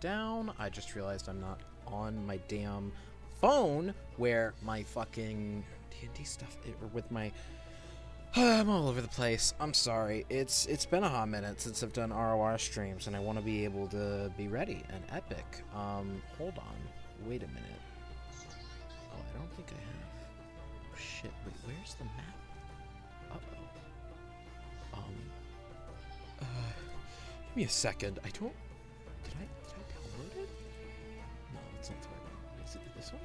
down. I just realized I'm not on my damn phone where my fucking D&D stuff, or with my... I'm all over the place. I'm sorry. It's been a hot minute since I've done ROR streams, and I want to be able to be ready and epic. Hold on. Wait a minute. Oh, I don't think I have... Oh, shit. Wait, where's the map? Give me a second. I don't... Did I download it? No, that's not the right one. Is it this one?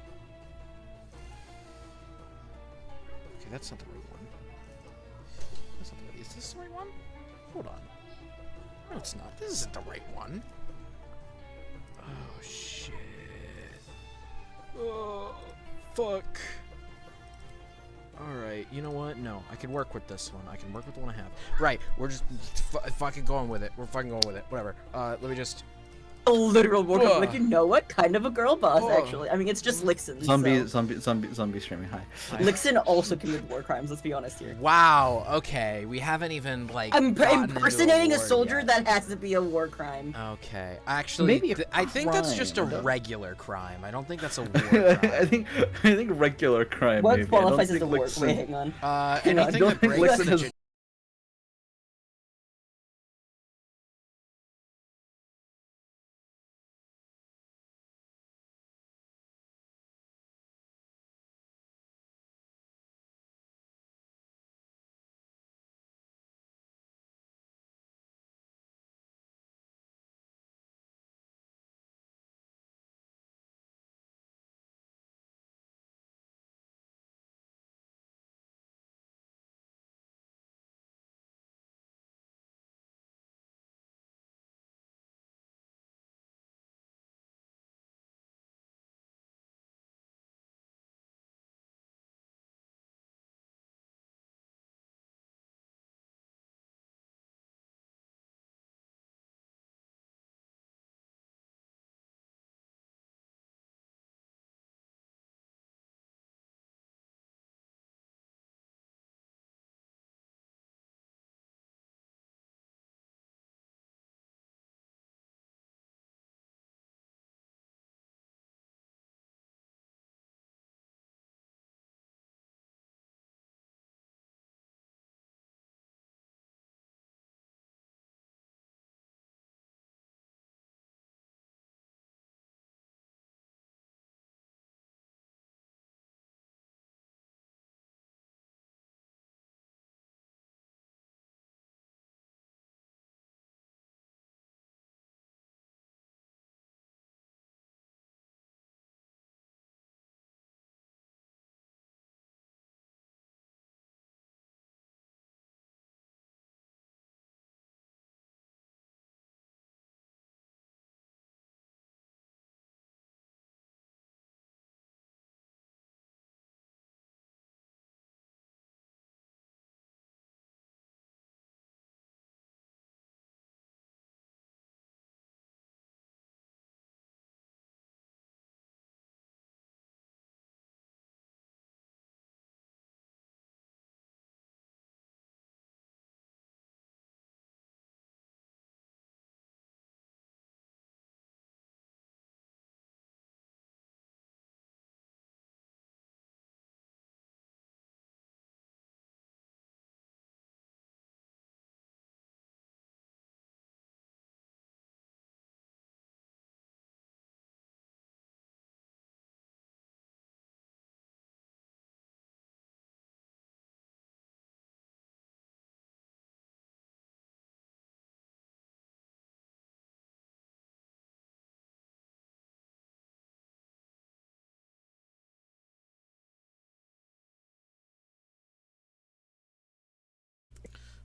Okay, that's not the right one. That's not the right... Is this the right one? Hold on. No, it's not. This isn't the right one. Oh, shit. Oh, fuck. Alright, you know what? No, I can work with this one. I can work with the one I have. Right, we're just fucking going with it. We're fucking going with it. Whatever. Let me just... A literal workout. Like, you know what? Kind of a girl boss, actually. I mean, it's just Lixen. Zombie streaming. Hi. Lixen also committed war crimes. Let's be honest here. Wow. Okay, we haven't even like. Impersonating a soldier, yet. That has to be a war crime. Okay, actually, Maybe I think that's just a regular crime. I don't think that's a war crime. I think regular crime. What maybe. qualifies as a war crime? Wait, hang on. Anything that breaks the...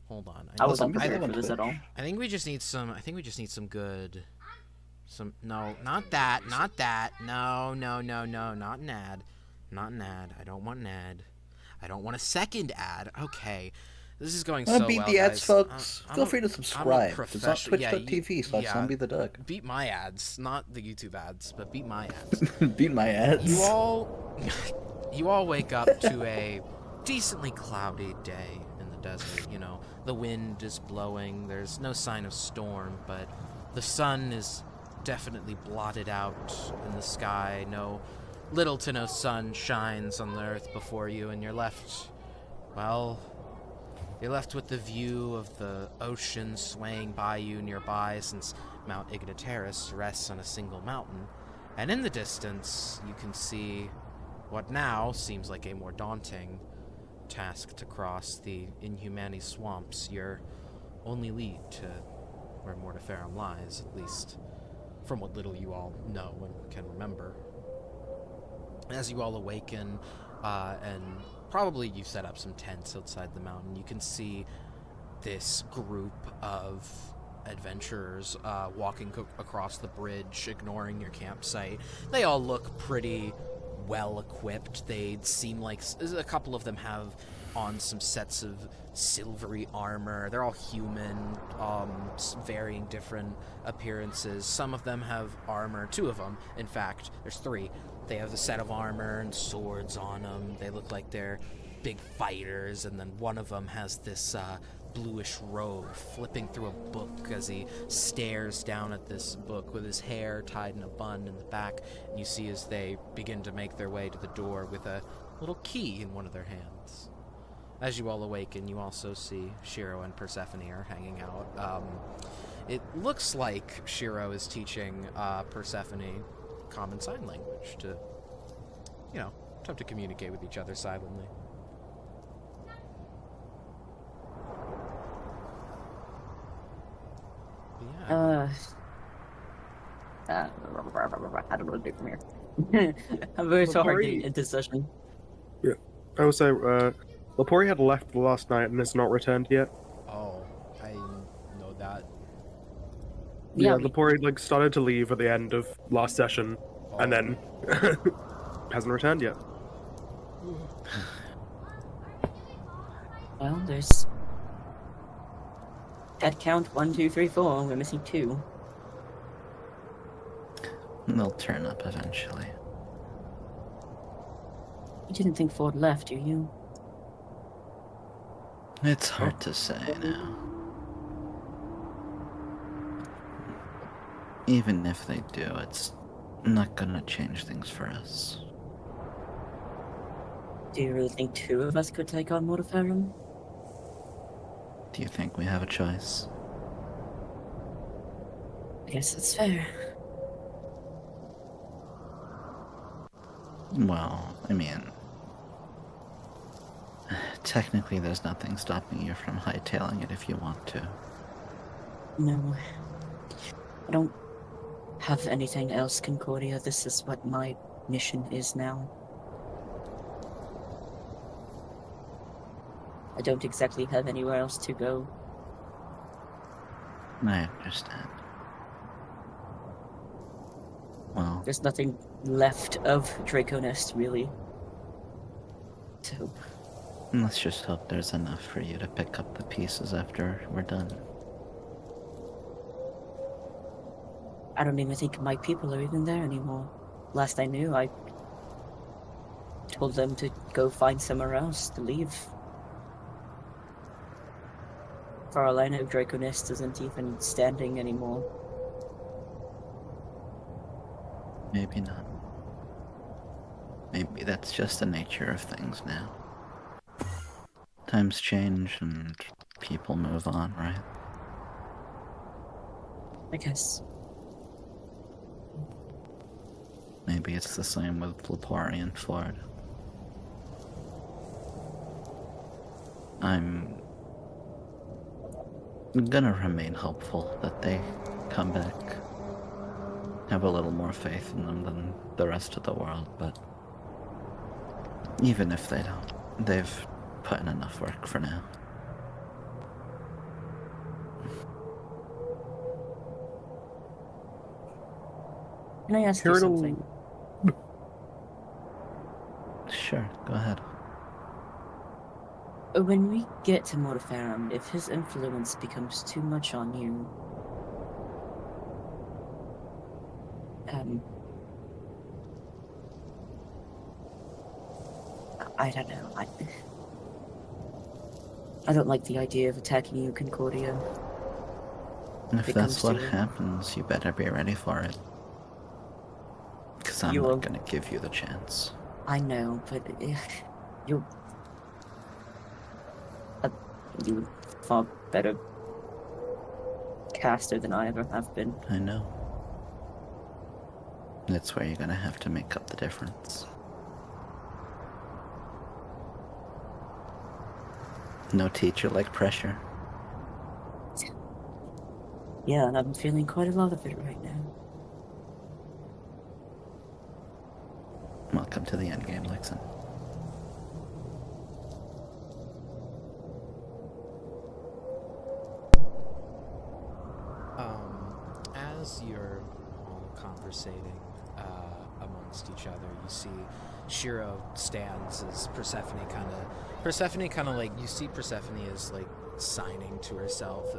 Hold on. I wasn't prepared for this at all. I think we just need some. I think we just need some good. No, not that. Not that. No. Not an ad. Not an ad. I don't want an ad. I don't want a second ad. Okay. This is going so well, beat the ads, guys. folks. Feel free to subscribe. It's on twitch.tv/zombie the duck. Beat my ads, not the YouTube ads, but beat my ads. Beat my ads. You all wake up to a decently cloudy day in the desert. You know, the wind is blowing. There's no sign of storm, but the sun is definitely blotted out in the sky. Little to no sun shines on the earth before you, and you're left with the view of the ocean swaying by you nearby, since Mount Ignatius rests on a single mountain. And in the distance, you can see what now seems like a more daunting task to cross the Inhumani swamps, your only lead to where Mortiferum lies, at least from what little you all know and can remember. As you all awaken, and probably you set up some tents outside the mountain, you can see this group of adventurers walking across the bridge, ignoring your campsite. They all look pretty well equipped. They seem like a couple of them have on some sets of silvery armor. They're all human, varying different appearances. Some of them have armor. 2 of them, in fact, there's 3. They have a set of armor and swords on them. They look like they're big fighters, and then one of them has this bluish robe, flipping through a book as he stares down at this book with his hair tied in a bun in the back. And you see as they begin to make their way to the door with a little key in one of their hands. As you all awaken, you also see Shiro and Persephone are hanging out. It looks like Shiro is teaching Persephone common sign language to, attempt to communicate with each other silently. I don't know what to do from here. I'm very hard to get into session. Yeah, I would say Lepori had left last night and has not returned yet. Oh, I know that. Yeah, Lepori started to leave at the end of last session, and then hasn't returned yet. Well, there's head count 1, 2, 3, 4. We're missing 2. They'll turn up eventually. You didn't think Ford left, do you? It's hard to say now. Even if they do, it's not gonna change things for us. Do you really think 2 of us could take on Mortiferum? Do you think we have a choice? I guess that's fair. Well, I mean, technically there's nothing stopping you from hightailing it if you want to. No. I don't have anything else, Concordia. This is what my mission is now. I don't exactly have anywhere else to go. I understand. Well, There's nothing left of Draconest, really. So, let's just hope there's enough for you to pick up the pieces after we're done. I don't even think my people are even there anymore. Last I knew, I told them to go find somewhere else to leave. For all I know, Draconest isn't even standing anymore. Maybe not. Maybe that's just the nature of things now. Times change and people move on, right? I guess. Maybe it's the same with Lepori and Ford. I'm gonna remain hopeful that they come back. Have a little more faith in them than the rest of the world, but even if they don't, they've put in enough work for now. Can I ask you something? Sure, go ahead. When we get to Mortiferum, if his influence becomes too much on you, I don't know. I don't like the idea of attacking you, Concordia. And if it that's comes what to it. happens, you better be ready for it. Because I'm You not will- gonna give you the chance. I know, but you're a you far better caster than I ever have been. I know. That's where you're gonna have to make up the difference. No teacher like pressure. Yeah, and I'm feeling quite a lot of it right now. Welcome to the endgame, Lixon. As you're all conversating amongst each other, you see Shiro stands as Persephone kind of like, you see Persephone is like signing to herself.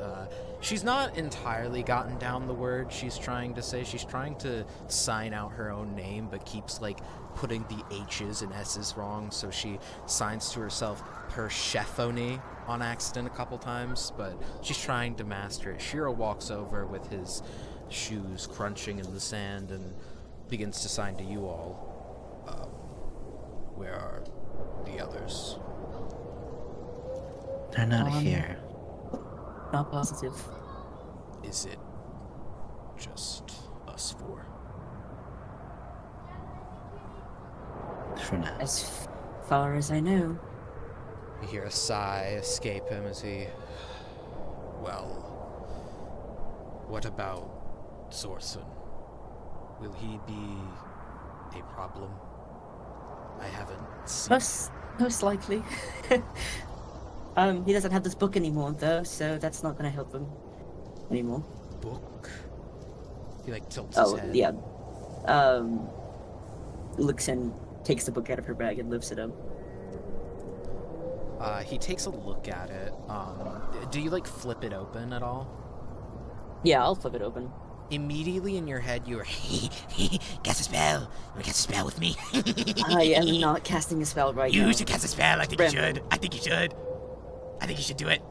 She's not entirely gotten down the word she's trying to say. She's trying to sign out her own name, but keeps like putting the H's and S's wrong, so she signs to herself Persephone on accident a couple times, but she's trying to master it. Shiro walks over with his shoes crunching in the sand and begins to sign to you all. Where are the others? They're not here. Not positive. Is it just us four? For now. As far as I know. You hear a sigh escape him as he... Well, what about Zorson? Will he be a problem? I haven't seen... Most likely. He doesn't have this book anymore, though, so that's not gonna help him anymore. Book? He, like, tilts his head. Yeah. Looks and takes the book out of her bag and lifts it up. He takes a look at it. Do you, like, flip it open at all? Yeah, I'll flip it open. Immediately in your head, you're cast a spell. You wanna cast a spell with me? I am not casting a spell right now. You should cast a spell. I think you should. I think you should do it.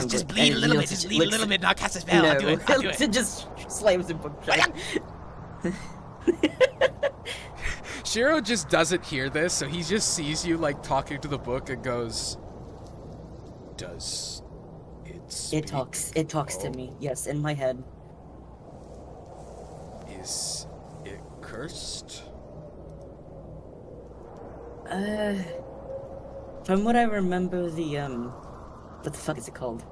Just bleed a little bit. Just bleed a little bit. Not cast a spell. No, I'll do it. I'll do it. just slams the book shut. Shiro just doesn't hear this, so he just sees you like talking to the book and goes, "Does it speak?" It talks to me. Yes, in my head. Is it cursed? From what I remember, what the fuck is it called?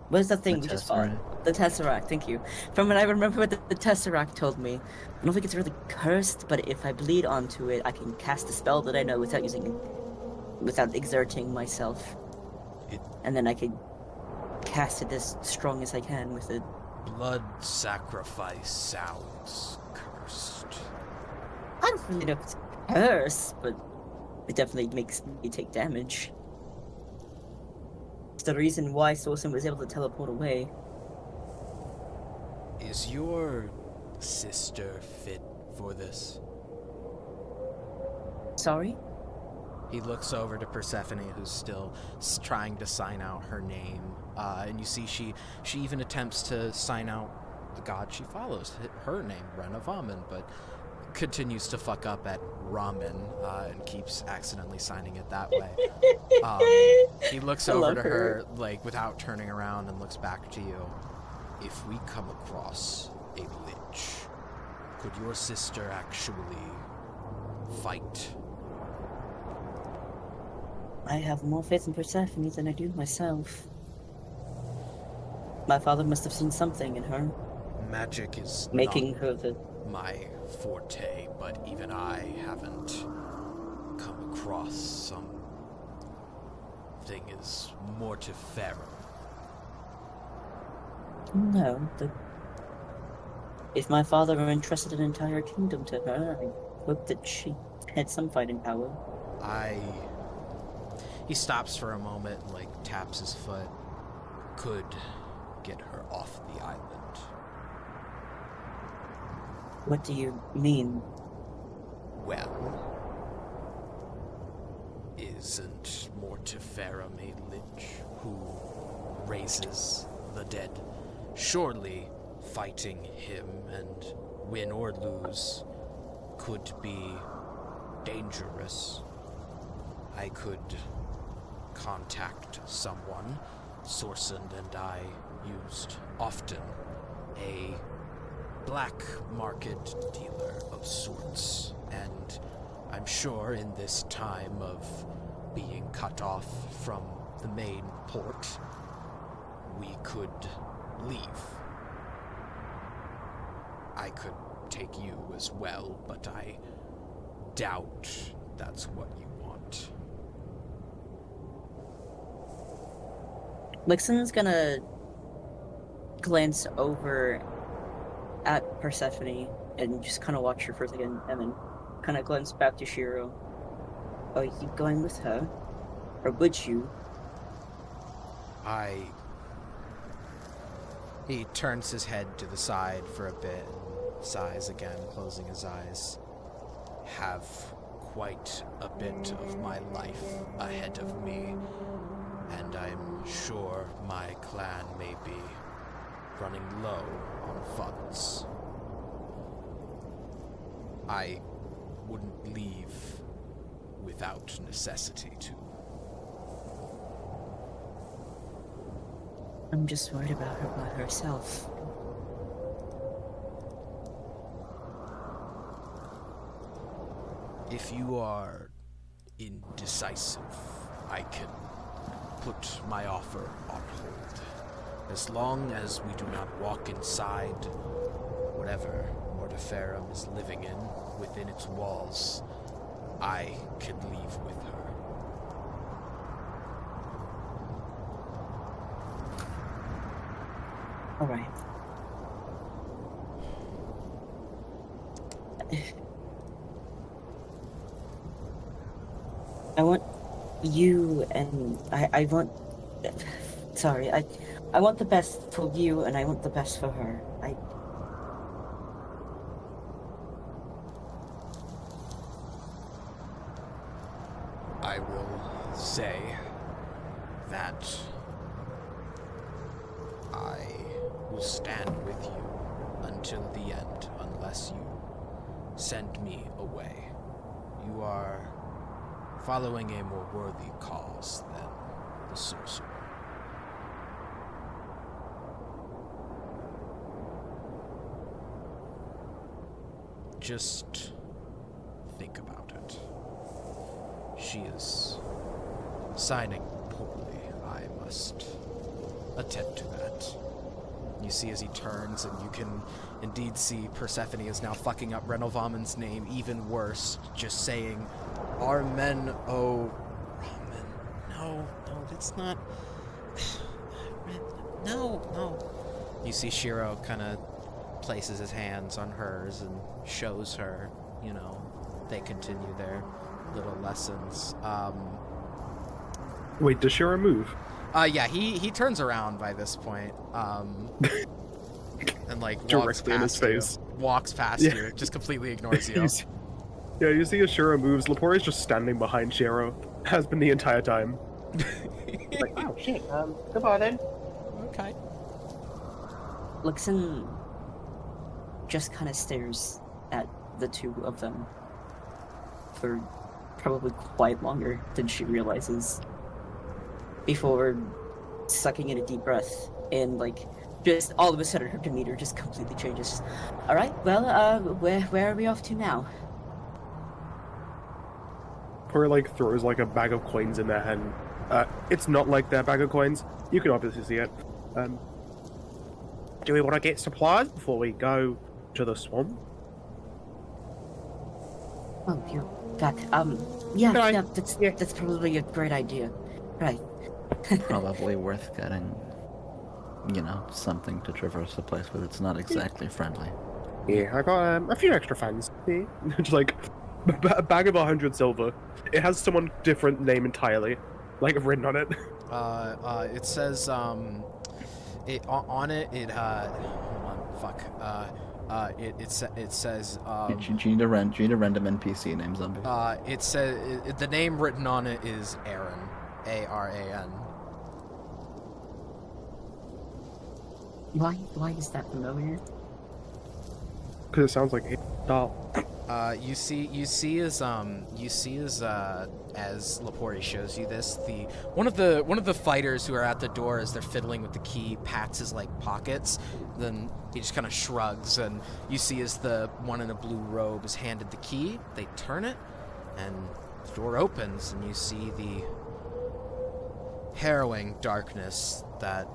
What is that thing we just fought? The Tesseract, thank you. From what I remember what the Tesseract told me, I don't think it's really cursed, but if I bleed onto it, I can cast a spell that I know without exerting myself. And then I can cast it as strong as I can with it. Blood sacrifice sounds cursed. I don't really know if it's cursed, but it definitely makes me take damage. It's the reason why Sorsen was able to teleport away. Is your sister fit for this? Sorry? He looks over to Persephone, who's still trying to sign out her name, and you see she even attempts to sign out the god she follows, her name, Renovamen, but continues to fuck up at ramen and keeps accidentally signing it that way. He looks over to her, like, without turning around, and looks back to you. If we come across a lich, could your sister actually fight? I have more faith in Persephone than I do myself. My father must have seen something in her. Magic is making not her the... my forte, but even I haven't come across something as mortifera. No, if my father were entrusted an entire kingdom to her, I hope that she had some fighting power. He stops for a moment and, like, taps his foot. Could get her off the island. What do you mean? Well, isn't Mortifera a lich who raises the dead. Surely fighting him, and win or lose, could be dangerous. I could contact someone. Sorsand and I used often a black market dealer of sorts, and I'm sure in this time of being cut off from the main port, we could leave. I could take you as well, but I doubt that's what you want. Lixon's gonna glance over at Persephone and just kind of watch her for a second, and then kind of glance back to Shiro. Are you going with her? Or would you? He turns his head to the side for a bit and sighs again, closing his eyes. Have quite a bit of my life ahead of me, and I'm sure my clan may be running low on funds. I wouldn't leave without necessity to. I'm just worried about her by herself. If you are indecisive, I can put my offer on hold. As long as we do not walk inside whatever Mortiferum is living in within its walls, I can leave with her. All right. I want you and I want. Sorry, I want the best for you, and I want the best for her. I will say that I will stand with you until the end unless you send me away. You are following a more worthy cause than the sorcerer. Just think about it. She is signing poorly. I must attend to that. You see as he turns, and you can indeed see Persephone is now fucking up Renovamen's name even worse, just saying, "Our men owe ramen." No, that's not. No. You see Shiro kind of places his hands on hers and shows her, they continue their little lessons. Wait, does Shiro move? Yeah, he turns around by this point, and like directly in his face. Walks past you, just completely ignores you. You see as Shiro moves, Lepori's just standing behind Shiro, has been the entire time. Like, oh shit, goodbye then. Okay. Lixon just kind of stares at the two of them for probably quite longer than she realizes before sucking in a deep breath and just all of a sudden her demeanor just completely changes. All right, well, where are we off to now? Lepori throws a bag of coins in their hand. It's not like their bag of coins. You can obviously see it. Do we want to get supplies before we go to the swamp? Oh, you're back. That's probably a great idea. Right. Probably worth getting, something to traverse the place with. It's not exactly friendly. Yeah, I got a few extra fans. Yeah. Just a bag of 100 silver. It has someone different name entirely, written on it. It says on it. Hold on, fuck. It says. Do you need a random NPC name, zombie? It says the name written on it is Aaron, Aran. Why is that familiar? Because it sounds like a doll. You see as Laporte shows you this, one of the fighters who are at the door as they're fiddling with the key pats his like pockets, then he just kind of shrugs, and you see as the one in a blue robe is handed the key, they turn it, and the door opens, and you see the harrowing darkness that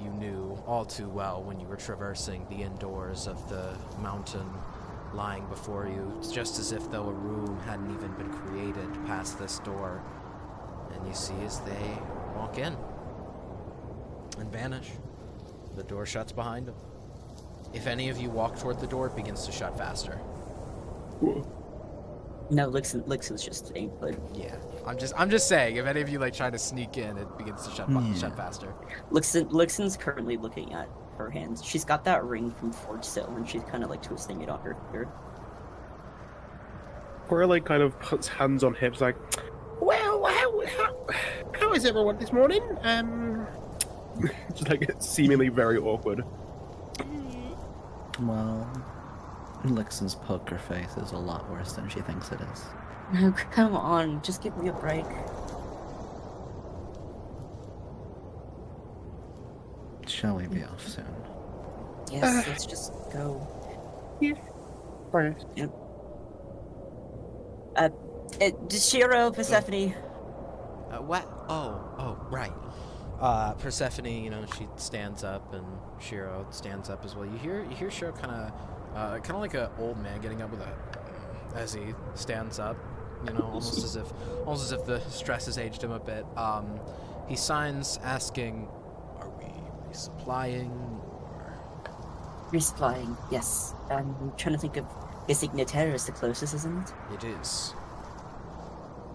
you knew all too well when you were traversing the indoors of the mountain lying before you. It's just as if though a room hadn't even been created past this door. And you see as they walk in and vanish, the door shuts behind them. If any of you walk toward the door, it begins to shut faster. No, Lixen's just staying put. Yeah, I'm just saying, if any of you like try to sneak in, it begins to shut faster. Lixen's currently looking at her hands. She's got that ring from Forge Sill, and she's kind of like twisting it on her finger. Cora like kind of puts hands on hips, like, well, how is everyone this morning? Just like it's seemingly very awkward. Well, Lixen's poker face is a lot worse than she thinks it is. No, come on, just give me a break. Shall we be off soon? Yes, let's just go. Yeah. Right. Yep. Shiro, Persephone. What? Oh, right. Persephone, you know, she stands up, and Shiro stands up as well. You hear Shiro kind of like an old man getting up as he stands up, you know, almost as if the stress has aged him a bit. He signs asking, "Are we resupplying?" Resupplying, yes. I'm trying to think of. Ignitera is the closest, isn't it? It is.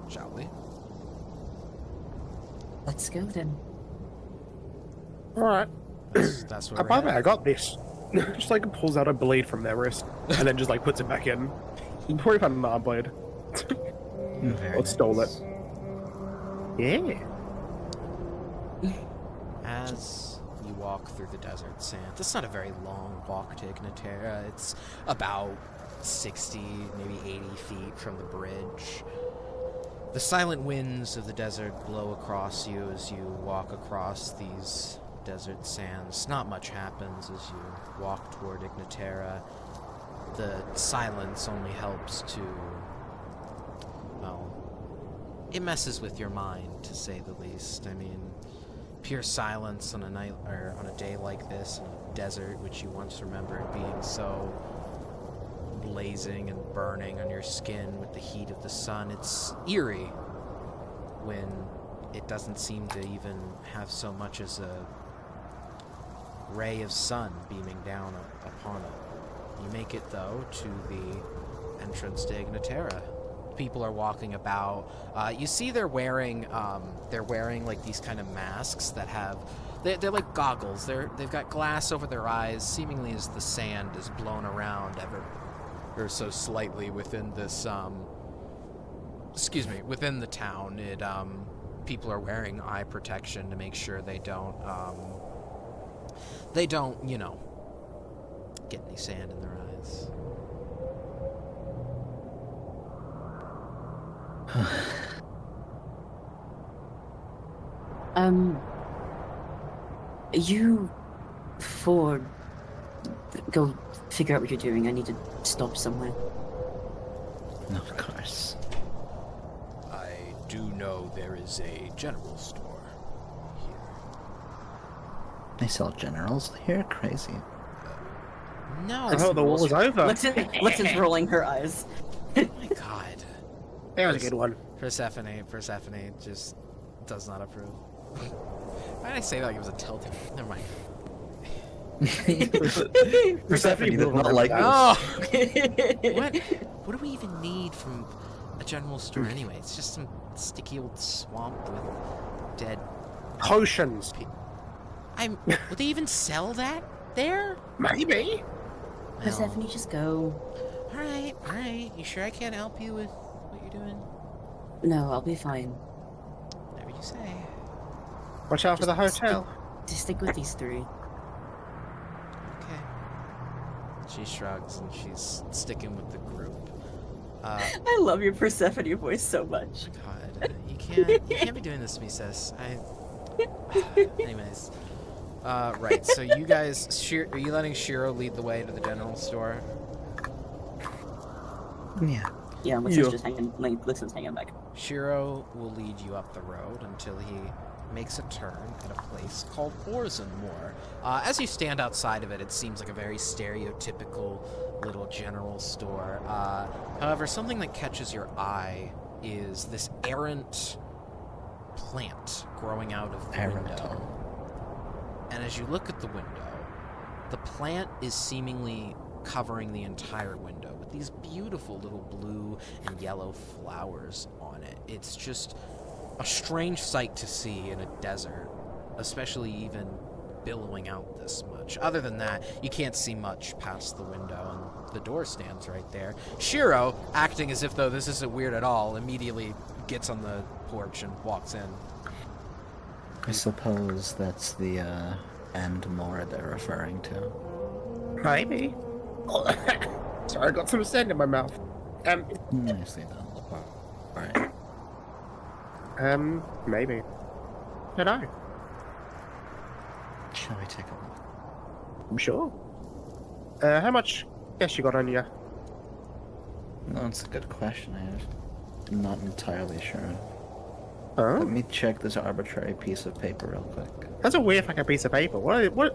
Shall we? Let's go then. All right. That's where By the way, we're I got this. Just like pulls out a blade from their wrist and then just like puts it back in. Probably found an arm blade. Or stole it. Yeah. As you walk through the desert sand, it's not a very long walk to Ignitera. It's about 60, maybe 80 feet from the bridge. The silent winds of the desert blow across you as you walk across these desert sands. Not much happens as you walk toward Ignitera. The silence only helps to, well, it messes with your mind, to say the least. I mean, pure silence on a night or on a day like this in a desert, which you once remembered being so blazing and burning on your skin with the heat of the sun. It's eerie when it doesn't seem to even have so much as a ray of sun beaming down upon it. You make it, though, to the entrance to Ignitera. People are walking about. You see they're wearing like these kind of masks that have, they're like goggles. They've got glass over their eyes, seemingly as the sand is blown around ever or so slightly within this within the town. It people are wearing eye protection to make sure they don't you know, get any sand in their eyes. You four go figure out what you're doing. I need to stop somewhere. Of course. I do know there is a general store here. They sell generals here? Crazy. No. Oh, the war was over. Lixen's rolling her eyes. Oh my god. That was a good one. Persephone just does not approve. Why did I say that like it was a telltale? Never mind. Persephone did not like this. Oh! What do we even need from a general store anyway? It's just some sticky old swamp with dead Potions. Would they even sell that there? Maybe. Persephone, just go. Alright. You sure I can't help you with what you're doing? No, I'll be fine. Whatever you say. Watch out for the hotel. Just stick with these three. She shrugs and she's sticking with the group. I love your Persephone voice so much. God, you can't be doing this to me, sis. Anyways, right. So you guys, are you letting Shiro lead the way to the general store? Yeah. Yeah, Lixon's just hanging. Like, Lixon's hanging back. Shiro will lead you up the road until he makes a turn at a place called Orzenmoor. As you stand outside of it, it seems like a very stereotypical little general store. However, something that catches your eye is this errant plant growing out of the window. And as you look at the window, the plant is seemingly covering the entire window with these beautiful little blue and yellow flowers on it. It's just a strange sight to see in a desert, especially even billowing out this much. Other than that, you can't see much past the window, and the door stands right there. Shiro, acting as if though this isn't weird at all, immediately gets on the porch and walks in. I suppose that's the and more they're referring to. Maybe. Sorry, I got some sand in my mouth. Nicely done, Lepore. Alright. Maybe. Don't know. Shall we take a look? I'm sure. How much cash you got on you? No, that's a good question. I'm not entirely sure. Oh, Let me check this arbitrary piece of paper real quick. that's a weird fucking piece of paper. What? What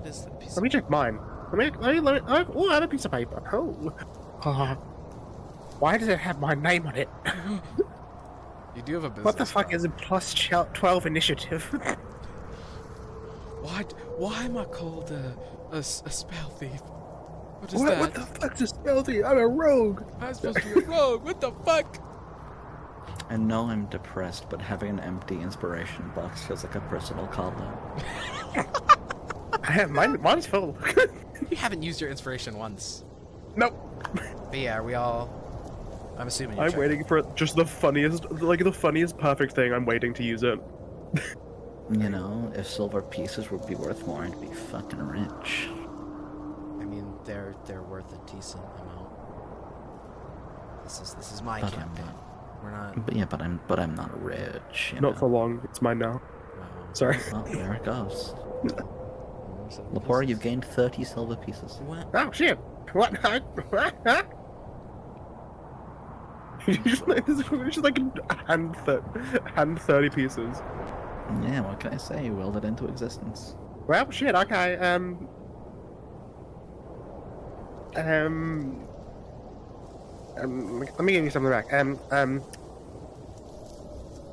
is that piece Let me check mine. Oh, I have a piece of paper. Oh. Why does it have my name on it? You do have a business What the fuck card. is a plus 12 initiative? Why am I called a spell thief? What is that? What the fuck's a spelty? I'm a rogue. I'm supposed to be a rogue. What the fuck? I know I'm depressed, but having an empty inspiration box feels like a personal call-out. Mine's full. You haven't used your inspiration once. Nope. But yeah, we all... I'm assuming you're I'm checking. waiting for just the funniest perfect thing. I'm waiting to use it. You know, if silver pieces would be worth more, I'd be fucking rich. I mean, they're worth a decent amount. This is my But I'm campaign. not. We're not... But I'm not rich. You Not know? for long. It's mine now. Sorry. Well, there it goes. So Lepore, this you've is- gained 30 silver pieces. What? Oh shit! What? Just like hand 30 pieces. Yeah, what can I say? You willed it into existence. Well, shit. Okay. Let me give you something back.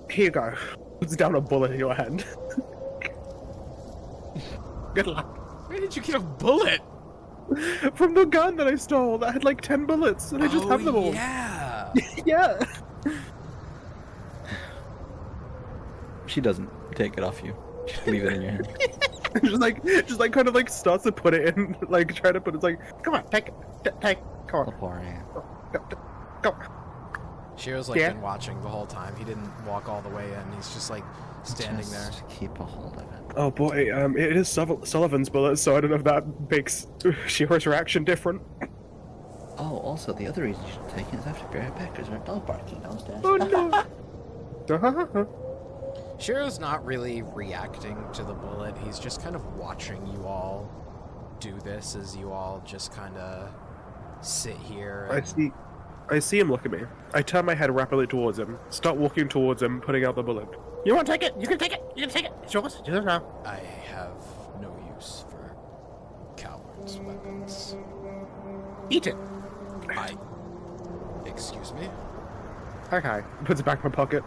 Here you go. Puts down a bullet in your hand. Good luck. Where did you get a bullet? From the gun that I stole, that had like 10 bullets, and I just have them all. Yeah. Yeah. She doesn't take it off you. Just leave it in your hand. just like kind of like starts to put it in, like try to put it, like, come on, take, come on, Lepore, yeah. go. Shiro's like Yeah. been watching the whole time. He didn't walk all the way in. He's just like standing there. Just keep a hold of it. Oh boy, it is Sullivan's bullet, so I don't know if that makes Shiro's reaction different. Oh, also, the other reason you should take it is after your back, because there's dog barking downstairs. Oh no. Shiro's not really reacting to the bullet. He's just kind of watching you all do this as you all just kind of sit here. And... I see him look at me. I turn my head rapidly towards him, start walking towards him, putting out the bullet. You want to take it? You can take it. You can take it. It's yours. It's yours now. I have no use for cowards' weapons. Eat it. Excuse me? Okay. Puts it back in my pocket.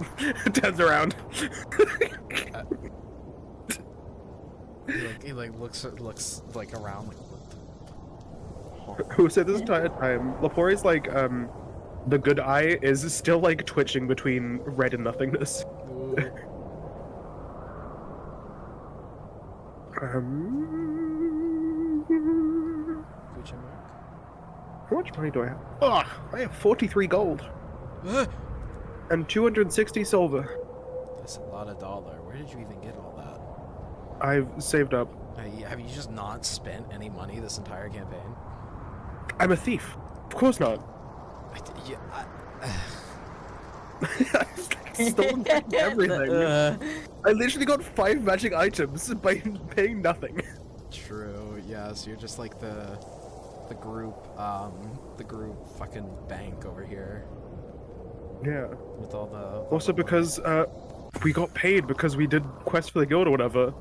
Turns around. He looks like around like what the... Who said this entire time? Lepore's like, the good eye is still like twitching between red and nothingness. Question mark? How much money do I have? Oh, I have 43 gold and 260 silver. That's a lot of dollar. Where did you even get all that? I've saved up. Have you just not spent any money this entire campaign? I'm a thief. Of course not. I've stolen everything. I literally got 5 magic items by paying nothing. True. Yeah. So you're just like the group fucking bank over here Yeah. with all the. Also because we got paid because we did quests for the guild or whatever.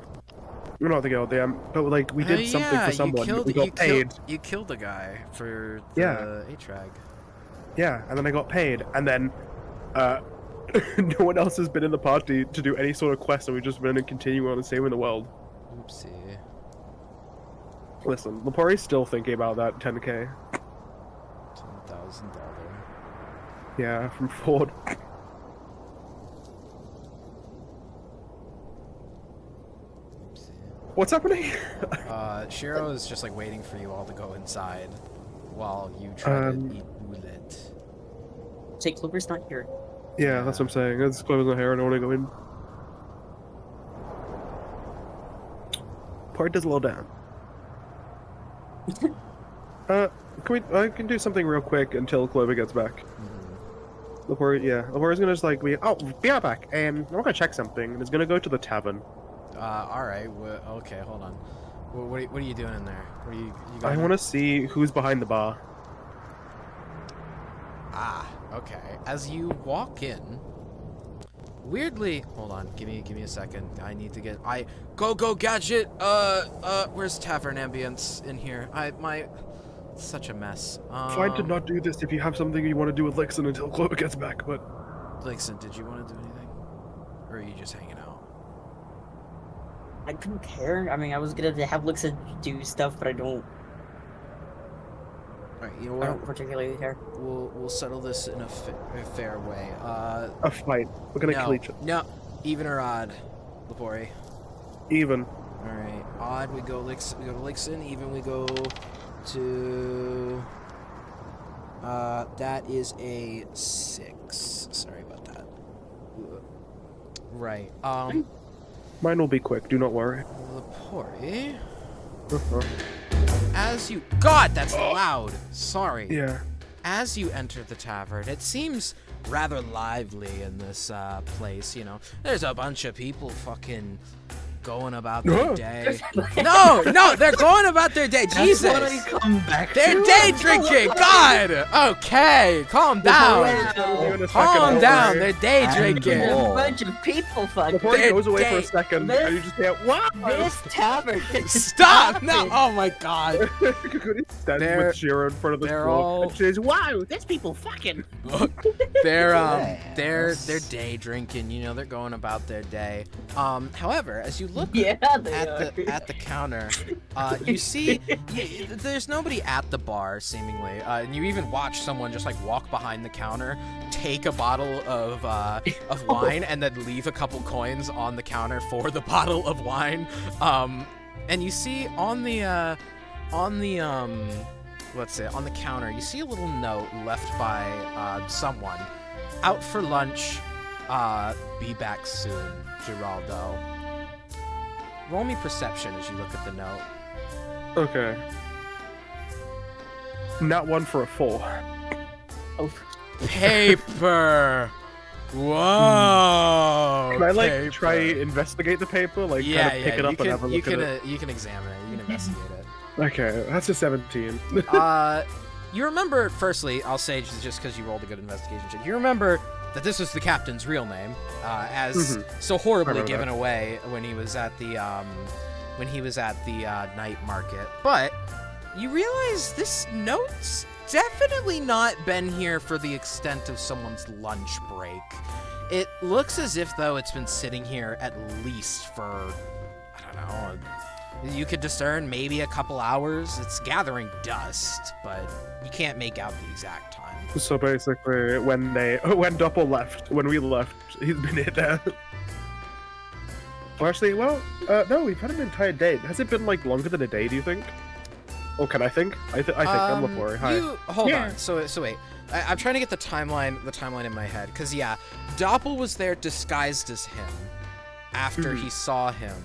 We're not the guild, but like we did something for someone. We got paid. You killed a guy for the Yeah. A-Trag. Yeah, and then I got paid, and then no one else has been in the party to do any sort of quest, and we've just been continuing on and saving the world. Oopsie. Listen, Lepori's still thinking about that 10k. $10,000. Yeah, from Ford. Oopsie. What's happening? Shiro is just like waiting for you all to go inside while you try to eat Woolet. Jake Clover's not here. Yeah, that's what I'm saying. It's closing my hair. I don't want to go in. Part does slow down. I can do something real quick until Clover gets back. Lepori's gonna just like be right back. I'm gonna check something, and it's gonna go to the tavern. All right. Okay, hold on. What are you doing in there? What are you I want to see who's behind the bar. Ah, okay. As you walk in, weirdly, hold on. Give me a second. I need to get. Go gadget. Where's tavern ambience in here? Such a mess. Fine to not do this if you have something you want to do with Lixon until Clover gets back, but... Lixon, did you want to do anything? Or are you just hanging out? I don't care. I mean, I was gonna have Lixa do stuff, but I don't. Alright, you know I what? don't particularly care. We'll settle this in a fair way. A fight. We're gonna kill each other. No, even or odd, Lepori. Even. Alright, odd we go to Lixon, even we go to... that is a 6. Sorry about that. Right, Mine will be quick, do not worry. Lepori... As you... God, that's loud! Sorry. Yeah. As you enter the tavern, it seems rather lively in this place, you know. There's a bunch of people fucking going about their day. No, they're going about their day. Jesus. That's what I come back They're to. day drinking. God. Okay, calm down. Calm down. They're day drinking. A bunch of people fucking. Before he They're goes away for a dead. second, and you just hear, wow! This tavern. Stop! No! Oh my God! Kakuni stands They're- with Shiro in front of the they're door all- and says, wow, there's people fucking! They're day drinking. You know, they're going about their day. However, as you look Yeah, they at the counter, you see there's nobody at the bar seemingly, and you even watch someone just like walk behind the counter, take a bottle of wine, and then leave a couple coins on the counter for the bottle of wine. And you see on the let's say on the counter, you see a little note left by someone. Out for lunch. Be back soon, Geraldo. Roll me perception as you look at the note. Okay. Not one for a 4. Oh, Paper. Whoa. Can I like paper. try investigate the paper? Like Yeah, kind of pick it up and have a you look can, at it? you can examine it. You can investigate it. Okay, that's a 17. You remember, firstly, I'll say just because you rolled a good investigation check, you remember that this was the captain's real name, as so horribly remember given that. away when he was at the night market. But you realize this note's definitely not been here for the extent of someone's lunch break. It looks as if, though, it's been sitting here at least for, I don't know, you could discern maybe a couple hours. It's gathering dust, but you can't make out the exact time. So basically, when Doppel left, when we left, he's been in there. Well, actually, no, we've had an entire day. Has it been like longer than a day? Do you think? Or can I think? I think I'm Lepori. Hi. Hold on. So wait. I'm trying to get the timeline in my head, because yeah, Doppel was there disguised as him after he saw him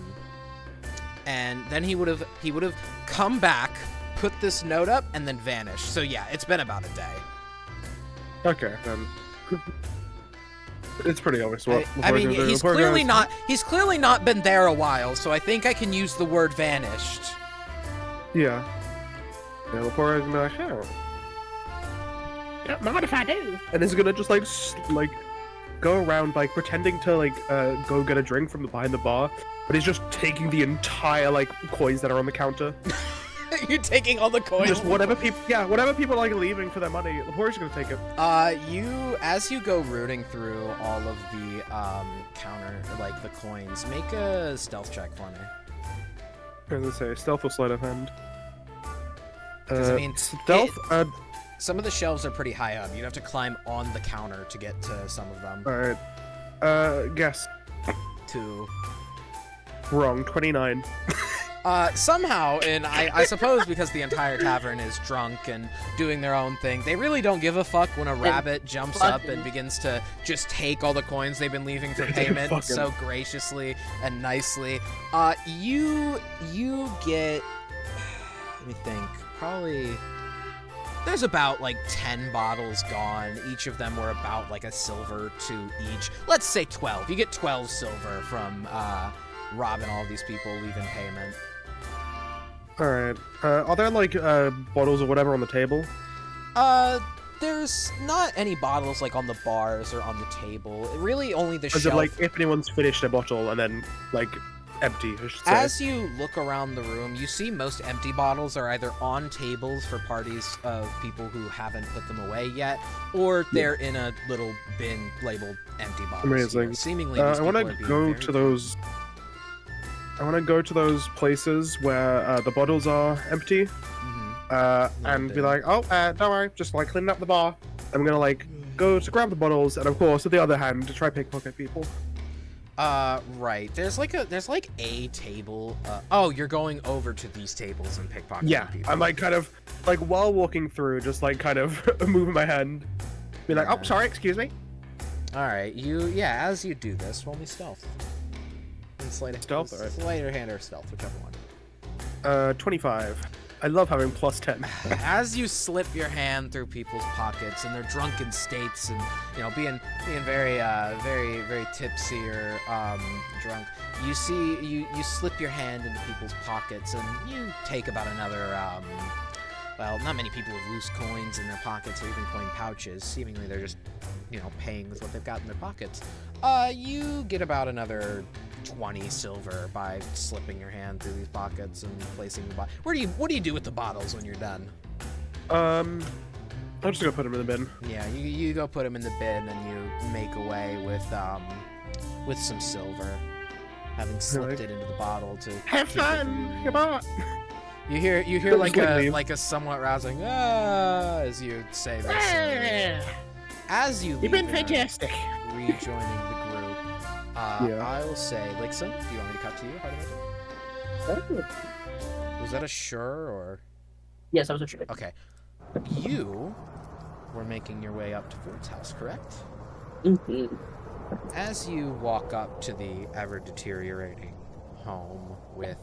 and then he would have come back, put this note up, and then vanished. So yeah, it's been about a day. Okay, then. It's pretty obvious. I mean, he's clearly not been there a while, so I think I can use the word vanished. Yeah. Yeah, the poor guy's gonna be like, oh. Don't mind if I do. And he's gonna just like go around like pretending to like go get a drink from behind the bar, but he's just taking the entire like coins that are on the counter. You're taking all the coins. Just whatever people like leaving for their money, Laporte's gonna take it. As you go rooting through all of the counter, like the coins, make a stealth check for me. As I say, stealth or sleight of hand. I mean, stealth. Some of the shelves are pretty high up. You'd have to climb on the counter to get to some of them. All right. Guess. 2. Wrong. 29. Somehow, and I suppose because the entire tavern is drunk and doing their own thing, they really don't give a fuck when a rabbit jumps up and begins to just take all the coins they've been leaving for payment so graciously and nicely. You get, let me think, probably, there's about like 10 bottles gone. Each of them were about like a silver to each. Let's say 12. You get 12 silver from robbing all these people leaving payment. Alright. Are there like bottles or whatever on the table? There's not any bottles like on the bars or on the table. Really only the Is shelf. it like if anyone's finished a bottle and then like empty, I should say. As you look around the room, you see most empty bottles are either on tables for parties of people who haven't put them away yet, or they're in a little bin labeled empty bottles. Amazing. You know, seemingly, I want to go to those. I want to go to those places where the bottles are empty, and be like, "Oh, don't worry, just like cleaning up the bar." I'm gonna like go to grab the bottles, and of course, with the other hand, to try pickpocket people. Right. There's like a table. Oh, you're going over to these tables and pickpocketing Yeah, people. I'm like kind of like while walking through, just like kind of moving my hand, be like, "Oh, sorry, excuse me." All right. As you do this, roll me stealth. And Stealth, all right. Sleight of hand or stealth, whichever one. 25. I love having plus 10. As you slip your hand through people's pockets in their drunken states and, you know, being very, very tipsy or drunk, you see, you slip your hand into people's pockets and you take about another, well, not many people have loose coins in their pockets or even coin pouches. Seemingly they're just, you know, paying with what they've got in their pockets. You get about another 20 silver by slipping your hand through these pockets and placing the bottle. What do you do with the bottles when you're done? I'm just gonna put them in the bin. Yeah, you go put them in the bin and you make away with some silver, having slipped it into the bottle to Have keep it fun! from Come on! You hear Just like a somewhat rousing as you say this. And as you You've been leave and fantastic. rejoining the group, Yeah. I will say, Lixon, do you want me to cut to you? How do I do? Was that a sure or? Yes, I was sure. Okay. You were making your way up to Ford's house, correct? Mm-hmm. As you walk up to the ever-deteriorating home with,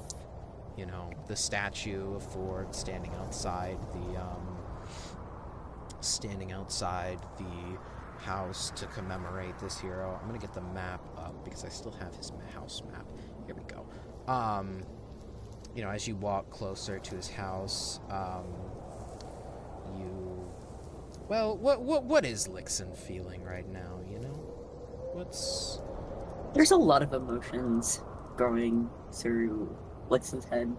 you know, the statue of Ford standing outside the house to commemorate this hero. I'm gonna get the map up because I still have his house map. Here we go. You know, as you walk closer to his house, what is Lixon feeling right now, you know? There's a lot of emotions going through Lixon's head.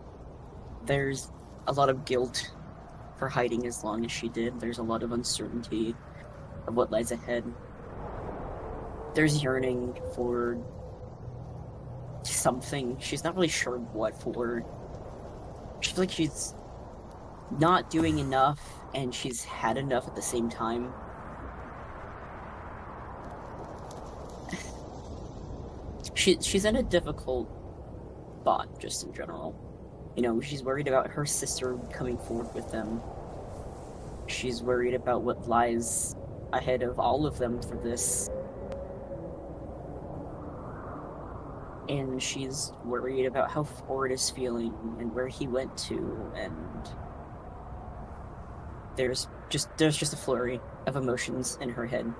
There's a lot of guilt for hiding as long as she did. There's a lot of uncertainty of what lies ahead. There's yearning for something. She's not really sure what for. She feels like she's not doing enough, and she's had enough at the same time. She's in a difficult spot, just in general. You know, she's worried about her sister coming forward with them. She's worried about what lies ahead of all of them for this. and she's worried about how Ford is feeling and where he went to, and there's just a flurry of emotions in her head.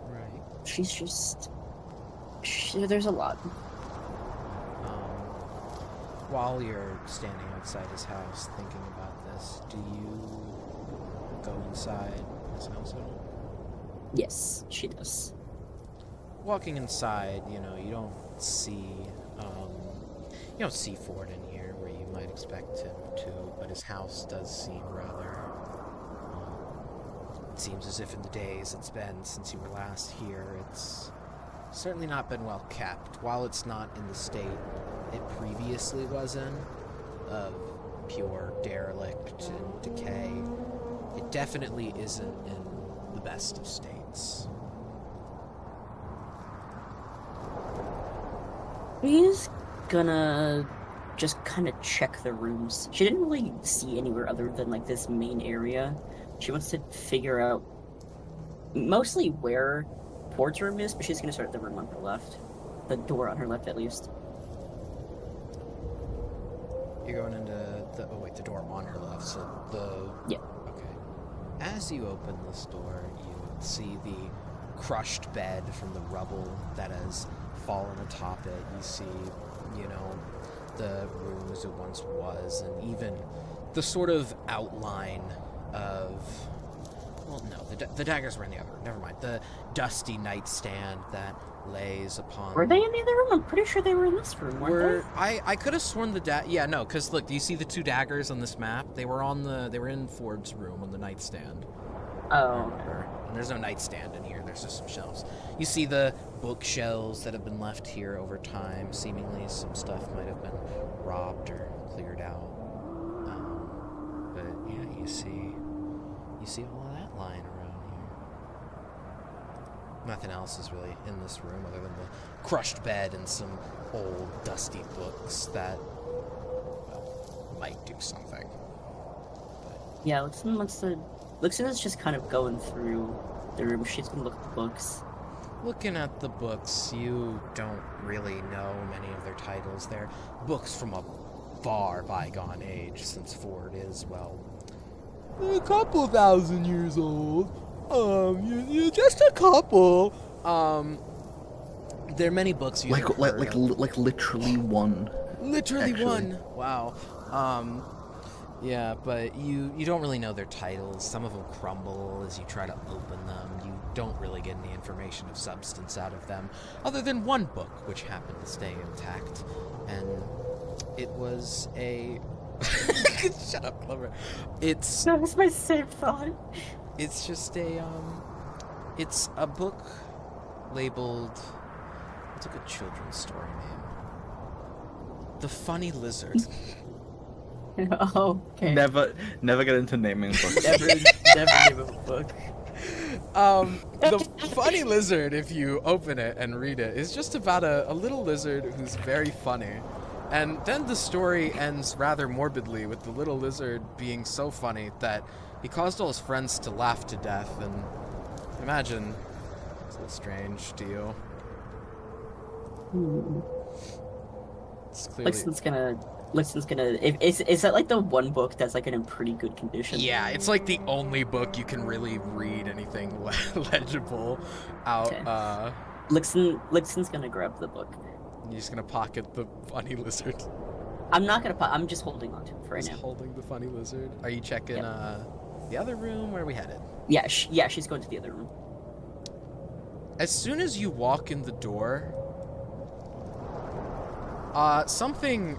Right. She's just there's a lot. While you're standing outside his house thinking about this, do you go inside his house at all? Yes, she does. Walking inside, you know, you don't see Ford in here where you might expect him to, but his house does seem rather. It seems as if in the days it's been since you were last here, it's certainly not been well kept. While it's not in the state it previously was in, of pure derelict and decay, it definitely isn't in the best of states. He's gonna just kind of check the rooms. She didn't really see anywhere other than like this main area. She wants to figure out mostly where Ford's room is, but she's gonna start at the room on her left. The door on her left, at least. You're going into the door on her left, so Yeah. Okay. As you open this door, you see the crushed bed from the rubble that has fallen atop it. You see, the room as it once was, and even the sort of outline of... Well, no, the daggers were in the other room. Never mind. The dusty nightstand that lays upon... Were they in the other room? I'm pretty sure they were in this room, weren't they? I could have sworn yeah, no, because look, do you see the two daggers on this map? They were in Ford's room on the nightstand. Oh. And there's no nightstand in here, there's just some shelves. You see the bookshelves that have been left here over time. Seemingly some stuff might have been robbed or cleared out. But yeah, you see all of that lying around here. Nothing else is really in this room other than the crushed bed and some old dusty books that, well, might do something. Yeah, Luxon is just kind of going through the room. She's gonna look at the books. Looking at the books, you don't really know many of their titles. They're books from a far bygone age, since Ford is, well, a couple thousand years old. You're just a couple. There are many books you like literally one. Literally actually. one. Wow. Yeah, but you don't really know their titles. Some of them crumble as you try to open them. You don't really get any information of substance out of them, other than one book which happened to stay intact, and it was a... Shut up, Clover. That was my same thought. It's just it's a book labeled... What's a good children's story name? The Funny Lizard. Oh, okay. Never get into naming books. Never name of a book. The Funny Lizard, if you open it and read it, is just about a little lizard who's very funny. And then the story ends rather morbidly with the little lizard being so funny that he caused all his friends to laugh to death. And imagine, it's a little strange to you. It's clearly... Luxon's gonna. Is that like the one book that's like in pretty good condition? Yeah, it's like the only book you can really read anything legible out. Okay. Luxon's gonna grab the book. You're just gonna pocket the Funny Lizard. I'm not gonna. I'm just holding on to it for right Just now. holding the Funny Lizard. Are you checking Yep. the other room? Where are we headed? Yeah, she's going to the other room. As soon as you walk in the door, something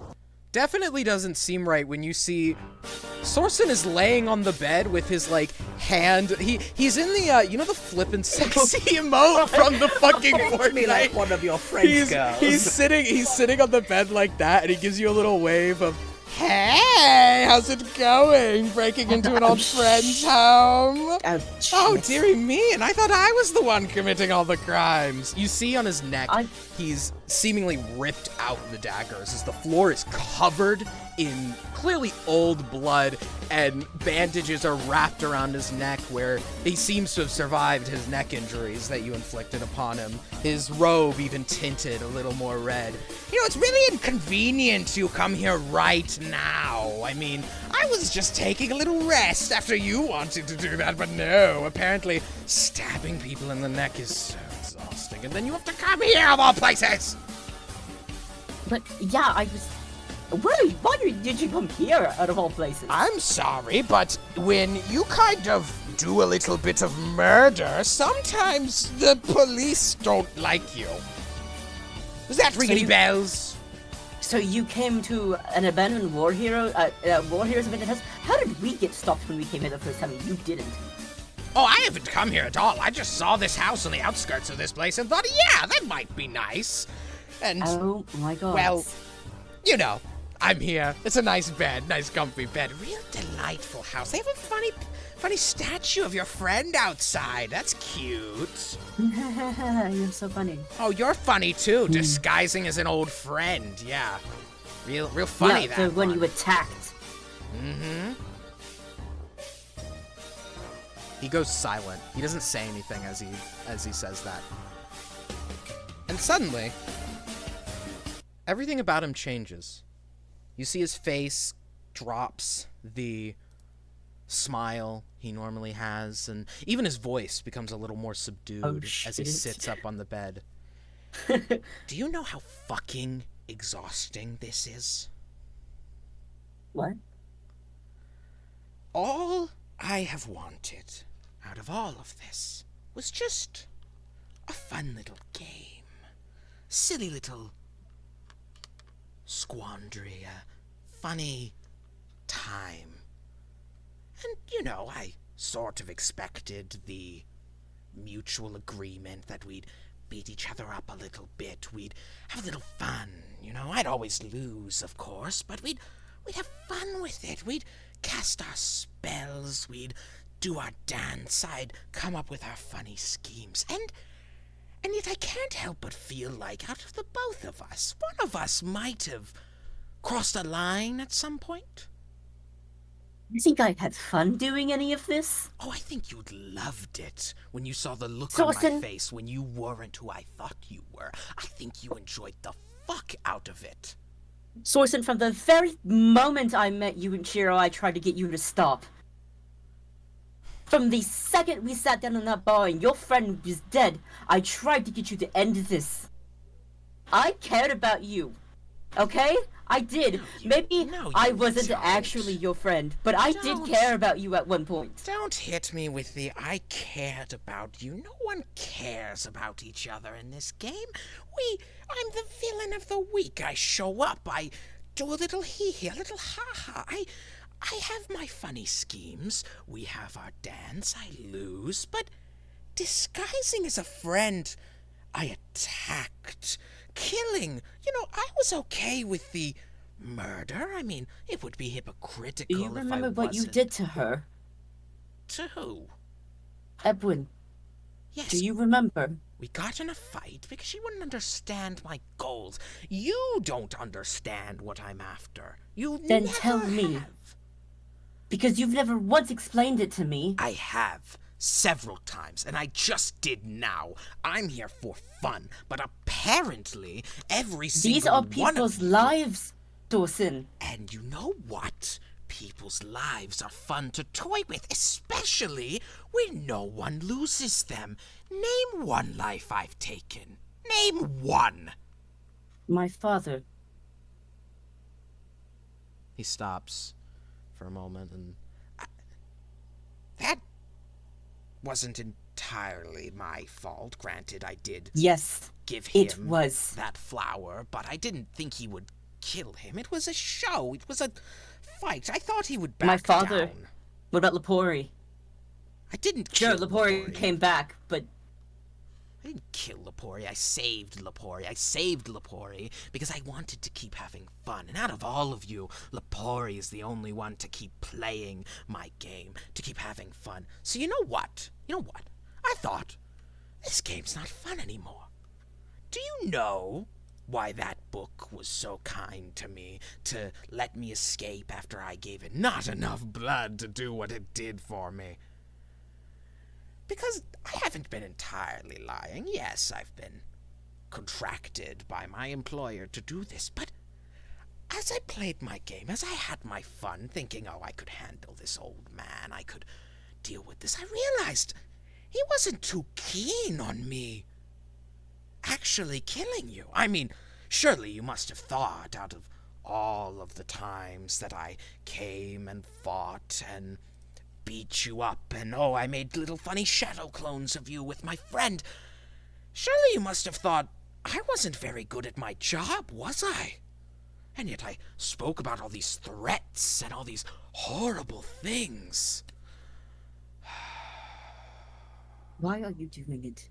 definitely doesn't seem right when you see Sorsen is laying on the bed with his, like, hand. He's in the, the flippin' sexy emote from the fucking Fortnite. Like one of your French girls. He's sitting on the bed like that, and he gives you a little wave of, hey, how's it going? Breaking into an old friend's home? Oh, dearie me, and I thought I was the one committing all the crimes. You see on his neck, he's seemingly ripped out the daggers as the floor is covered in clearly old blood, and bandages are wrapped around his neck where he seems to have survived his neck injuries that you inflicted upon him. His robe even tinted a little more red. You know, it's really inconvenient you come here right now. I mean, I was just taking a little rest after you wanted to do that, but no, apparently stabbing people in the neck is so exhausting, and then you have to come here of all places! But yeah, I was. Why did you come here out of all places? I'm sorry, but when you kind of do a little bit of murder, sometimes the police don't like you. Does that ring any bells? So you came to an abandoned war hero, war heroes abandoned house? How did we get stopped when we came here the first time and you didn't? Oh, I haven't come here at all. I just saw this house on the outskirts of this place and thought, yeah, that might be nice. And, Oh my god. well, you know, I'm here. It's a nice bed, nice comfy bed. Real delightful house. They have a funny statue of your friend outside. That's cute. You're so funny. Oh, you're funny too, disguising as an old friend. Yeah, real funny. Yeah, that the one one. you attacked. Mm-hmm. He goes silent. He doesn't say anything as he says that. And suddenly, everything about him changes. You see his face drops the smile he normally has, and even his voice becomes a little more subdued as he shit. sits up on the bed. Do you know how fucking exhausting this is? What? All I have wanted out of all of this was just a fun little game. Silly little squandary, a funny time. And, you know, I sort of expected the mutual agreement that we'd beat each other up a little bit. We'd have a little fun, you know. I'd always lose, of course, but we'd have fun with it. We'd cast our spells. We'd do our dance. I'd come up with our funny schemes. And yet I can't help but feel like out of the both of us, one of us might have crossed a line at some point. You think I had fun doing any of this? Oh, I think you'd loved it when you saw the look Sorsen. on my face when you weren't who I thought you were. I think you enjoyed the fuck out of it. Sorsen, from the very moment I met you in Shiro, I tried to get you to stop. From the second we sat down in that bar and your friend was dead, I tried to get you to end this. I cared about you. Okay? I did. Maybe I wasn't don't. actually your friend, but I did Don't. care about you at one point. Don't hit me with the I cared about you. No one cares about each other in this game. I'm the villain of the week. I show up. I do a little hee-hee, a little ha-ha. I have my funny schemes. We have our dance. I lose. But disguising as a friend, I attacked. Killing. You know, I was okay with the murder. I mean, it would be hypocritical Do you if I remember what you wasn't. did to her? To who? Edwin, Yes. do you remember? We got in a fight because she wouldn't understand my goals. You don't understand what I'm after. You Then never tell me. have. Because you've never once explained it to me. I have. Several times, and I just did now. I'm here for fun, but apparently every single These are one of people's you... lives, Dawson. And you know what? People's lives are fun to toy with, especially when no one loses them. Name one life I've taken. Name one. My father. He stops for a moment, and that wasn't entirely my fault. Granted, I did Yes, give him it was. that flower, but I didn't think he would kill him. It was a show. It was a fight. I thought he would back My father. down. What about Lepori? I didn't Sure, kill Lepori came back, but I didn't kill Lepori. I saved Lepori. I saved Lepori because I wanted to keep having fun. And out of all of you, Lepori is the only one to keep playing my game, to keep having fun. So you know what? I thought, this game's not fun anymore. Do you know why that book was so kind to me, to let me escape after I gave it not enough blood to do what it did for me. Because I haven't been entirely lying. Yes, I've been contracted by my employer to do this, but as I played my game, as I had my fun, thinking, oh, I could handle this old man, I could deal with this, I realized he wasn't too keen on me actually killing you. I mean, surely you must have thought, out of all of the times that I came and fought and beat you up, and oh, I made little funny shadow clones of you with my friend, surely you must have thought I wasn't very good at my job, was I? And yet I spoke about all these threats and all these horrible things. Why are you doing it?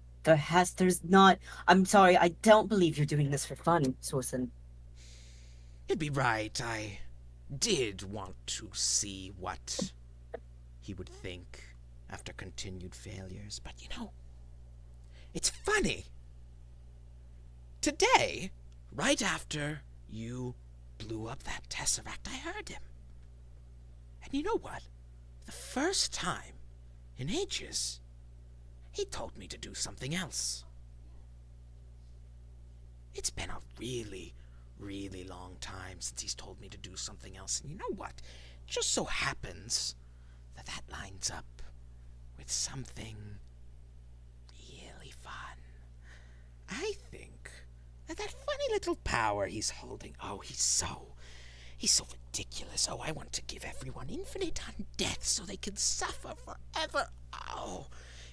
There's not... I'm sorry, I don't believe you're doing this for fun, Sorsen. You'd be right, I did want to see what he would think after continued failures, but you know, it's funny. Today, right after you blew up that Tesseract, I heard him. And you know what? The first time in ages, he told me to do something else. It's been a really, really long time since he's told me to do something else. And you know what? It just so happens that that lines up with something really fun. I think that funny little power he's holding, oh, he's so ridiculous. Oh, I want to give everyone infinite undeath so they can suffer forever. Oh,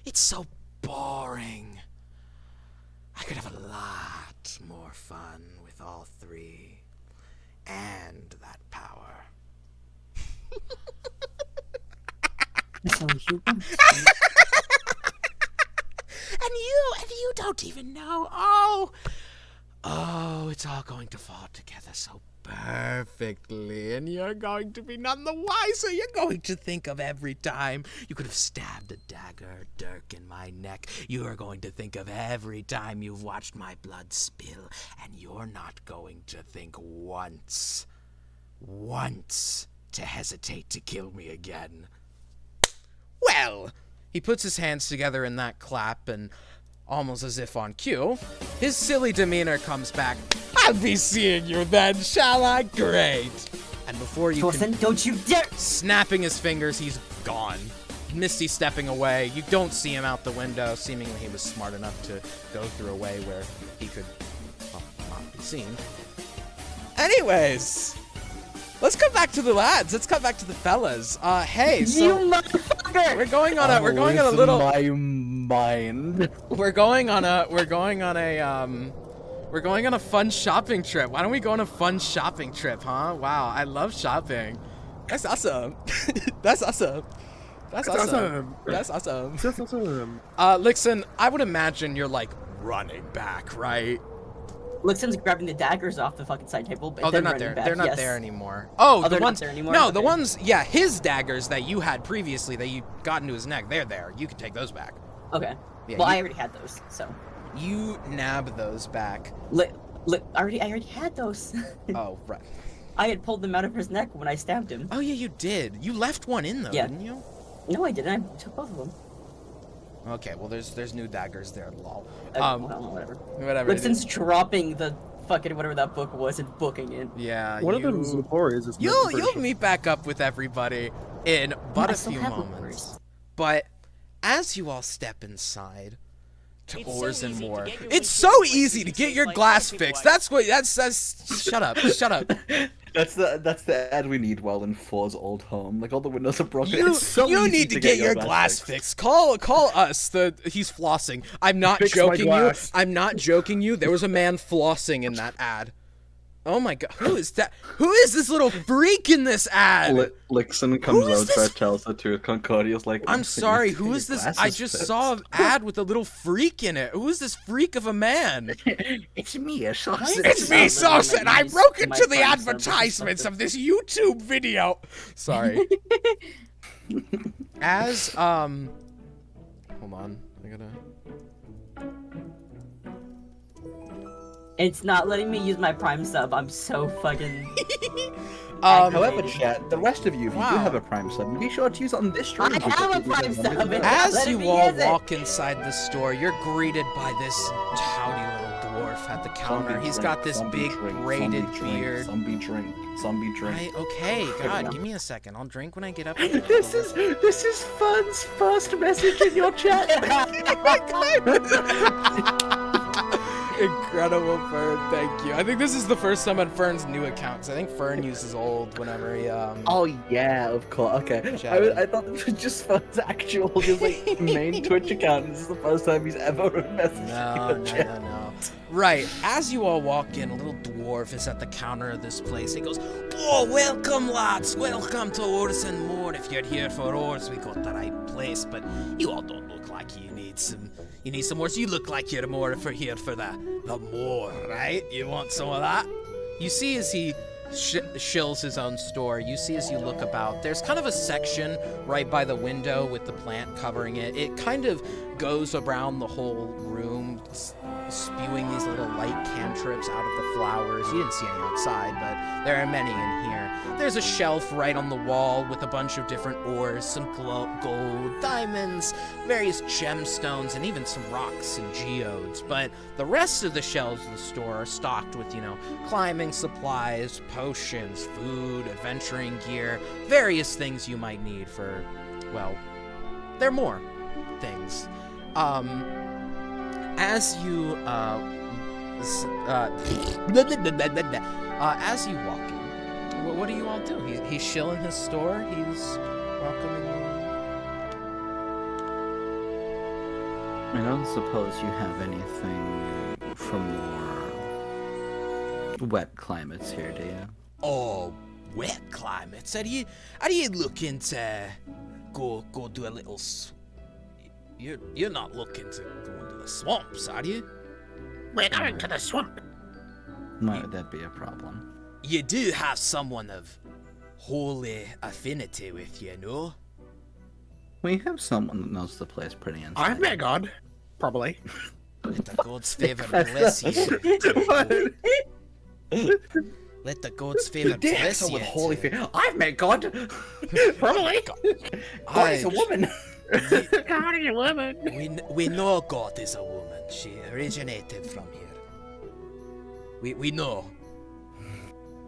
it's so boring. I could have a lot more fun with all three. And that power. So you want And you don't even know. Oh, it's all going to fall together so perfectly, and you're going to be none the wiser. You're going to think of every time you could have stabbed a dagger dirk in my neck. You are going to think of every time you've watched my blood spill, and you're not going to think once to hesitate to kill me again. Well, he puts his hands together in that clap, and almost as if on cue, his silly demeanor comes back. I'll be seeing you then, shall I? Great. And before you Sorsen, don't you dare! snapping his fingers, he's gone. Misty stepping away. You don't see him out the window. Seemingly he was smart enough to go through a way where he could, well, not be seen. Anyways, let's come back to the lads. Let's come back to the fellas. Hey, so You motherfucker! we're going on a little. My mind. We're going on a fun shopping trip. Why don't we go on a fun shopping trip, huh? Wow, I love shopping. That's awesome. That's awesome. That's awesome. That's awesome. That's awesome. Lixon, I would imagine you're like running back, right? Lixon's grabbing the daggers off the fucking side table. Oh, they're not there. They're not there anymore. Oh, the they're ones. not there anymore? No, Okay. the ones. Yeah, his daggers that you had previously that you got into his neck. They're there. You can take those back. Okay. Yeah, Well, I already had those, so. You nab those back. I already had those. Oh, right. I had pulled them out of his neck when I stabbed him. Oh, yeah, you did. You left one in, though, Yeah. didn't you? No, I didn't. I took both of them. Okay, well, there's new daggers there, lol. Well, whatever. Whatever. Lixon's dropping the fucking whatever that book was and booking it. Yeah, One of them is notorious. Isn't it? I'm pretty You'll sure. meet back up with everybody in but I a still few have moments. Woodward's. But as you all step inside to It's Oars so and easy to More, get your it's winter so place easy to to get taste your like glass people fixed. like- That's shut up, shut up. That's the ad we need while in Four's old home. Like all the windows are broken. You, It's so you easy need to get your glass fixed. Call us. He's flossing. I'm not Fix my joking you. glass. I'm not joking you. There was a man flossing in that ad. Oh my god, who is that? Who is this little freak in this ad? Lixon comes Who is out, this? tries tells her to Concordia's like. I'm "Listen, sorry, you who need is to get this? your I glasses just fixed." saw an ad with a little freak in it. Who is this freak of a man? It's me, Sauce. It's me, Sounds Sauce, like and I my broke niece- into my the friend said advertisements something. of this YouTube video. Sorry. As, hold on, I gotta... It's not letting me use my Prime sub. I'm so fucking. However, chat, the rest of you, if you do Wow. have a Prime sub, be sure to use it on this stream. I have a Prime sub. As Let you me all use it. walk inside the store, you're greeted by this howdy little dwarf at the counter. He's got this big braided beard. Zombie drink. Okay, God, give me a second. I'll drink when I get up. This is Fun's first message in your chat. Incredible, Fern. Thank you. I think this is the first time on Fern's new account, because I think Fern uses old whenever he, Oh yeah, of course. Okay. I thought this was just Fun's actual, just like main Twitch account. This is the first time he's ever messaged No. Right, as you all walk in, a little dwarf is at the counter of this place. He goes, "Oh, welcome, lads. Welcome to Ores and More. If you're here for ores, we got the right place. But you all don't look like you need some ores. You look like you're more here for the more, right? You want some of that?" You see as he shills his own store, you see as you look about, there's kind of a section right by the window with the plant covering it. It kind of goes around the whole room, spewing these little light cantrips out of the flowers. You didn't see any outside, but there are many in here. There's a shelf right on the wall with a bunch of different ores, some gold, diamonds, various gemstones, and even some rocks and geodes. But the rest of the shelves of the store are stocked with, climbing supplies, potions, food, adventuring gear, various things you might need for, well, there are more things. As you as you walk in, what do you all do? He's shilling his store. He's welcoming you. I don't suppose you have anything for more wet climates here, do you? Oh, wet climates. Are you looking to go do a little? You're not looking to go into the swamps, are you? We're going to the swamp. Why would that be a problem? You do have someone of holy affinity with you, no? We have someone that knows the place pretty inside. I've met God. Probably. Let the God's favor bless you. Let the God's favor bless you. With holy fear. I've met God. Probably. God is a woman. God is a woman. We know God is a woman. She originated from here. We know.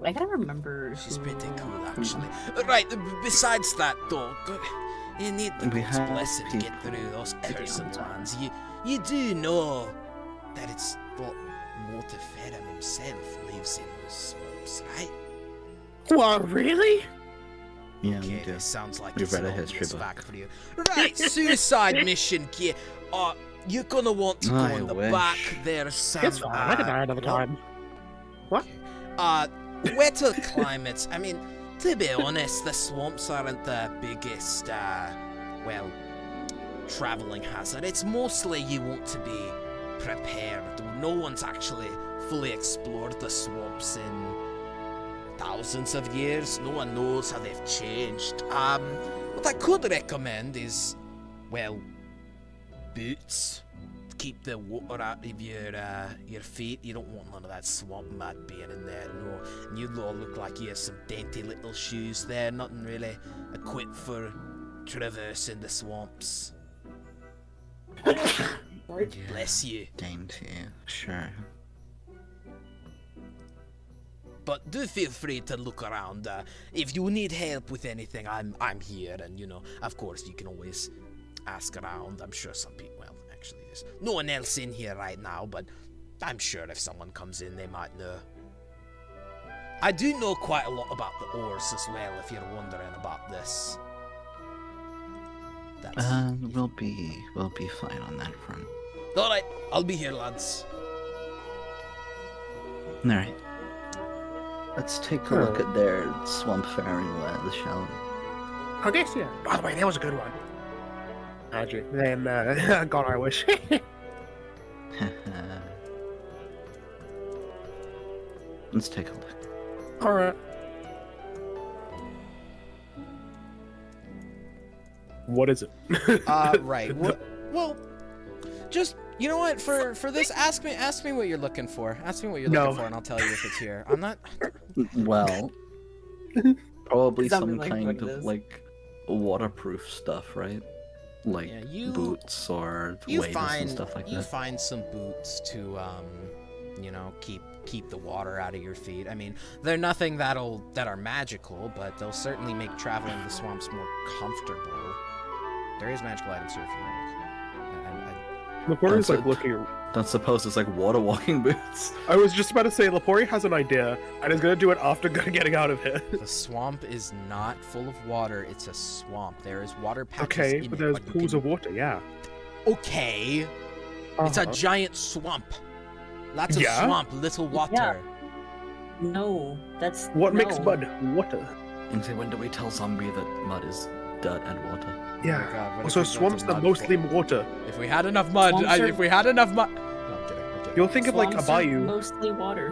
I gotta remember. She's pretty cool, actually. Right, besides that, though, you need the God's blessing to get through those cursed ones. You do know that it's what Mortiferum himself lives in those swamps, right? What, really? Yeah, Okay, we do. this sounds like We've it's read a an history obvious book. fact for you. Right, suicide mission gear. You're gonna want to go I in the wish. back. There's some. It's fine. I can die another time. What? Wetter climates. I mean, to be honest, the swamps aren't the biggest, traveling hazard. It's mostly you want to be prepared. No one's actually fully explored the swamps in thousands of years. No one knows how they've changed. What I could recommend is, boots. Keep the water out of your feet. You don't want none of that swamp mud being in there, no. And you all look like you have some dainty little shoes there, nothing really equipped for traversing the swamps. Bless you. Dainty, sure. But do feel free to look around. If you need help with anything, I'm here, and of course you can always ask around. I'm sure some people. Well, actually, there's no one else in here right now, but I'm sure if someone comes in, they might know. I do know quite a lot about the ores as well. If you're wondering about this. We'll be fine on that front. All right, I'll be here, lads. All right. Let's take a look at their swamp fairy wares, shall we? I guess, yeah. By the way, that was a good one. Magic. Then, God, I wish. Let's take a look. Alright. What is it? Right. Well, just You know what? For this, ask me what you're looking for. Ask me what you're looking for, and I'll tell you if it's here. I'm not. Well, probably Something some like kind what it of is. like waterproof stuff, right? Like Yeah, boots or You waders find and stuff like you that. find some boots to keep the water out of your feet. I mean, they're nothing that are magical, but they'll certainly make traveling the swamps more comfortable. There is magical items here if you want. Lepori's That's like it. looking. Don't suppose it's like water walking boots. I was just about to say, Lepori has an idea, and is gonna do it after getting out of here. The swamp is not full of water. It's a swamp. There is water patches Okay, in but it, there's but you pools can- of water, yeah. Okay. It's a Uh-huh. giant swamp. Lots of Yeah? swamp, little water. No, that's What makes no. mud water? And so when do we tell Zombie that mud is dirt and water? Yeah. Oh God, what if Also, we built a swamps are mud mostly fort? water. If we had enough mud, Swamps are- if we had enough mud. No, I'm kidding. I'm kidding. You'll think of like a Swamps are bayou. mostly water.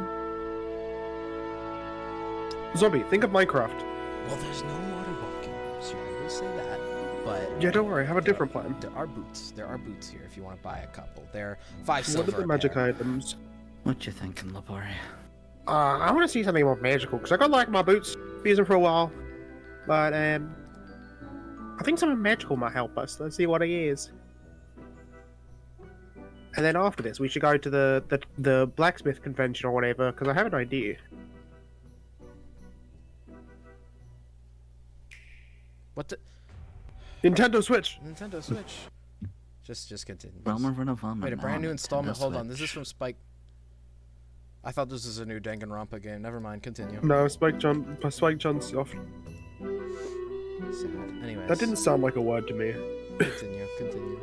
Zombie, think of Minecraft. Well, there's no water walking boots here. I will say that, but Yeah, don't worry, I have a different plan. there are boots. There are boots here if you want to buy a couple. They're 5 What silver. are the a magic pair. items? What you thinking, Labori? I want to see something more magical, because I got like my boots, used them for a while. But, I think something magical might help us. Let's see what it is. And then after this, we should go to the blacksmith convention or whatever, because I have an idea. What the Nintendo Switch! Nintendo Switch? Just continue. Realm of Renovamen. Wait, a brand new on installment. Nintendo Hold on, this is Switch. from Spike. I thought this was a new Danganronpa game. Never mind. Continue. No, Spike Chunsoft. Sad. Anyways. That didn't sound like a word to me. Continue. Continue.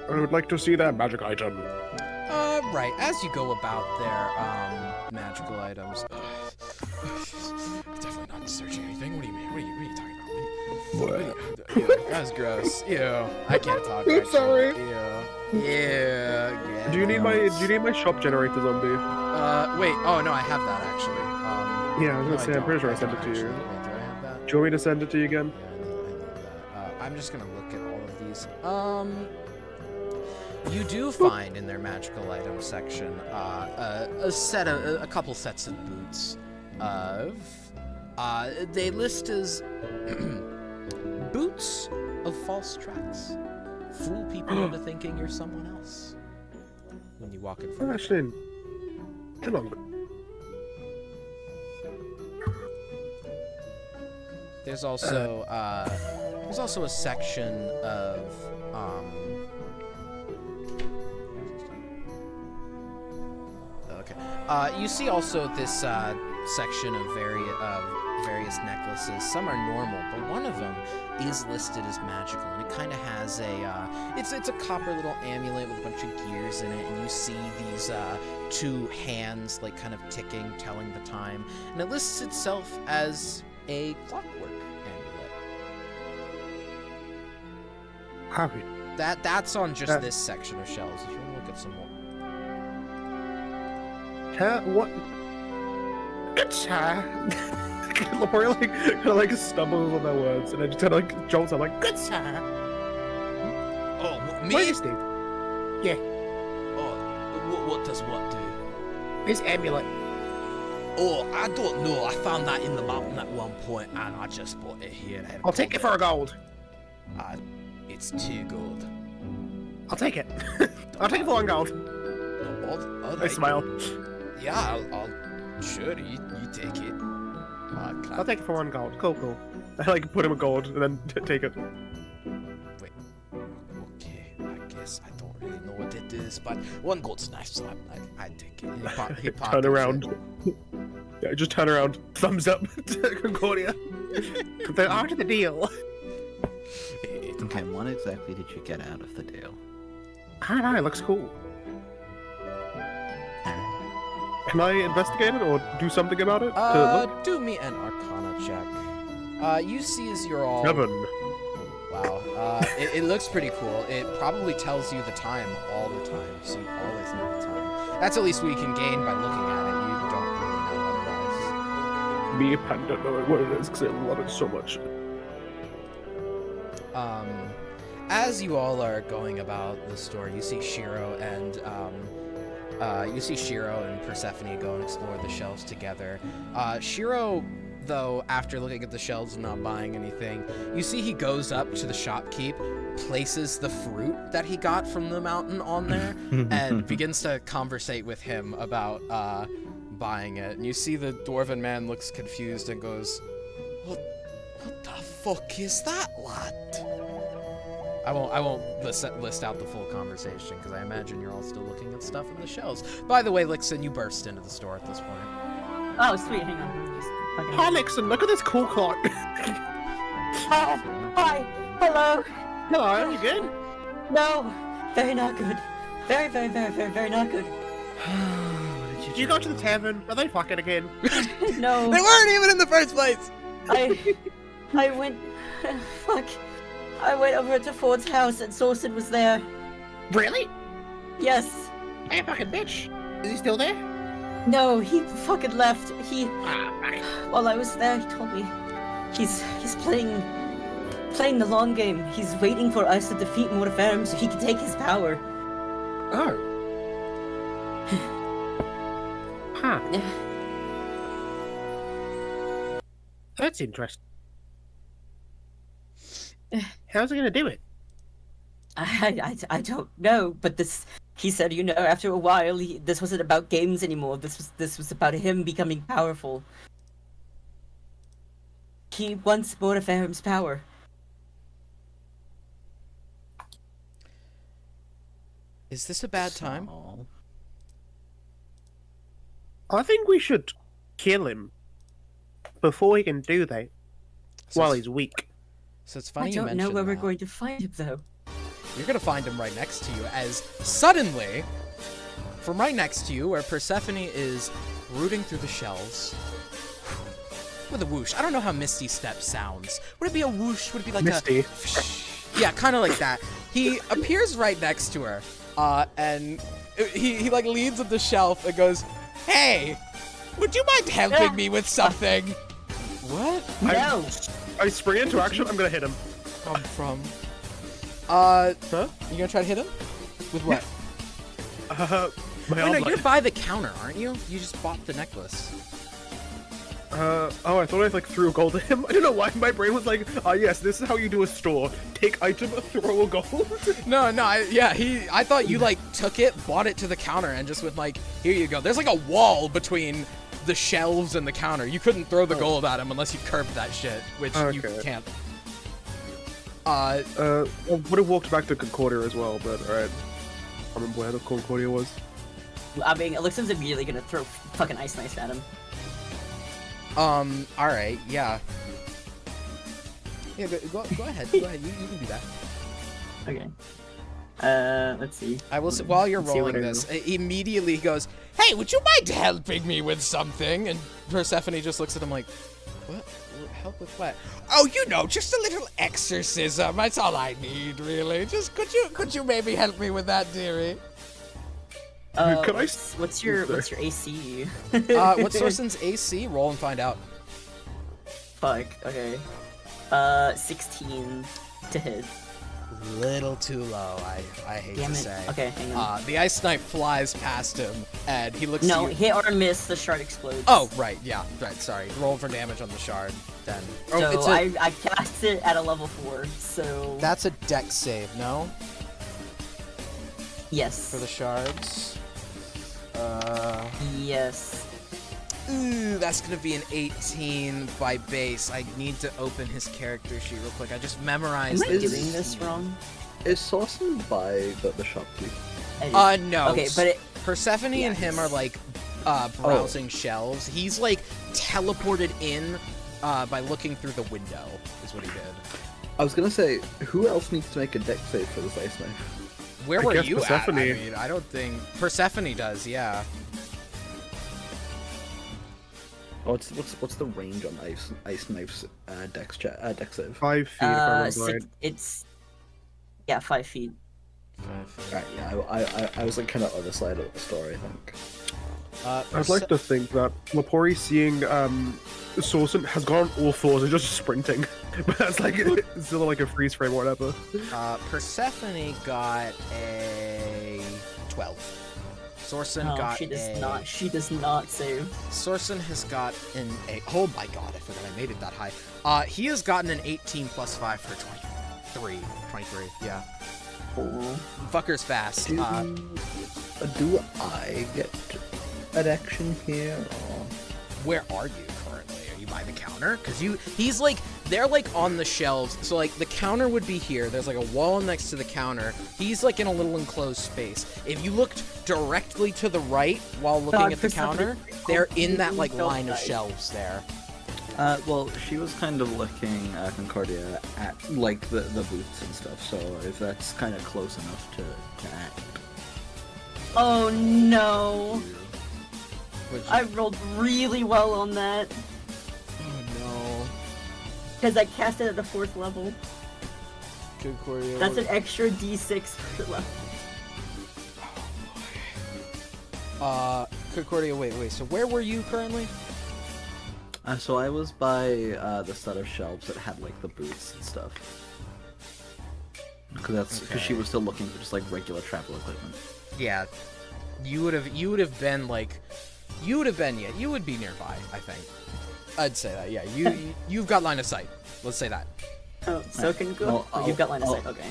I would like to see that magic item. Right. As you go about their magical items. Definitely not searching anything. What do you mean? What are you talking about? Ew, that was gross. Ew. I can't talk. I'm right now. sorry. Ew. Yeah. Do you need my shop generator, Zombie? Wait. Oh no, I have that actually. Yeah, I was no, gonna say, I'm pretty sure I don't sent it to actually. you. Wait, do I have that? Do you want me to send it to you again? Yeah, I need that. I'm just gonna look at all of these. You do find in their magical items section a couple sets of boots. They list as boots of false tracks. Fool people into thinking you're someone else when you walk in front of them. Actually, they're not good. There's also a section of okay. You see also this section of various necklaces. Some are normal, but one of them is listed as magical, and it kind of has a it's a copper little amulet with a bunch of gears in it, and you see these two hands like kind of ticking, telling the time, and it lists itself as a clockwork amulet. Happy. That's on just this section of shells. If you want to look at some more. What? Good sir. Lepori kind of like stumbles on their words, and then just kind of like jolts up like, good sir. Oh, me? Majesty. Oh, what does what do? This amulet. Oh, I don't know. I found that in the mountain at one point, and I just bought it here. I'll take it for a gold. It's 2 gold. I'll take it. I'll take it for 1 gold. I smile. Yeah, I'll sure you take it. I'll take it for 1 gold. Cool. I like put him a gold and then take it. Wait. Okay, I guess I don't really know what it is, but 1 gold's nice, so I take it. He Turn around. Yeah, just turn around. Thumbs up to Concordia. They're out of the deal. Okay, what exactly did you get out of the deal? I don't know, it looks cool. Can I investigate it or do something about it? To look? Do me an Arcana check. You see as you're all... 7. Wow. It looks pretty cool. It probably tells you the time all the time, so you always know the time. That's at least what you can gain by looking at it. You don't really know otherwise. Me, Panda, knowing what it is because I love it so much. as you all are going about the store, you see Shiro and Persephone go and explore the shelves together. Shiro, though, after looking at the shelves and not buying anything, you see he goes up to the shopkeep, places the fruit that he got from the mountain on there, and begins to conversate with him about buying it. And you see the dwarven man looks confused and goes, What the fuck is that, lad? I won't list out the full conversation because I imagine you're all still looking at stuff in the shelves. By the way, Lixon, you burst into the store at this point. Oh, sweet. Hang on. Just fucking... Hi, Nixon. Look at this cool clock. Hi. Hello. Hello. Are you good? No. Very not good. Very, very, very, very, very not good. Did you go to the tavern? Are they fucking again? No. They weren't even in the first place. I went. Fuck. I went over to Ford's house and Sorson was there. Really? Yes. Hey, fucking bitch. Is he still there? No, he fucking left. Ah, fuck. While I was there, he told me he's playing the long game. He's waiting for us to defeat Mortiferum so he can take his power. Oh. Huh. That's interesting. How's he gonna do it? I don't know, but he said, after a while, this wasn't about games anymore. This was about him becoming powerful. He wants Mortiferum's power. Is this a bad time? I think we should kill him before he can do that. While he's weak. So it's funny I you don't mentioned know where that. we're going to find him, though. You're gonna find him right next to you as suddenly, from right next to you, where Persephone is rooting through the shelves with a whoosh. I don't know how Misty Step sounds. Would it be a whoosh? Would it be like Misty. Yeah, kind of like that. He appears right next to her, and he like leans at the shelf and goes, "Hey, would you mind helping me with something?" What? No. I spring into action. I'm gonna hit him. Come from? Huh? You gonna try to hit him? With what? My Wait, no, arm you're by the counter, aren't you? You just bought the necklace. Oh, I thought I like threw a gold at him. I don't know why my brain was like, yes, this is how you do a store. Take item, throw a gold. No, I thought you like took it, bought it to the counter, and just went like, here you go. There's like a wall between the shelves and the counter. You couldn't throw the gold at him unless you curved that shit, which you can't. I would have walked back to Concordia as well, but alright. I remember where the Concordia was. I mean, Elixir's immediately gonna throw fucking Ice Knife at him. Alright, yeah. Yeah, go ahead. Go ahead. You can do that. Okay. Let's see. I will say, while you're Let's see rolling what I this, immediately he goes, "Hey, would you mind helping me with something?" And Persephone just looks at him like, "What? Help with what?" "Oh, just a little exorcism. That's all I need, really. Just could you maybe help me with that, dearie?" Could I? What's your AC? What's Sorsen's AC? Roll and find out. Fuck. Okay. 16 to hit. Little too low, I hate Damn to it. say. Okay, hang on. The ice knife flies past him, and he looks No, to you. hit or miss, the shard explodes. Oh, right, yeah, right, sorry. Roll for damage on the shard, then. Oh, So I cast it at a level 4, so... That's a dex save, no? Yes. For the shards. Yes. Ooh, that's gonna be an 18 by base. I need to open his character sheet real quick. I just memorized Am I doing this wrong? Is Saucon by the shopkeep? No. Okay, but it... Persephone and him Yes. are like browsing shelves. He's like teleported in by looking through the window is what he did. I was gonna say, who else needs to make a deck save for this ice knife? Where I were guess you Persephone. at? I mean, I don't think Persephone does. Yeah. Oh, what's the range on ice knife's deck save? 5 feet. If I remember right. It's... Yeah, 5 feet. Right, yeah, I was like kind of other side of the story, I think. I'd like to think that Lapori seeing Sorsen has gone on all fours and just sprinting. But that's like it's still like a freeze frame or whatever. Persephone got a 12. Sorsen got she does a... not. She does not save. Sorsen has got an... Oh my god, I forgot I made it that high. He has gotten an 18 plus 5 for 23, yeah. Oh. Fucker's fast. Do I get an action here? Or... Where are you currently? Are you by the counter? Because he's like, they're like on the shelves. So like the counter would be here. There's like a wall next to the counter. He's like in a little enclosed space. If you looked directly to the right while looking at the counter, they're in that like line of shelves there. Well, she was kind of looking Concordia at like the boots and stuff. So if that's kind of close enough to act. Oh no! Which, I rolled really well on that oh no. because I cast it at the 4th level. Concordia. That's an extra D6 per level. Concordia, wait. So where were you currently? So I was by the set of shelves that had like the boots and stuff. Because she was still looking for just like regular travel equipment. Yeah, you would have been like, you would be nearby. I think. I'd say that. Yeah, you've got line of sight. Let's say that. Oh, so can go. Well, Oh, you've got line of sight. Okay.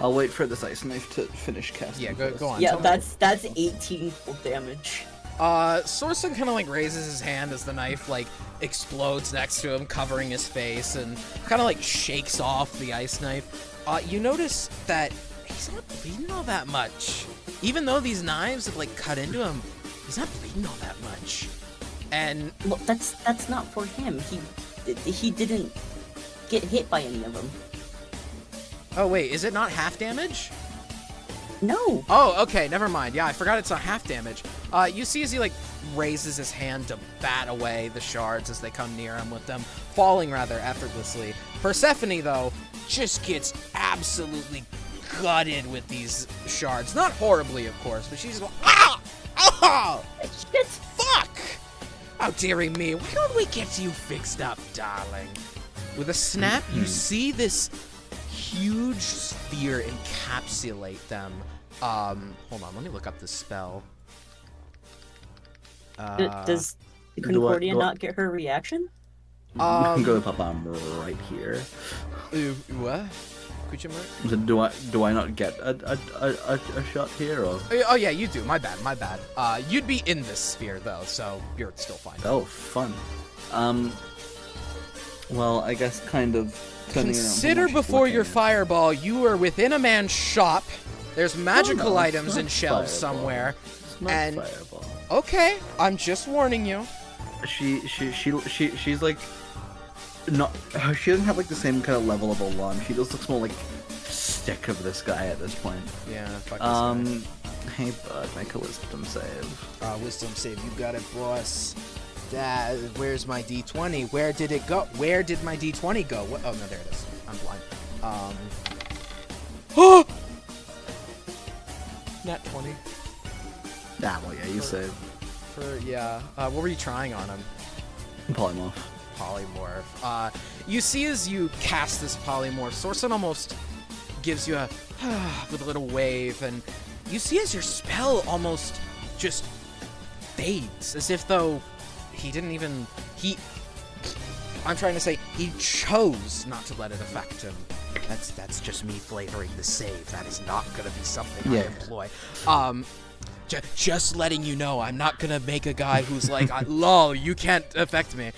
I'll wait for this ice knife to finish casting. Yeah, go on. Yeah, Tell me. that's 18 full damage. Sorsen kind of like raises his hand as the knife like explodes next to him, covering his face, and kind of like shakes off the ice knife. You notice that he's not bleeding all that much. Even though these knives have like cut into him, he's not bleeding all that much. And Well, that's not for him. He didn't get hit by any of them. oh wait, is it not half damage? No. Oh, okay, never mind. Yeah, I forgot it's not half damage. You see as he like raises his hand to bat away the shards as they come near him, with them falling rather effortlessly. Persephone, though, just gets absolutely gutted with these shards. Not horribly, of course, but she's like, ah! Ah! Shit. Fuck! Oh, dearie me, why don't we get you fixed up, darling? With a snap, you see this huge sphere encapsulate them. Hold on, let me look up the spell. Does do Concordia I- not get her reaction? I'm going to pop on right here. What? Question mark? Do I not get a shot here or? Oh yeah, you do. My bad. You'd be in this sphere though, so you're still fine. Oh, fun. Well, I guess kind of. turning around Consider from what she's before your looking at. fireball, you are within a man's shop. There's magical no, it's items in not shelves fireball. somewhere. It's not and- fireball. Okay, I'm just warning you. She's like not. She doesn't have like the same kind of level of alarm. She just looks more like sick of this guy at this point. Yeah, fuck this guy. Hey bud, make a wisdom save. Wisdom save, you got it, boss. Dad, where's my D20? Where did it go? Where did my D20 go? What? Oh no, there it is. I'm blind. Oh! Nat 20. Ah, well yeah, you save. What were you trying on him? Polymorph. Polymorph. You see as you cast this polymorph, Sorsen almost gives you a with a little wave, and you see as your spell almost just fades, as if though I'm trying to say he chose not to let it affect him. That's just me flavoring the save. That is not gonna be something I employ. Just letting you know, I'm not gonna make a guy who's like, lol, you can't affect me.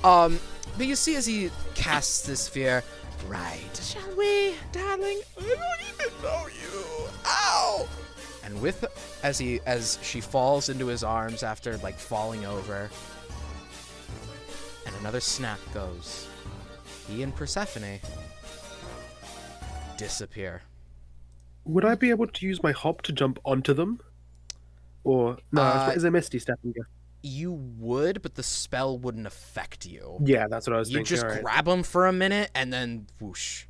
But you see as he casts this sphere, right, shall we, darling? I don't even know you. Ow! And as she falls into his arms after like falling over, and another snap goes, he and Persephone disappear. Would I be able to use my hop to jump onto them? Or no, is it Misty stepping? You would, but the spell wouldn't affect you. Yeah, that's what I was You thinking. just alright. grab them for a minute and then whoosh.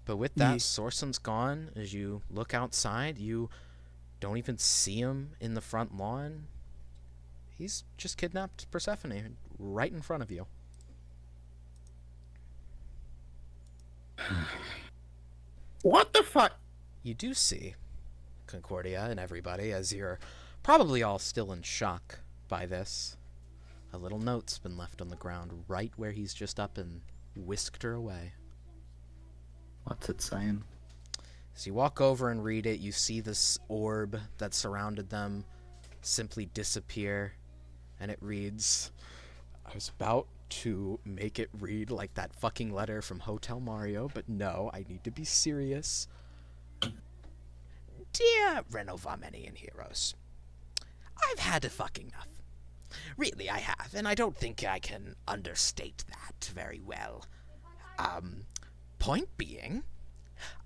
But with that, Ye- Sorsen's gone. As you look outside, you don't even see him in the front lawn. He's just kidnapped Persephone right in front of you. What the fuck? You do see Concordia and everybody, as you're probably all still in shock by this. A little note's been left on the ground right where he's just up and whisked her away. What's it saying? As you walk over and read it, you see this orb that surrounded them simply disappear, and it reads, I was about to make it read like that fucking letter from Hotel Mario, but no, I need to be serious. Dear Renovamenian heroes, I've had a fucking enough. Really, I have, and I don't think I can understate that very well. Point being,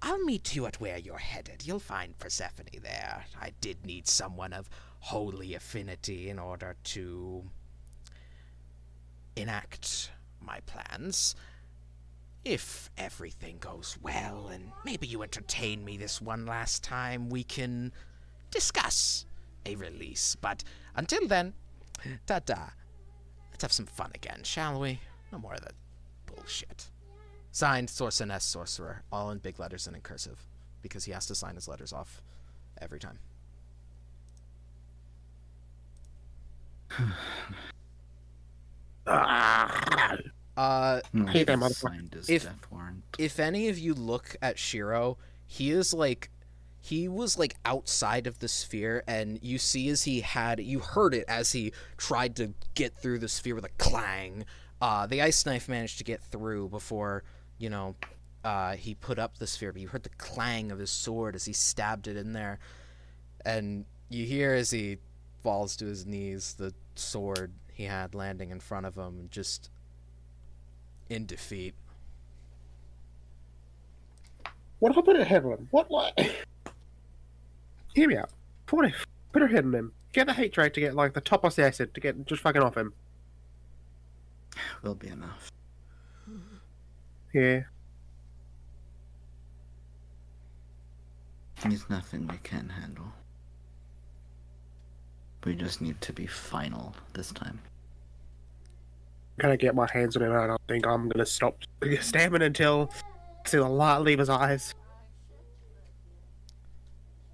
I'll meet you at where you're headed. You'll find Persephone there. I did need someone of holy affinity in order to enact my plans. If everything goes well, and maybe you entertain me this one last time, we can discuss a release. But until then, ta-ta. Let's have some fun again, shall we? No more of that bullshit. Signed, Sorcerer S. Sorcerer, all in big letters and in cursive, because he has to sign his letters off every time. Hey there, motherfucker. Signed his If- death warrant. If any of you look at Shiro, he was like outside of the sphere, and you see as you heard it as he tried to get through the sphere with a clang. The ice knife managed to get through before, he put up the sphere, but you heard the clang of his sword as he stabbed it in there. And you hear as he falls to his knees, the sword he had landing in front of him, just in defeat. What if I put a head on him? What? Hear me out. Put her head on him. Get the hate rate to get like the top of the acid to get just fucking off him. Will be enough. Yeah. There's nothing we can handle. We just need to be final this time. Can I get my hands on him? I don't think I'm gonna stop stabbing until I see the light leave his eyes.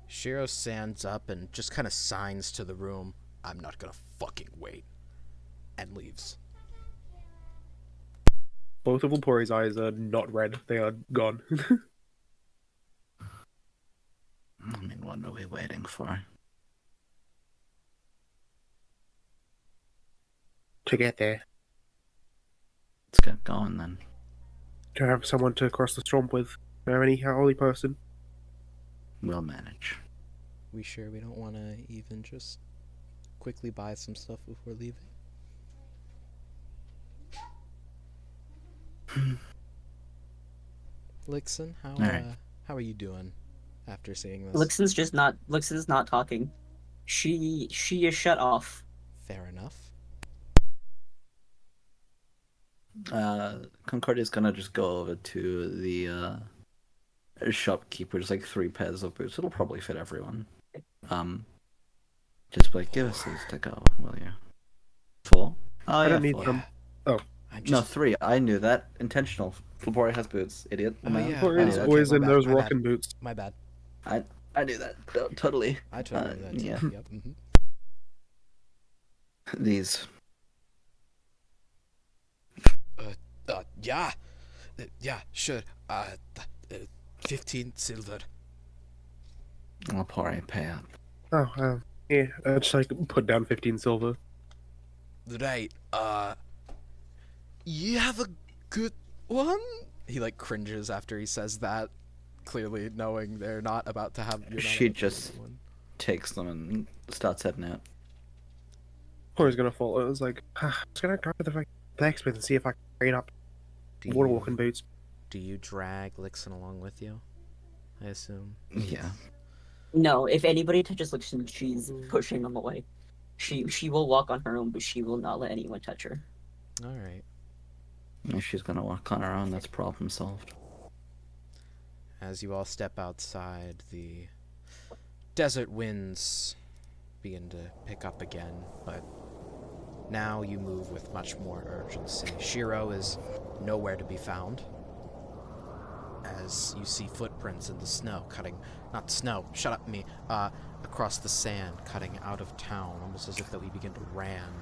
Shiro stands up and just kind of signs to the room, I'm not gonna fucking wait, and leaves. Both of Ulpori's eyes are not red. They are gone. I mean, what are we waiting for? To get there. Let's get going then. To have someone to cross the swamp with. Do you have any holy person? We'll manage. We sure we don't want to even just quickly buy some stuff before leaving? Lixon, Alright. how are you doing after seeing this? Lixen's not talking. She is shut off. Fair enough. Concordia's gonna just go over to the shopkeeper. There's like 3 pairs of boots. It'll probably fit everyone. Just like, give us these to go, will you? 4? Oh, I yeah, don't need 4. them. I'm No, just 3. I knew that. Intentional. Flabori has boots, idiot. Oh, yeah. Ulpori's okay, always my in bad, those my bad. rockin' boots. my bad. I knew that. No, totally. I totally knew that too. yeah. Yep. These. Yeah. Yeah, sure. 15 silver. Flabori, pay up. Oh, yeah. Just like put down 15 silver. Right. You have a good one? He like cringes after he says that, clearly knowing they're not about to have. She just takes them and starts heading out. Ulpori's gonna fall. It was like, I was gonna go to the blacksmith and see if I can trade up water walking boots. Do you drag Lixon along with you? I assume. Yeah. No, if anybody touches Lixen, she's pushing them away. She will walk on her own, but she will not let anyone touch her. All right. If she's gonna walk on her own, that's problem solved. As you all step outside, the desert winds begin to pick up again, but now you move with much more urgency. Shiro is nowhere to be found, as you see footprints in the snow not snow, shut up me, across the sand, cutting out of town, almost as if that we begin to ran.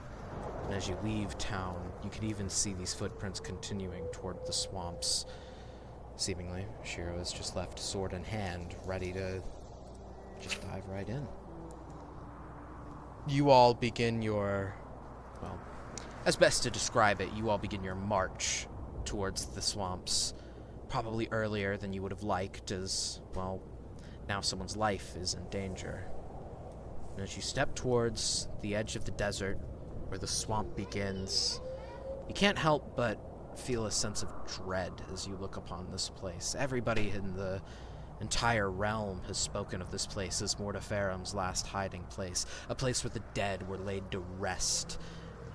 And as you leave town, you can even see these footprints continuing toward the swamps. Seemingly, Shiro is just left sword in hand, ready to just dive right in. You all begin your, well, as best to describe it, you all begin your march towards the swamps, probably earlier than you would have liked, as, well, now someone's life is in danger. And as you step towards the edge of the desert, where the swamp begins, you can't help but feel a sense of dread as you look upon this place. Everybody in the entire realm has spoken of this place as Mortiferum's last hiding place, a place where the dead were laid to rest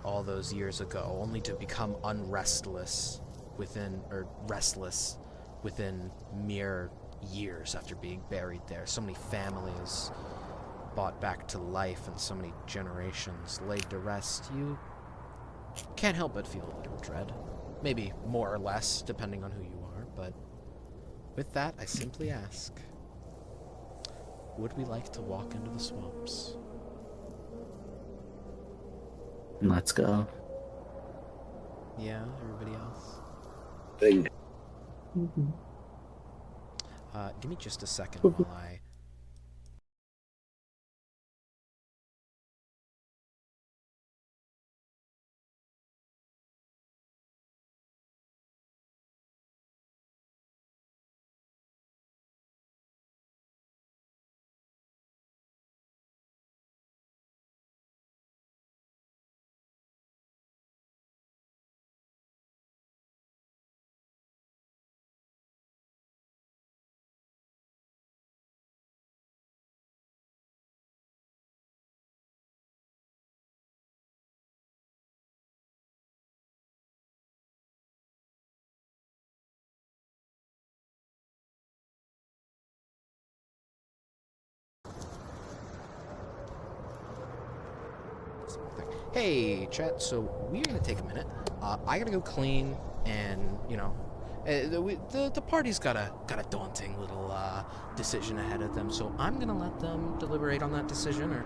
all those years ago, only to become restless within mere years after being buried there. So many families brought back to life and so many generations laid to rest. You can't help but feel a little dread. Maybe more or less, depending on who you are, but with that, I simply ask, would we like to walk into the swamps? Let's go. Yeah, everybody else? Bing. Give me just a second while I... Hey, chat, so we're gonna take a minute. I gotta go clean, and, you know, the party's got a daunting little decision ahead of them, so I'm gonna let them deliberate on that decision, or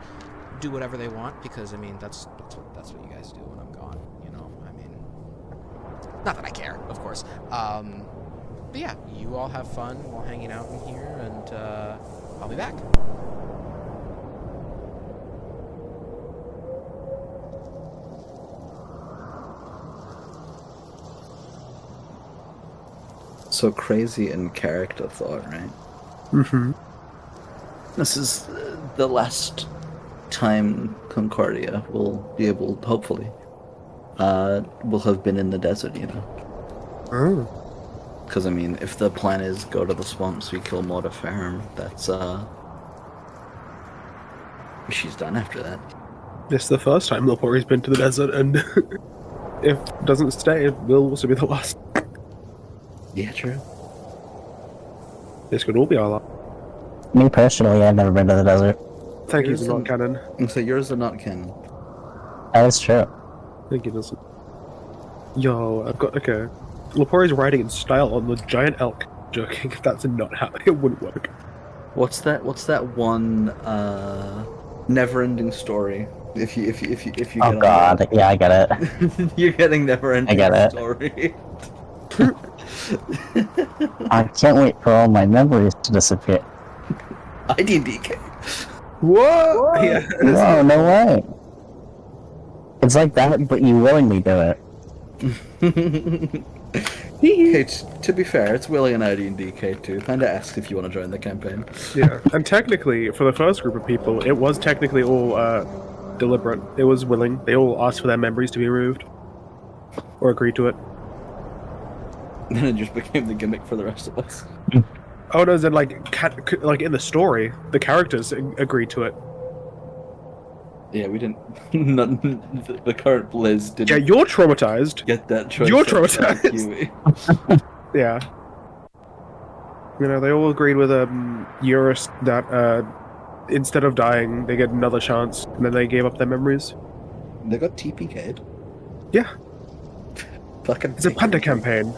do whatever they want, because, I mean, that's what you guys do when I'm gone, you know? I mean, not that I care, of course. But yeah, you all have fun while hanging out in here, and I'll be back. So crazy in character thought, right? Mm-hmm. This is the last time Concordia will be able, hopefully, will have been in the desert, you know? Oh. Because, I mean, if the plan is go to the swamps, we kill Mortiferum, that's, she's done after that. This is the first time Lopori's been to the desert, and if it doesn't stay, it will also be the last. Yeah, true. This could all be our last. Me personally, I've never been to the desert. Thank you, Yours not and- canon. And so yours are not canon. That is true. Thank you, doesn't. Yo, I've got, okay. Lopori's riding in style on the giant elk. Joking, if that's not how it wouldn't work. What's that one, never-ending story? If you get Oh on god, that. yeah, I get it. You're getting never-ending I get it. story. I can't wait for all my memories to disappear. IDDK. What? Yeah. No, no way. It's like that, but you willingly do it. Okay, to be fair, it's Willie and IDDK too. Kinda asked if you want to join the campaign. Yeah, and technically, for the first group of people, it was technically all deliberate. It was willing. They all asked for their memories to be removed. Or agreed to it. Then it just became the gimmick for the rest of us. Oh no, then like in the story, the characters agreed to it. Yeah, we didn't. The current Liz didn't Yeah, you're traumatized. get that choice. You're up like traumatized. Huey. Yeah. You know, they all agreed with Eurus that instead of dying, they get another chance, and then they gave up their memories. They got TPK'd. Yeah, Fucking. it's a panda campaign.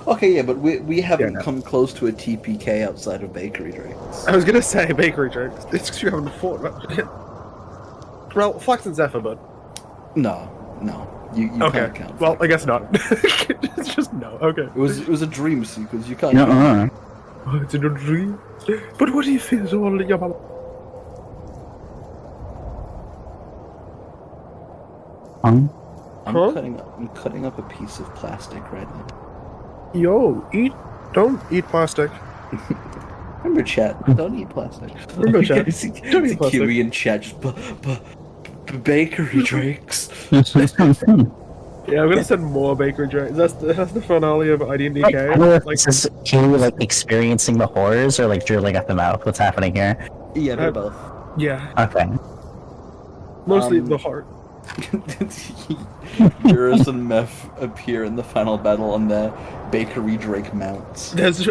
Okay, yeah, but we haven't no. come close to a TPK outside of Bakery Drakes. I was gonna say bakery drinks. It's because you haven't fought. Well, Flax and Zephyr, but No. You okay. can't count. Well, I guess Flax. not. It's just no. Okay. It was a dream sequence. You can't. No. Oh, it's in a dream. But what do you feel so all in your mouth? I'm Huh? cutting up a piece of plastic right now. Yo, don't eat plastic. Remember, chat. Don't eat plastic. Remember, chat. It's Don't eat plastic. Kiwi in chat. Just Bakery Drakes. Yeah, I'm gonna send more bakery drinks. That's the finale of IDK. I don't know if Like, this is Kiwi like experiencing the horrors or like drooling at the mouth. What's happening here? Yeah, they're both. yeah, Okay. mostly Um, the heart. Eurus and Meph appear in the final battle on their Bakery Drake mounts. There's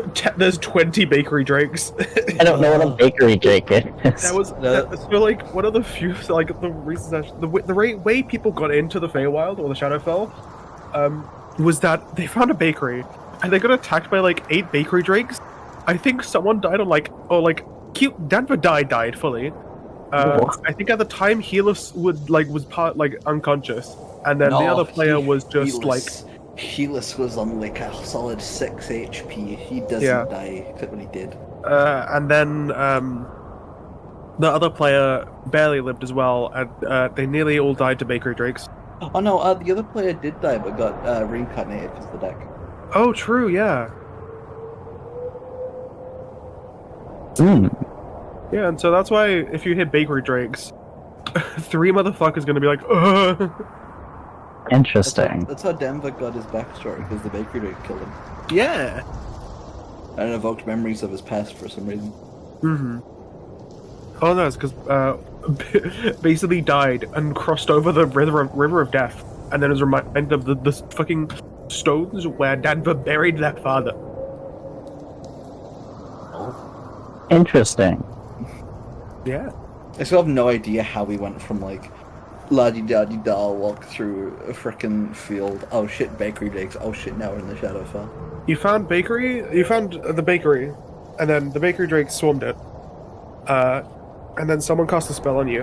20 bakery drakes. I don't know what a bakery drake is. So like one of the few like the reasons that the way people got into the Feywild or the Shadowfell, was that they found a bakery and they got attacked by like 8 bakery drakes. I think someone died on Danver died fully. I think at the time Helis was unconscious, and then the other player was just Helis was on like a solid 6 HP. He doesn't die, except when he did. and then the other player barely lived as well, and they nearly all died to bakery drakes. Oh no, the other player did die but got reincarnated because of the deck. Oh, true, yeah. Yeah, and so that's why if you hit bakery drakes, 3 motherfuckers gonna be like, ugh. Interesting. That's how Denver got his backstory, because the Bakery Drake killed him. Yeah. And it evoked memories of his past for some reason. Mm-hmm. Oh no, it's because basically died and crossed over the river of death, and then was reminded of the fucking stones where Danver buried their father. Interesting. Yeah. I still have no idea how we went from like la-di-da-di-da walk through a frickin' field. Oh shit, Bakery Drakes. Oh shit, now we're in the Shadowfell. You found the bakery, and then the bakery drake swarmed it. And then someone cast a spell on you.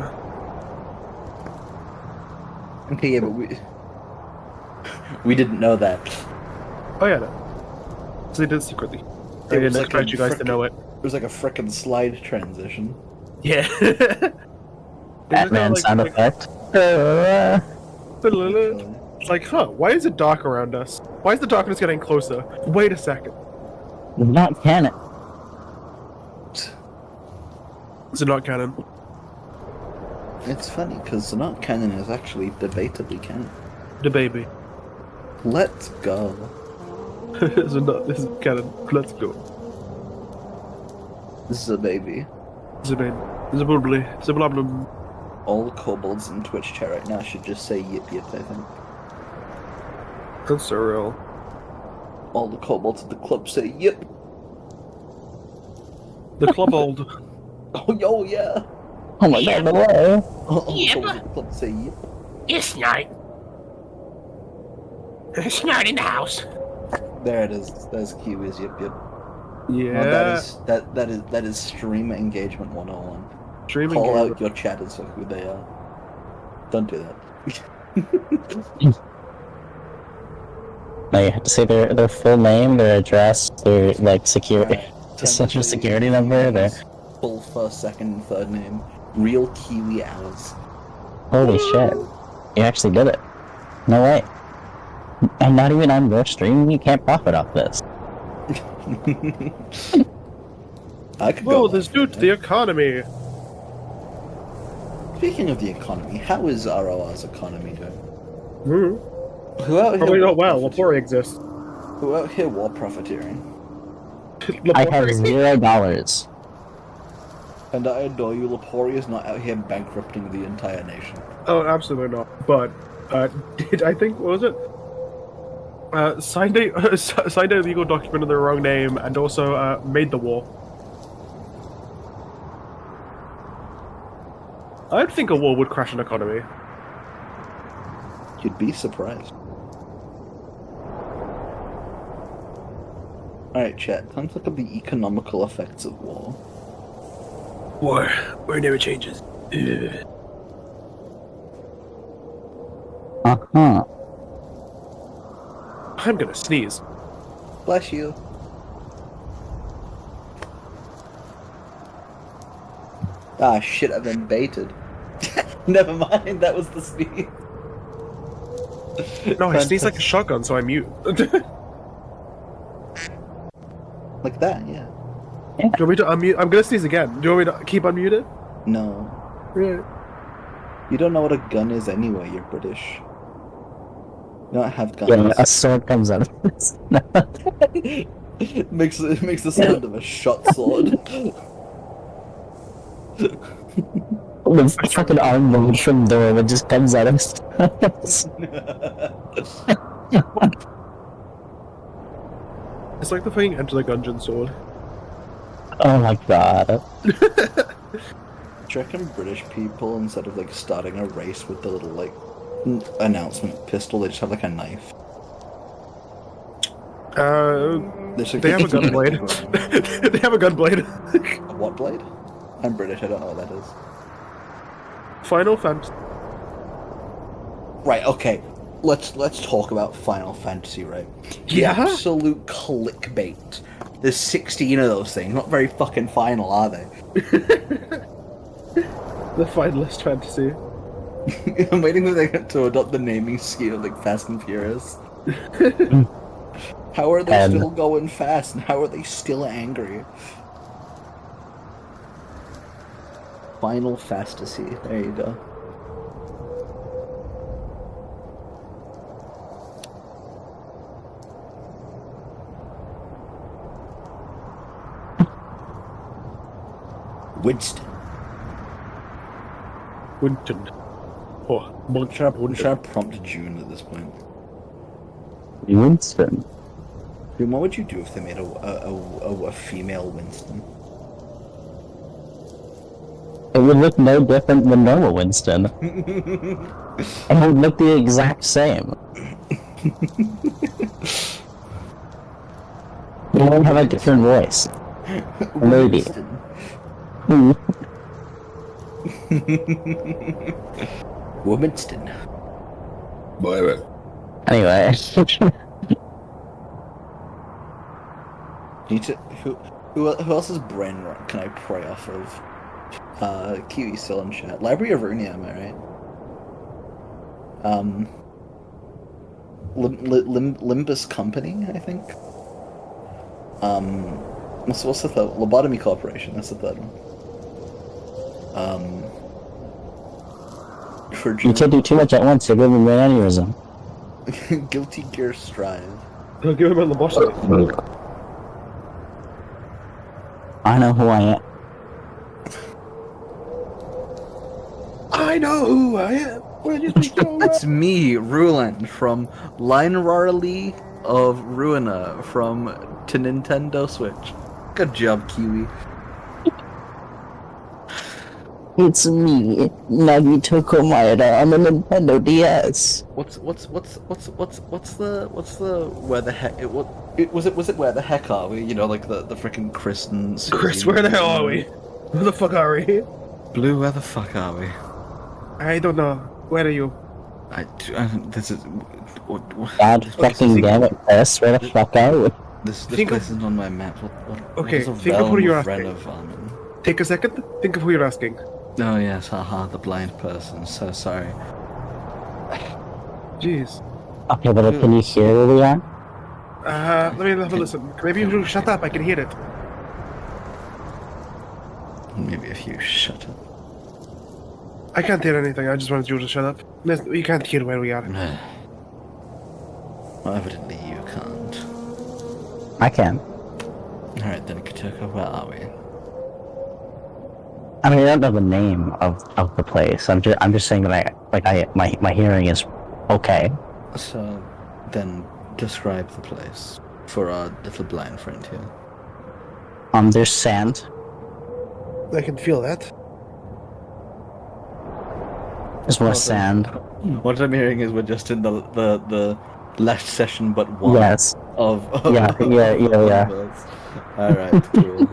Okay, yeah, but we didn't know that. Oh yeah, no. So they did it secretly. I It was didn't like expect you guys to know it. It was like a frickin' slide transition. Yeah. Batman sound effect. It's like, huh, why is it dark around us? Why is the darkness getting closer? Wait a second. Not canon. Is it not canon? It's funny, because not canon is actually debatably canon. The baby. Let's go. This is canon. Let's go. This is a baby. It's a baby. It's a bubbly. It's a problem. All the kobolds in Twitch chat right now should just say yip yip, I think. That's so real. All the kobolds at the club say yip. The club old. Oh, yo, yeah. Oh my god, no way. All the Yip. kobolds at the club say yip. It's not. It's not in the house. There it is. There's Kiwi's yip yip. Yeah. Oh, that is stream engagement 101. Streaming Call game. out your chatters for who they are. Don't do that. No, you have to say their full name, their address, their like security, Alright, social security number, their full first, second, and third name. Real Kiwi hours. holy shit. You actually did it. No way. And not even on your stream, you can't profit off this. I could Whoa, go this live due to for the that. economy. Speaking of the economy, how is ROR's economy doing? Hmm. Who out here Probably not war well. profiteering? Lapori exists. Who out here war profiteering? I have Lapori. $0. And I adore you, Lapori is not out here bankrupting the entire nation. Oh, absolutely not. But I think what was it? Signed a legal document in the wrong name, and also made the war. I'd think a war would crash an economy. You'd be surprised. Alright, chat. Time to look up the economical effects of war. War never changes. Uh-huh. I'm gonna sneeze. Bless you. Ah, shit, I've been baited. Never mind, that was the sneeze. No, I sneeze like a shotgun, so I mute. Like that, yeah. Do you want me to unmute? I'm gonna sneeze again. Do you want me to keep unmuted? No. Right. You don't know what a gun is anyway, you're British. You don't have guns. Yeah, a sword comes out of this. It makes the sound of a shot sword. The fucking arm load from door that just comes out of his It's like the fucking Enter the Gungeon sword. Oh my god. Do you reckon British people, instead of like starting a race with the little like announcement pistol, they just have like a knife? They have a gun blade. They have a gun blade. A what blade? I'm British, I don't know what that is. Final Fantasy. Right, okay. Let's talk about Final Fantasy, right? The Yeah? absolute clickbait. There's 16 of those things. Not very fucking final, are they? The Finalist Fantasy. I'm waiting for them to adopt the naming scheme like Fast and Furious. How are they still going fast, and how are they still angry? Final Fantasy. There you go. Winston. Winton. Oh, I'm trying to prompt June at this point. Winston. June, what would you do if they made a female Winston? It would look no different than normal Winston. It would look the exact same. You won't have a different voice. Maybe. Winston. Anyway. Need to, who else's brain rot can I pray off of? Kiwi still in chat. Library of Runia, am I right? Limbus Company, I think. What's the third? Lobotomy Corporation. That's the third one. You can't do too much at once, you're giving me an aneurysm. Guilty Gear Strive. I'll give him a lobotomy. I know who I am. I know who I am. It's me, Ruland, from Linerarly of Ruina to Nintendo Switch. Good job, Kiwi. It's me, Nagito Komaeda on the Nintendo DS. What's the where the heck was it where the heck are we? You know, like the freaking Chris and Susie. Chris, where the hell are we? Where the fuck are we? Blue, where the fuck are we? I don't know. Where are you? This is. God fucking damn it, Chris, where the fuck are we? This place isn't on my map. Okay, what is a think of who realm you're of asking. Renovamen? Take a second. Think of who you're asking. Oh yes, haha, the blind person. So sorry. Jeez. Okay, but can you hear where we are? Let me have a listen. Maybe you shut up. I can hear it. Maybe if you shut up. I can't hear anything. I just wanted you to shut up. You can't hear where we are. Well, evidently you can't. I can. Alright then, Katoko, where are we? I mean, I don't know the name of the place. I'm just saying that my hearing is okay. So, then describe the place for our little blind friend here. There's sand. I can feel that. There's more sand. What I'm hearing is we're just in the last session but one Yes. of Yeah. Alright, cool.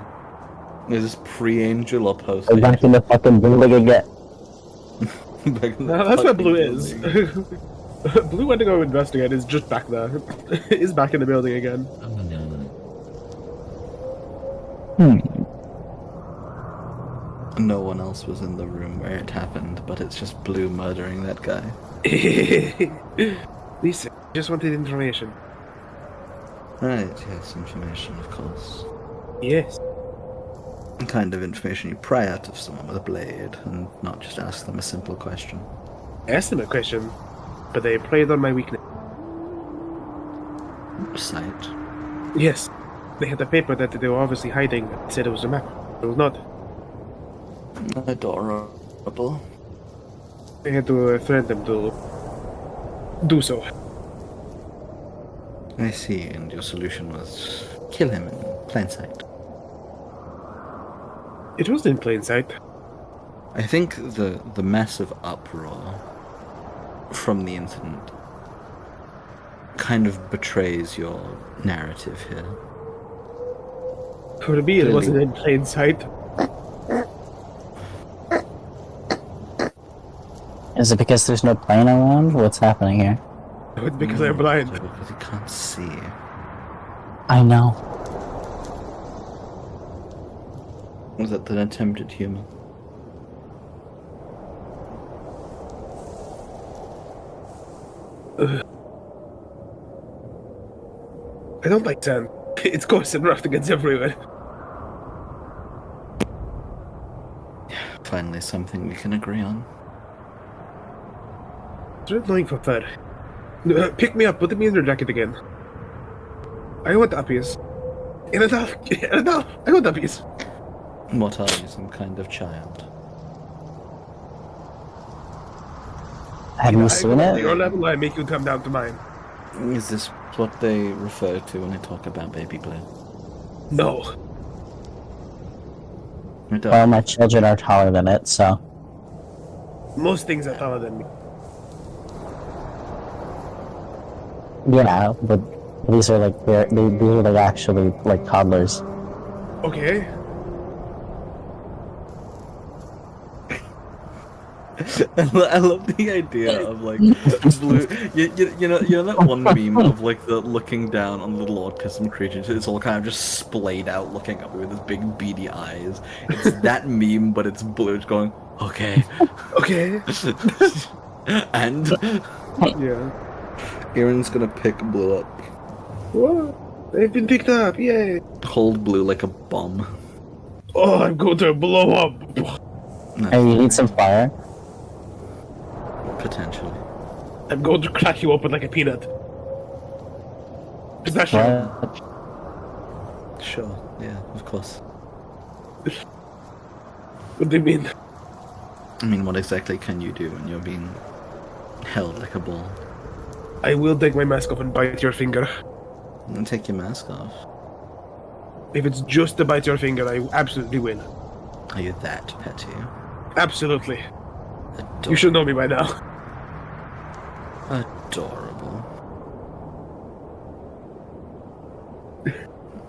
Is this pre-angel or post? We're back in the fucking building again. That's where Blue is. Blue went to go investigate. Is just back there. Is back in the building again. No one else was in the room where it happened, but it's just Blue murdering that guy. Lisa, just wanted information. Right, yes, information, of course. Yes. The kind of information you pry out of someone with a blade, and not just ask them a simple question. Ask them a question, but they played on my weakness. Sight. Yes. They had a paper that they were obviously hiding. It said it was a map. It was not. Adorable. They had to threaten them to do so. I see, and your solution was kill him in plain sight. It was in plain sight. I think the massive uproar from the incident kind of betrays your narrative here. For me, it wasn't in plain sight. Is it because there's no plane around? What's happening here? It's because I'm blind. Because you can't see. I know. Was that an attempt at humor? I don't like sand. It's coarse and rough against everywhere. Finally, something we can agree on. It's really annoying for fur. Pick me up, put me in your jacket again. I want uppies. Enough! I want uppies! What are you, some kind of child? Have you seen At it? your level, I make you come down to mine. Is this what they refer to when they talk about baby blue? No. I don't. Well, my children are taller than it, so. Most things are taller than me. Yeah, but these are like these are like actually like toddlers. Okay. I love the idea of like blue. You know that one meme of like the looking down on little autism creatures. It's all kind of just splayed out, looking up with his big beady eyes. It's that meme, but it's blue. It's going okay, Okay. and Yeah. Aaron's gonna pick Blue up, What? They've been picked up, yay! hold Blue like a bomb. Oh, I'm going to blow up! Hey, you need some fire? Potentially. I'm going to crack you open like a peanut. Is that sure? What? Sure. Yeah. Of course. What do you mean? I mean, what exactly can you do when you're being held like a ball? I will take my mask off and bite your finger. And take your mask off. If it's just to bite your finger, I absolutely will. Are you that petty? Absolutely. Adorable. You should know me by now. Adorable.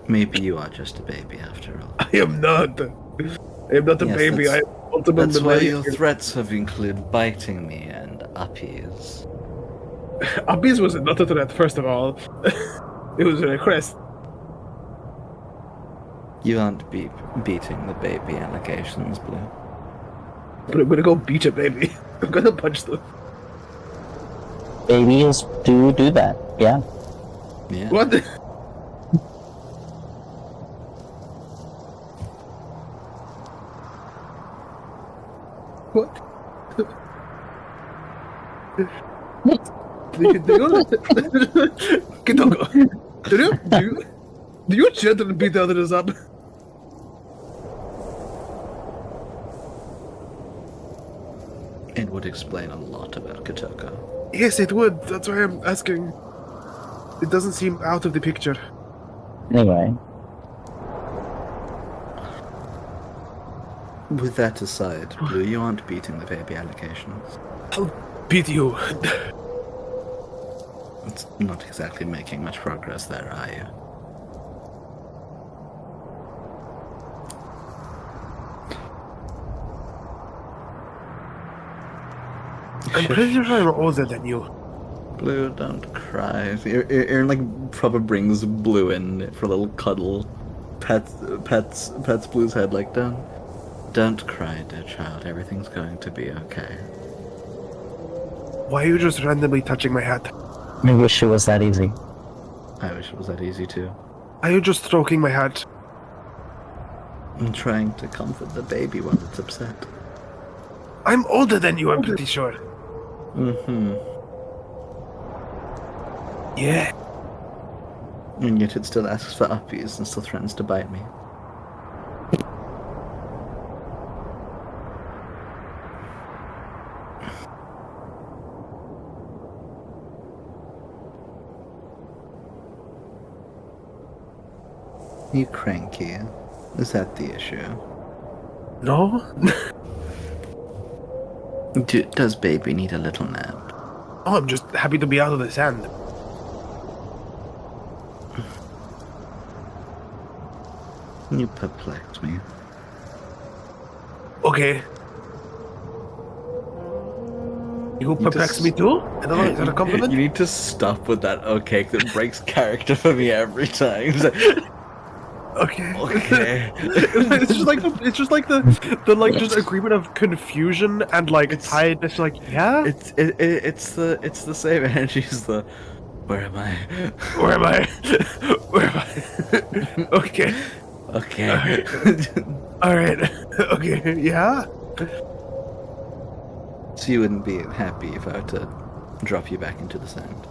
Maybe you are just a baby after all. I am not. I am not a Yes, baby. I am ultimate That's why your millennial. threats have included biting me and uppies. Abyss was not a threat, first of all. It was a request. You aren't beating the baby allegations, Blue. But I'm gonna go beat a baby. I'm gonna punch them. Babies do that, yeah. Yeah. What? What? Kitoko, do your children beat the others up? It would explain a lot about Kotoko. Yes, it would. That's why I'm asking. It doesn't seem out of the picture. Anyway, With that aside, Blue, you aren't beating the baby allegations. I'll beat you. It's not exactly making much progress there, are you? I'm pretty sure I'm older than you. Blue, don't cry. Aaron like probably brings Blue in for a little cuddle, pets Blue's head like, don't cry, dear child. Everything's going to be okay. Why are you just randomly touching my head? I wish it was that easy. I wish it was that easy too. Are you just stroking my head? I'm trying to comfort the baby while it's upset. I'm older than you, I'm pretty sure. Mm-hmm. Yeah. And yet it still asks for uppies and still threatens to bite me. You cranky? Is that the issue? No? Does baby need a little nap? Oh, I'm just happy to be out of the sand. You perplex me. Okay. You perplex me too? I don't know, is that a compliment? You need to stop with that okay, 'cause it breaks character for me every time. It's like, Okay. okay. it's just like the just agreement of confusion and like tiredness. Like, yeah, It's the same energy as the where am I? where am I? Where am I? Okay. Okay. All right. Okay. Yeah. So you wouldn't be happy if I were to drop you back into the sand?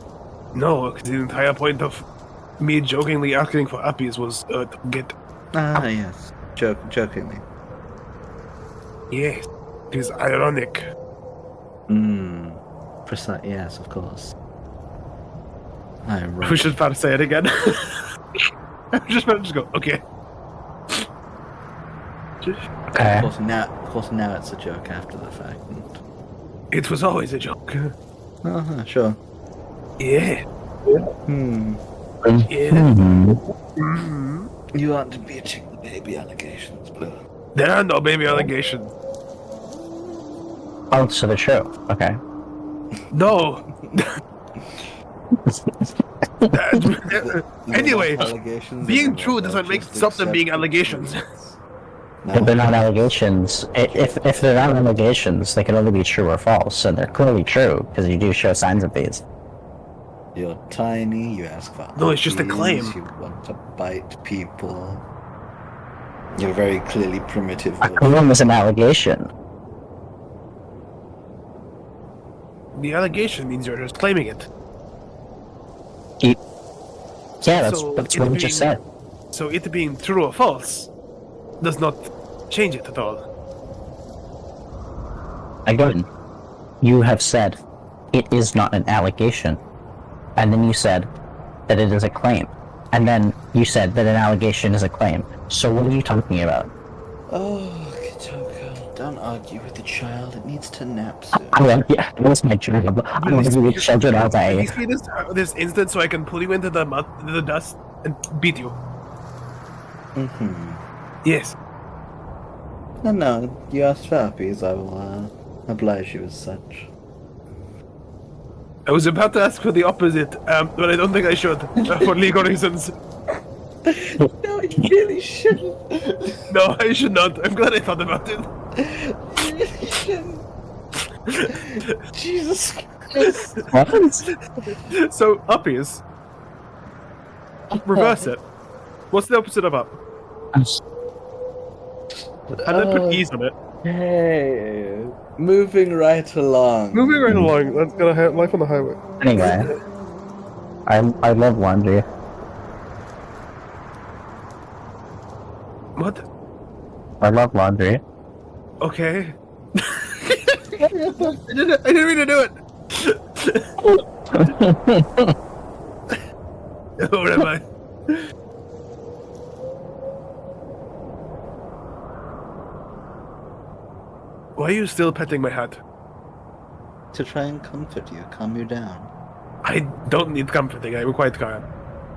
No, because the entire point of me jokingly asking for uppies was to get. Yes. Jokingly. Yes. It is ironic. Precise. Yes, of course. I was just about to say it again. I'm just about to just go. Okay. Okay. Of course, now it's a joke after the fact. It was always a joke. Sure. Yeah. Yeah. Hmm. You aren't beating the baby allegations, Blue. There are no baby allegations. Oh, so they're true. Okay. No. Anyway, being true doesn't make stop them being allegations. If they're not allegations, if they're not allegations, they can only be true or false, and they're clearly true because you do show signs of these. You're tiny, you ask for No, it's just a uppies, claim. You want to bite people. You're very clearly primitive. A claim is an allegation. The allegation means you're just claiming it. Yeah, that's So what it we just said. So it being true or false does not change it at all. Again, you have said it is not an allegation, and then you said that it is a claim, and then you said that an allegation is a claim. So what are you talking about? Oh, Kitoko, don't argue with the child. It needs to nap soon. Yeah, that's my job. I want to be with children all Can you day. see this instant so I can pull you into the mud, the dust, and beat you? Yes. No, you asked for uppies. I will oblige you as such. I was about to ask for the opposite, but I don't think I should, for legal reasons. No, you really shouldn't. No, I should not. I'm glad I thought about it. You really shouldn't. Jesus Christ. What? So, uppies. Reverse it. What's the opposite of up? And then put E's on it. Hey, moving right along. Moving right along, that's gonna have life on the highway. Anyway, I love laundry. What? I love laundry. Okay. I didn't mean to do it! What am I? Why are you still petting my hat? To try and comfort you, calm you down. I don't need comforting. I'm quite calm.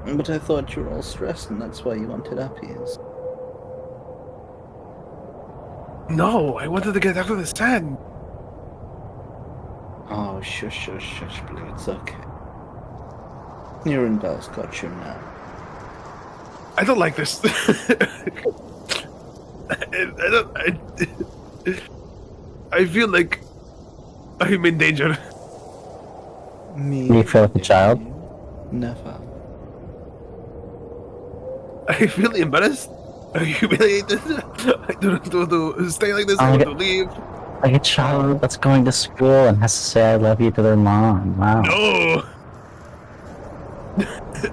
But I thought you were all stressed, and that's why you wanted uppies. No, I wanted to get out of the sand. Oh, shush, Blue. It's okay. Your indul's got you now. I don't like this. I feel like I'm in danger. Me? You feel like a child? Never. I feel embarrassed. Humiliated. I don't want to stay like this. I want to leave. Like a child that's going to school and has to say I love you to their mom. Wow. No.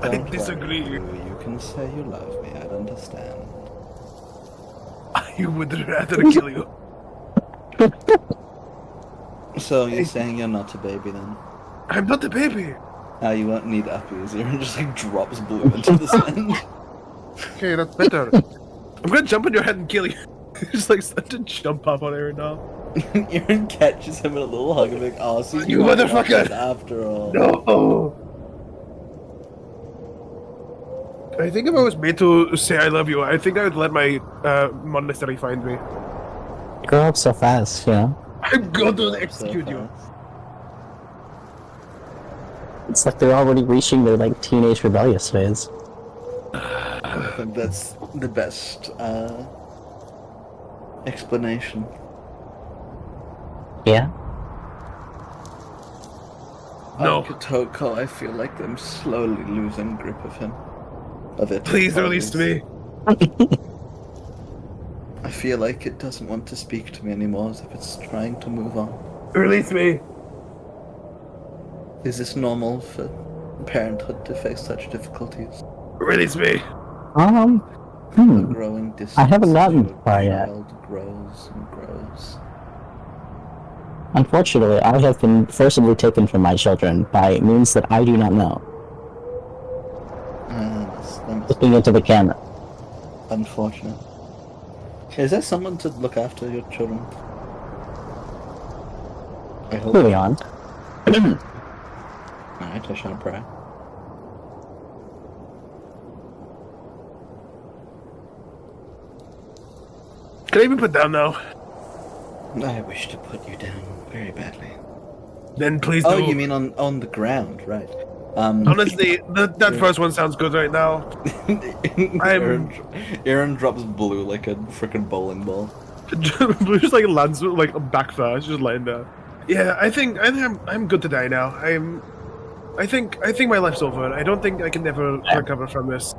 I Don't disagree. worry, Blue. You can say you love me. I'd understand. I would rather kill you. So you're saying you're not a baby then? I'm not a baby. You won't need uppies. Aaron just like drops Blue into the sand. Okay, that's better. I'm gonna jump on your head and kill you. Just like start to jump up on Aaron now. Aaron catches him in a little hug and like, oh, so You motherfucker! After all. No. I think if I was made to say I love you, I think I would let my monastery find me. You grow up so fast, you know? I'm going to execute you. It's like they're already reaching their like teenage rebellious phase. I think that's the best explanation. Yeah? No. Kotoko, I feel like I'm slowly losing grip of him. Of it. Please release me. I feel like it doesn't want to speak to me anymore, as if it's trying to move on. Release me. Is this normal for parenthood to face such difficulties? Release me. The growing distance. I haven't gotten to a far yet. child grows and grows. Unfortunately, I have been forcibly taken from my children by means that I do not know. Looking into the camera. Unfortunate. Is there someone to look after your children? I hope. Moving on. Alright, I shall pray. Can I even put down now? I wish to put you down very badly. Then please do. Oh, you mean on the ground, right? Honestly, that first one sounds good right now. Aaron drops Blue like a freaking bowling ball. Blue just like lands like back first, just laying there. Yeah, I think I'm good to die now. I think my life's over. I don't think I can ever recover from this.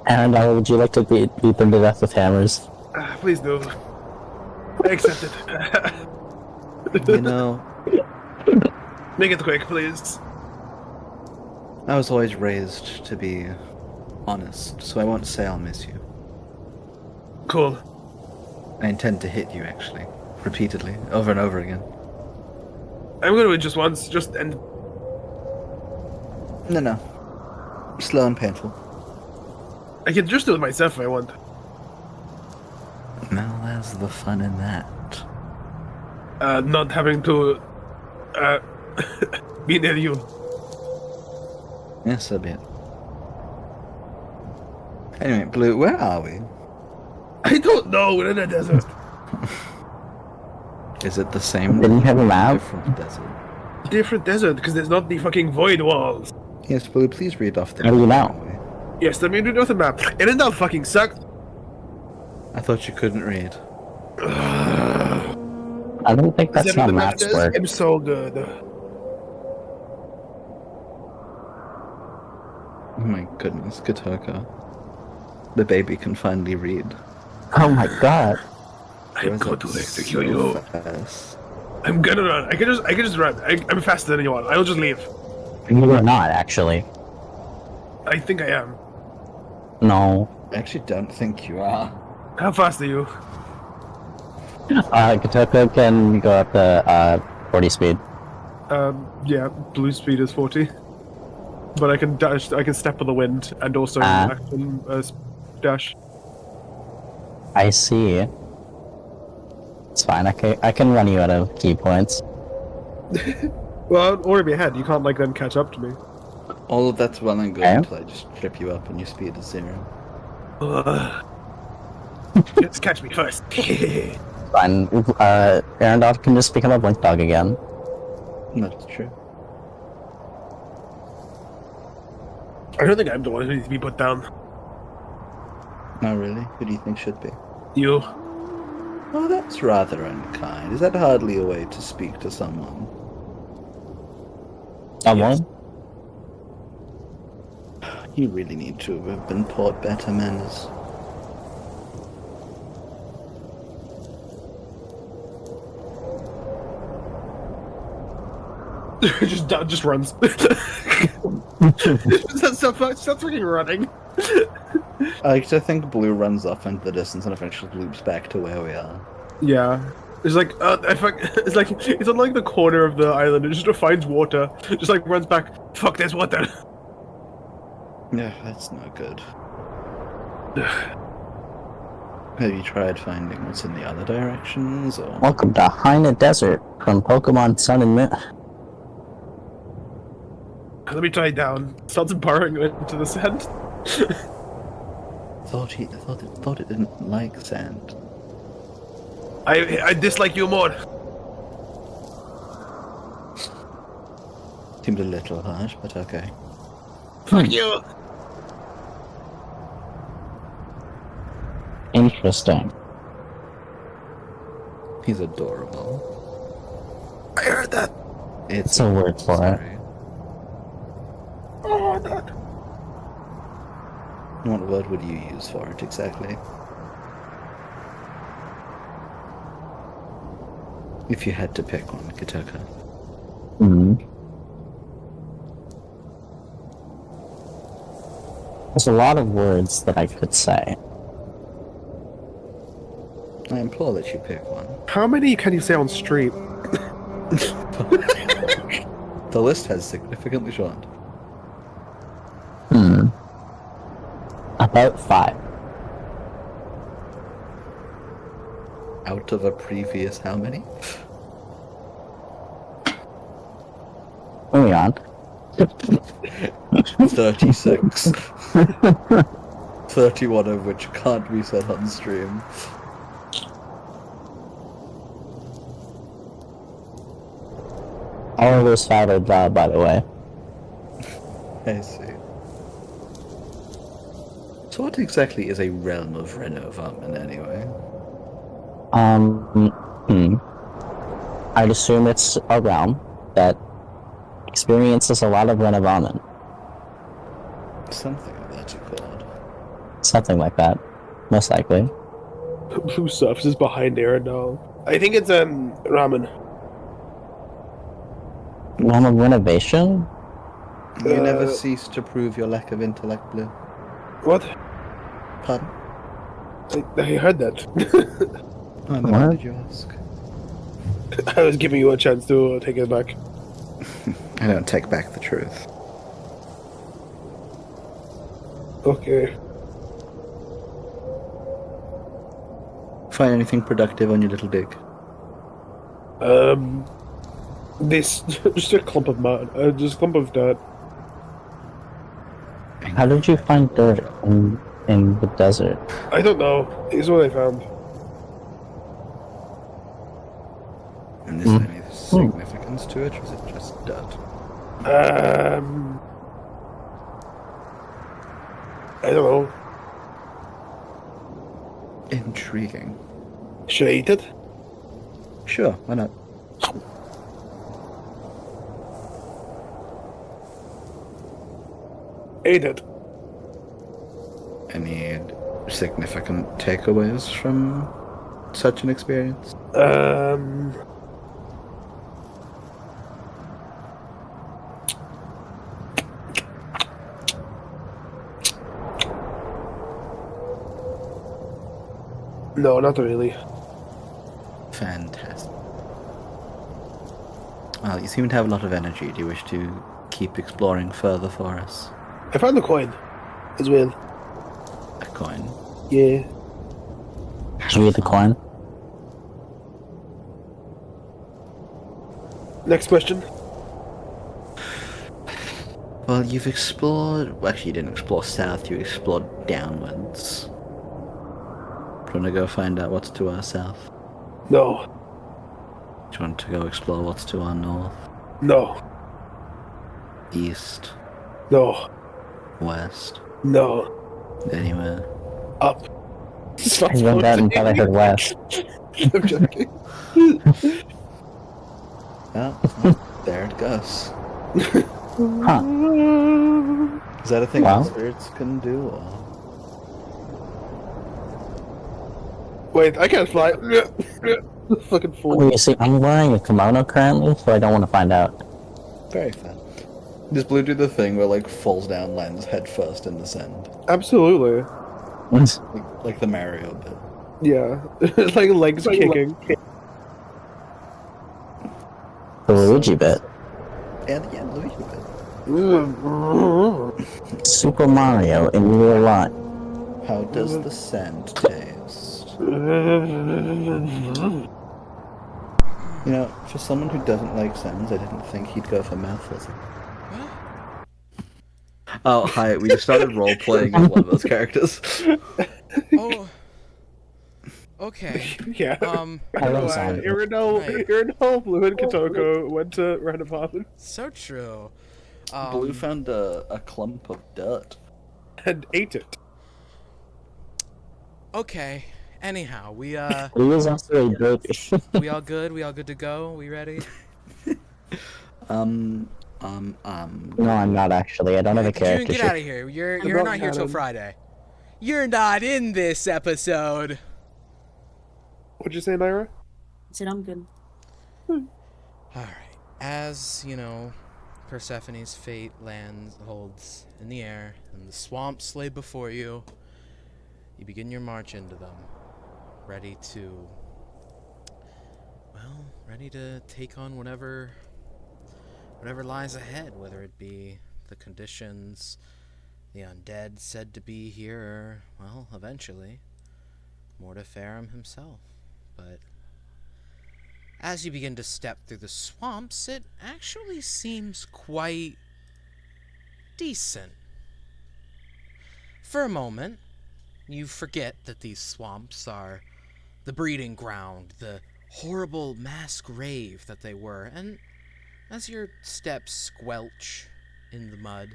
And would you like to beat them to death with hammers? Please do. I accept it. You know, Make it quick, please. I was always raised to be honest, so I won't say I'll miss you. Cool. I intend to hit you, actually. Repeatedly. Over and over again. I'm gonna do it just once, just end. No. Slow and painful. I can just do it myself if I want. Well, there's the fun in that. Not having to, be near you. Yes, so be it. Anyway, Blue, where are we? I don't know, we're in a desert. Is it the same? Didn't you have a map? Different desert. Different desert, because there's not the fucking void walls. Yes, Blue, please read off the How do you map. know? Yes, let me do the map. And that fucking sucked. I thought you couldn't read. I don't think that's Is that how what the map maps does? work. I'm so good. Oh my goodness, Kotoko. The baby can finally read. Oh my god. I'm Grows going up to so execute you. fast. I'm gonna run. I can just run. I'm faster than you are. I'll just leave. You are not, actually. I think I am. No. I actually don't think you are. How fast are you? Kotoko can go up to 40 speed. Yeah, blue speed is 40. But I can dash. I can step on the wind and also action dash. I see. It's fine. I can run you out of key points. Well, I'd already be ahead. You can't, like, then catch up to me. All of that's well and good Okay. until I just trip you up and your speed is 0. Just catch me first. Fine. Arendelle can just become a blink dog again. That's true. I don't think I'm the one who needs to be put down. Oh, really? Who do you think should be? You. Oh, that's rather unkind. Is that hardly a way to speak to someone? Someone? You really need to have been taught better manners. just runs. Stop fucking running. I like to think Blue runs off into the distance and eventually loops back to where we are. Yeah. It's like, it's like, it's on like the corner of the island. It just finds water. Just like runs back. Fuck, there's water. Yeah, that's not good. Have you tried finding what's in the other directions, or? Welcome to Haina Desert from Pokemon Sun and Moon. Let me try down. Starts burrowing into the sand. Thought it didn't like sand. I dislike you more. Seemed a little harsh, but okay. Fuck you. Interesting. He's adorable. I heard that. It's a word for it. Oh, that. What word would you use for it exactly? If you had to pick one, Katoka. There's a lot of words that I could say. I implore that you pick one. How many can you say on stream? The list has significantly shortened. About 5. Out of a previous how many? Moving on. 36. 31 of which can't be said on stream. All of those 5 are bad, by the way. I see. So what exactly is a realm of Renovamen anyway? I'd assume it's a realm that experiences a lot of Renovamen. Something of that called. Something like that. Most likely. Who surfaces behind Arendelle? I think it's ramen. Realm of Renovation? You never cease to prove your lack of intellect, Blue. What? Pardon? I heard that. Oh, then why did you ask? I was giving you a chance to take it back. I don't take back the truth. Okay. Find anything productive on your little dig? This just a clump of mud. Just a clump of dirt. How did you find dirt in the desert? I don't know. It's what I found. And is there any significance to it, or is it just dirt? I don't know. Intriguing. Should I eat it? Sure, why not? Ate it. Any significant takeaways from such an experience? No, not really. Fantastic. Well, you seem to have a lot of energy. Do you wish to keep exploring further for us? I found the coin as well. A coin? Yeah. Did you get the coin? Next question. Well, you've explored. Well, actually, you didn't explore south. You explored downwards. Do you want to go find out what's to our south? No. Do you want to go explore what's to our north, No. east, No. west, No. anywhere? Up. Stop I went out until I heard west. I'm joking. Well, there it goes. Huh. Is that a thing Wow. that spirits can do? Or... Wait, I can't fly. Fucking fool. Well, you see, I'm wearing a kimono currently, so I don't want to find out. Very fair. Does Blue do the thing where like falls down, lands head first in the sand, Absolutely. like the Mario bit? Yeah. It's like legs kicking. The Luigi bit. And yeah, Luigi bit. Super Mario in real life. How does the sand taste? You know, for someone who doesn't like sounds, I didn't think he'd go for mouth lizard. Oh, hi, we just started role-playing as one of those characters. Oh. Okay. Yeah. I love sound. Irinol, Blue, and Kitoko went to Renovamen So true. Blue found a clump of dirt. and ate it. Okay. Anyhow, we He was also a joke. we all good? We all good to go? We ready? No, I'm not actually. I don't have a June, character get sheet. out of here. You're not here till Friday. You're not in this episode. What'd you say, Naira? I said I'm good. Alright. As, you know, Persephone's fate holds in the air, and the swamps lay before you, you begin your march into them, ready to take on whatever lies ahead, whether it be the conditions, the undead said to be here, or, well, eventually, Mortiferum himself. But as you begin to step through the swamps, it actually seems quite decent. For a moment, you forget that these swamps are the breeding ground, the horrible mass grave that they were, and as your steps squelch in the mud,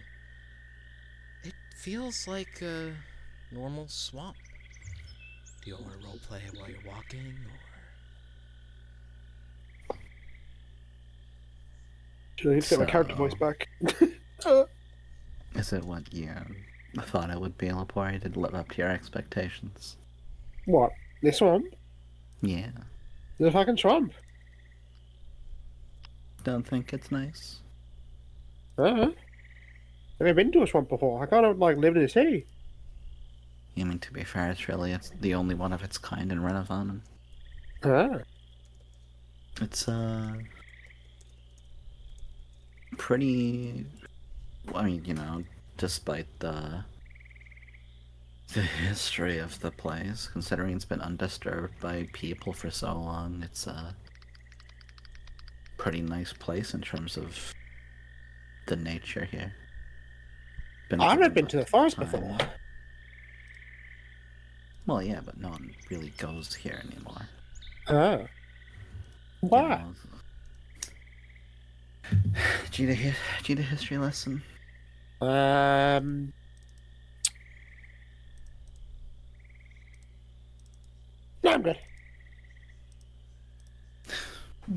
it feels like a normal swamp. Do you want to roleplay while you're walking, or... Should I need to get my character voice back? Is it what you thought it would be, Lapori? Did it live up to your expectations? What? This swamp? Yeah. The fucking swamp. Don't think it's nice? I've never been to a swamp before. I kind of like live in a city. I mean, to be fair, it's the only one of its kind in Renovamen. It's, pretty... I mean, you know, despite the history of the place, considering it's been undisturbed by people for so long, it's a pretty nice place in terms of the nature here. I've never been to the forest before. Well, yeah, but no one really goes here anymore. Why? Do you need a history lesson? No, I'm good.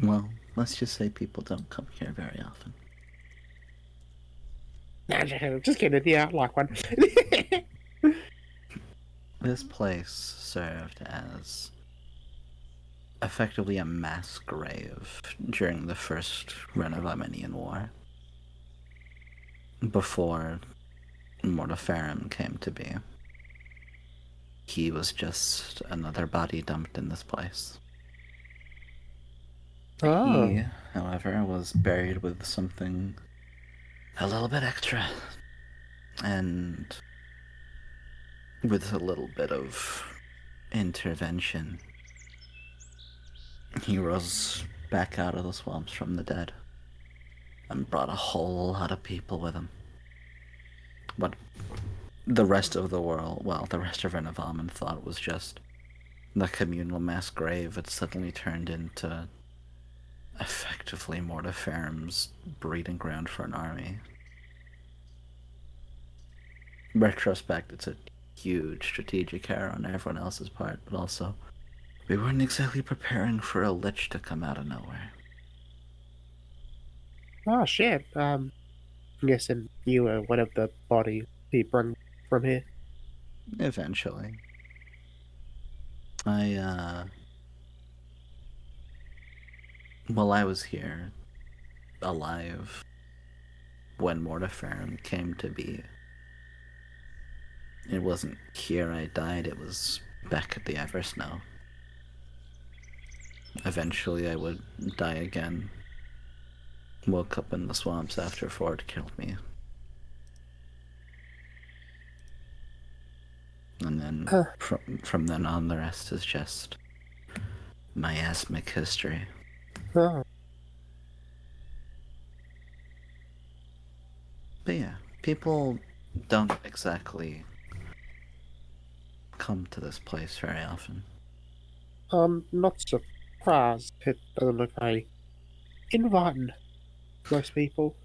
Well, let's just say people don't come here very often. Nah, just kidding. Yeah, I like one. This place served as effectively a mass grave during the First Renovamenian War, before Mortiferum came to be. He was just another body dumped in this place. Oh. He, however, was buried with something a little bit extra, and with a little bit of intervention, he rose back out of the swamps from the dead. and brought a whole lot of people with him. But the rest of the world, well, the rest of Renovamen thought it was just the communal mass grave had suddenly turned into effectively Mortiferum's breeding ground for an army. In retrospect, it's a huge strategic error on everyone else's part, but also, we weren't exactly preparing for a lich to come out of nowhere. Oh shit. I'm guessing you were one of the bodies he brought from here. Eventually. Well, I was here, alive, when Mortiferum came to be. It wasn't here I died, it was back at the Eversnow. Eventually I would die again. Woke up in the swamps after Ford killed me. And then, from then on, the rest is just miasmic history. Oh. But yeah, people don't exactly come to this place very often. I'm not surprised. It doesn't look very inviting. Most people.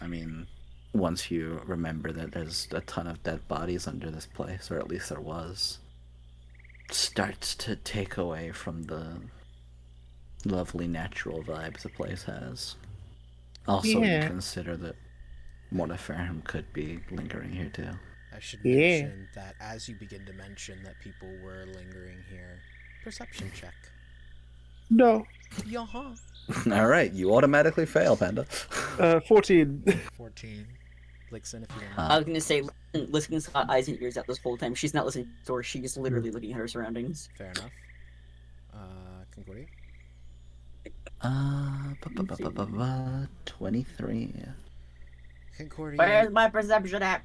I mean, once you remember that there's a ton of dead bodies under this place, or at least there was, starts to take away from the lovely natural vibes the place has. Also, when you Yeah. consider that Mortiferum could be lingering here too. I should Yeah. mention that as you begin to mention that people were lingering here, perception check. No. Yaha. Alright, you automatically fail, Panda. 14. 14. Lixen, if you don't I know. was gonna say, Liskin's got eyes and ears out this whole time. She's not listening to her. She's literally looking at her surroundings. Fair enough. Concordia? 23. Concordia. Where's my perception at?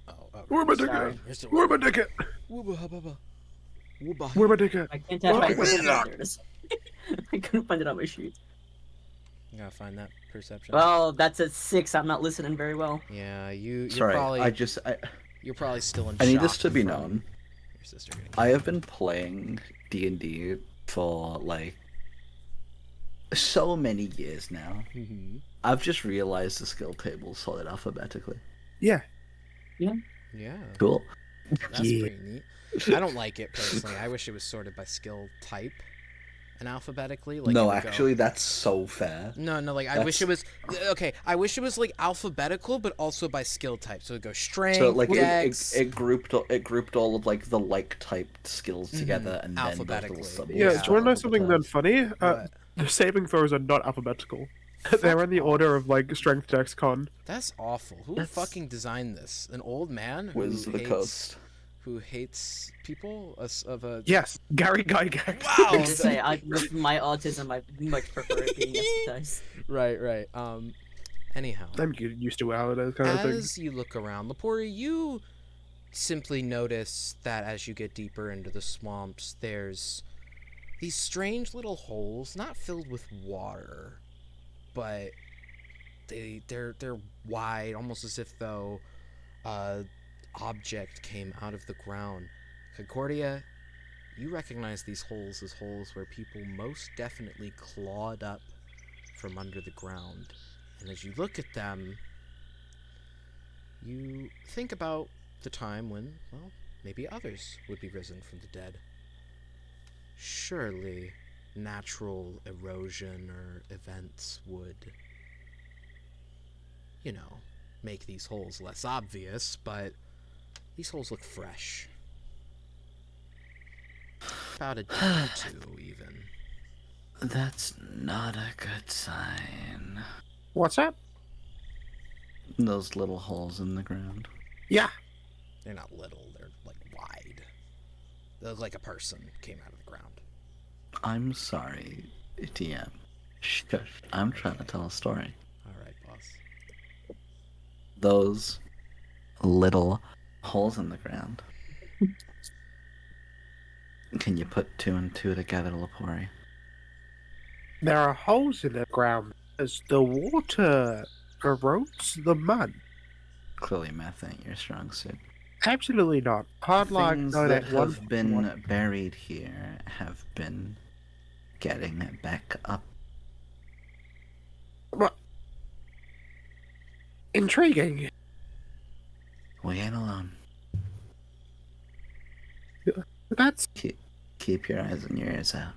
Oh, Where my Sorry. ticket? You're still Where my ticket? Wooba hubba. Wooba. Where my ticket? I can't tap my Where perception. is it? There it is. I couldn't find it on my sheet. You gotta find that perception. Well, that's a 6. I'm not listening very well. Yeah, you're Sorry, probably you're probably still in I need shock this to be from known. Your sister getting I have been playing D&D for, like, so many years now. Mm-hmm. I've just realized the skill table sorted alphabetically. Yeah. Yeah, Cool. that's Yeah. pretty neat. I don't like it personally. I wish it was sorted by skill type and alphabetically. Like it No, would actually, that's so fair. No, like I wish it was okay. I wish it was like alphabetical, but also by skill type. So it goes strength, So like dex. it grouped all of like the like typed skills together and then those Alphabetically. little sub. Yeah, do you want to know something then funny? What? The saving throws are not alphabetical. They're in the order of, like, strength, dex, con. That's awful. Who fucking designed this? An old man who Wizards of the hates Coast. who hates people of a Yes, Gary Gygax. I wow. was to say, with my autism, I much prefer it being emphasized. Right. Anyhow, I'm used to how it is kind of thing. as you look around, Lepori, you simply notice that as you get deeper into the swamps, there's these strange little holes, not filled with water, but they're wide, almost as if though object came out of the ground. Concordia, you recognize these holes as holes where people most definitely clawed up from under the ground. And as you look at them, you think about the time when, well, maybe others would be risen from the dead. Surely natural erosion or events would, make these holes less obvious, but these holes look fresh. About a day or two, even. That's not a good sign. What's up? Those little holes in the ground. Yeah. They're not little, they're, like, wide. They look like a person came out of the ground. I'm sorry, TM. Shush. I'm trying to tell a story. Alright, boss. Those little holes in the ground. Can you put 2 and 2 together, Lepori? There are holes in the ground. As the water erodes the mud. Clearly, math ain't your strong suit. Absolutely not. Hard like Things no, that that one. have been buried here have been getting back up. What? Intriguing. We ain't alone. That's Keep your eyes and your ears out.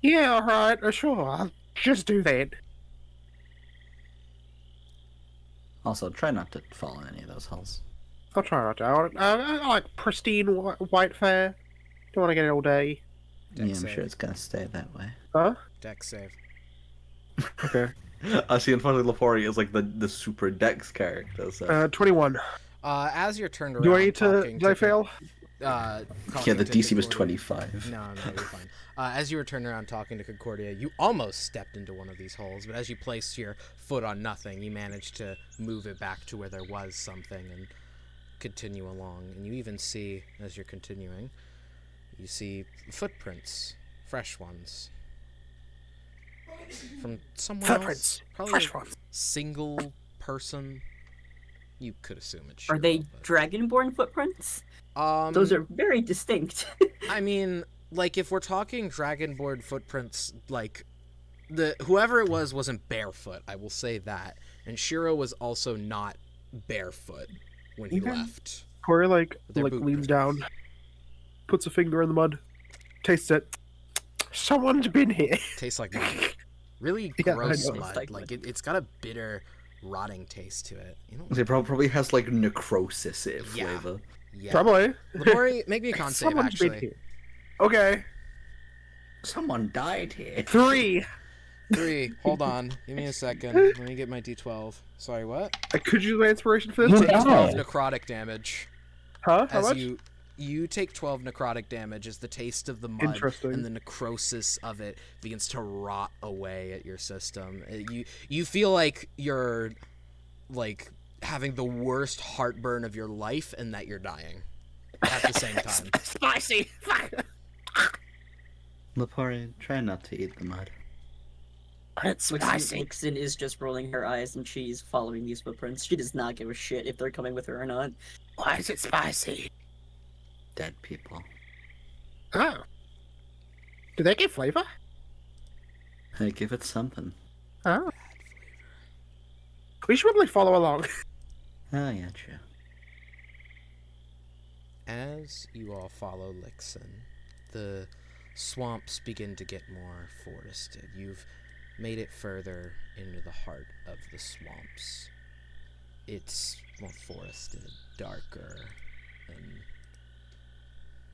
yeah, all right. Sure, I'll just do that. Also, try not to fall in any of those holes. I'll try not to. I like pristine white fare. Don't want to get it all day. Dex Yeah, I'm save. sure it's gonna stay that way. Huh? Dex save. Okay. I see. Unfortunately, Lepori is like the super Dex character. So 21. As you're turned around Do I need to? talking Did I fail? yeah, talking the to DC was Concordia- 25. No, you're fine. As you were turning around talking to Concordia, you almost stepped into one of these holes, but as you placed your foot on nothing, you managed to move it back to where there was something and continue along. And you even see, as you're continuing, you see footprints, fresh ones, from someone Footprints. else. Probably Fresh a ones. single person. You could assume it's Are Shiro, they but- dragonborn footprints? Um, Those are very distinct. I mean, like, if we're talking dragonborn footprints, like, whoever it was wasn't barefoot, I will say that. And Shiro was also not barefoot when he Okay. left. Corey They're boot leans prints. down, puts a finger in the mud, tastes it. Someone's been here. Tastes like mud. Really Yeah, I gross know. mud. Like Like, mud. it's got a bitter, rotting taste to it. You know? It probably has like necrosis Yeah. flavor. Yeah. Probably. Labori, make me a con save, Someone's been actually. here. Okay. Someone died here. 3. 3. Hold on. Give me a second. Let me get my d12. Sorry, what? Could you use my inspiration for You this? Take 12 died. necrotic damage. Huh? How As much? you take 12 necrotic damage as the taste of the mud Interesting. and the necrosis of it begins to rot away at your system. You feel like you're like having the worst heartburn of your life and that you're dying at the same time. Spicy. Lepori, try not to eat the mud. It's spicy. Nixon is just rolling her eyes and she's following these footprints. She does not give a shit if they're coming with her or not. Why is it spicy? Dead people. Oh. Do they give flavor? Hey, give it something. Oh. We should probably follow along. Oh yeah, true. As you all follow Lixon, the swamps begin to get more forested. You've made it further into the heart of the swamps. It's more forested, darker, and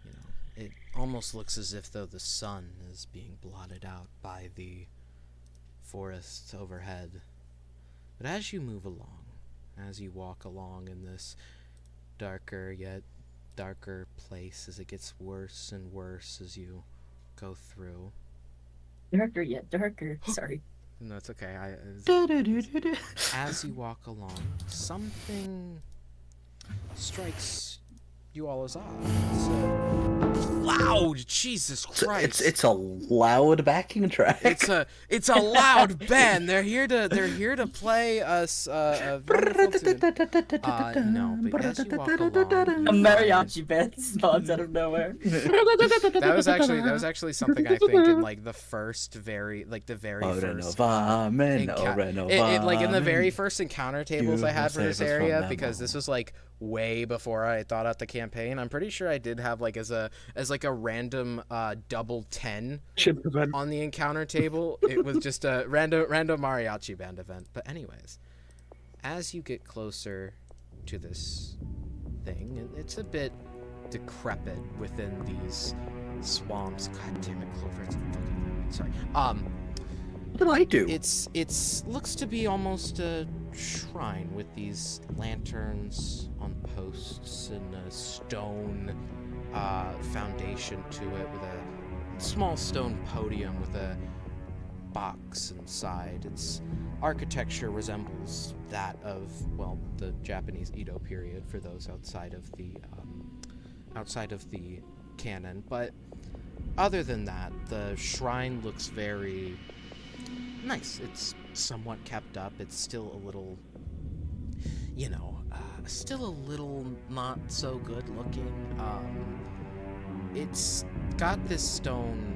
you know, it almost looks as if though the sun is being blotted out by the forest overhead. But as you move along, as you walk along in this darker yet darker place, as it gets worse and worse as you go through. Darker yet darker. Sorry. No, it's okay. As you walk along, something strikes you all as odd. It's loud. Jesus Christ! It's a loud backing track. It's a loud band. They're here to play us a wonderful tune. No, but as you walk along, A mariachi band spawns out of nowhere. that was actually something I think in like the very first Renovamen, Renovamen. Like in the very Renovamen. first encounter tables I You had for will this save us from area, them because all. this was like way before I thought out the campaign. I'm pretty sure I did have like as a random double 10 Chimp event. on the encounter table. It was just a random mariachi band event. But anyways, as you get closer to this thing, it's a bit decrepit within these swamps. God damn it, Clover! It's fucking sorry. What did I do? It's looks to be almost a shrine with these lanterns on posts and a stone foundation to it with a small stone podium with a box inside. Its architecture resembles that of, well, the Japanese Edo period for those outside of the canon, but other than that, the shrine looks very nice. It's somewhat kept up. It's still a little, still a little not so good looking. It's got this stone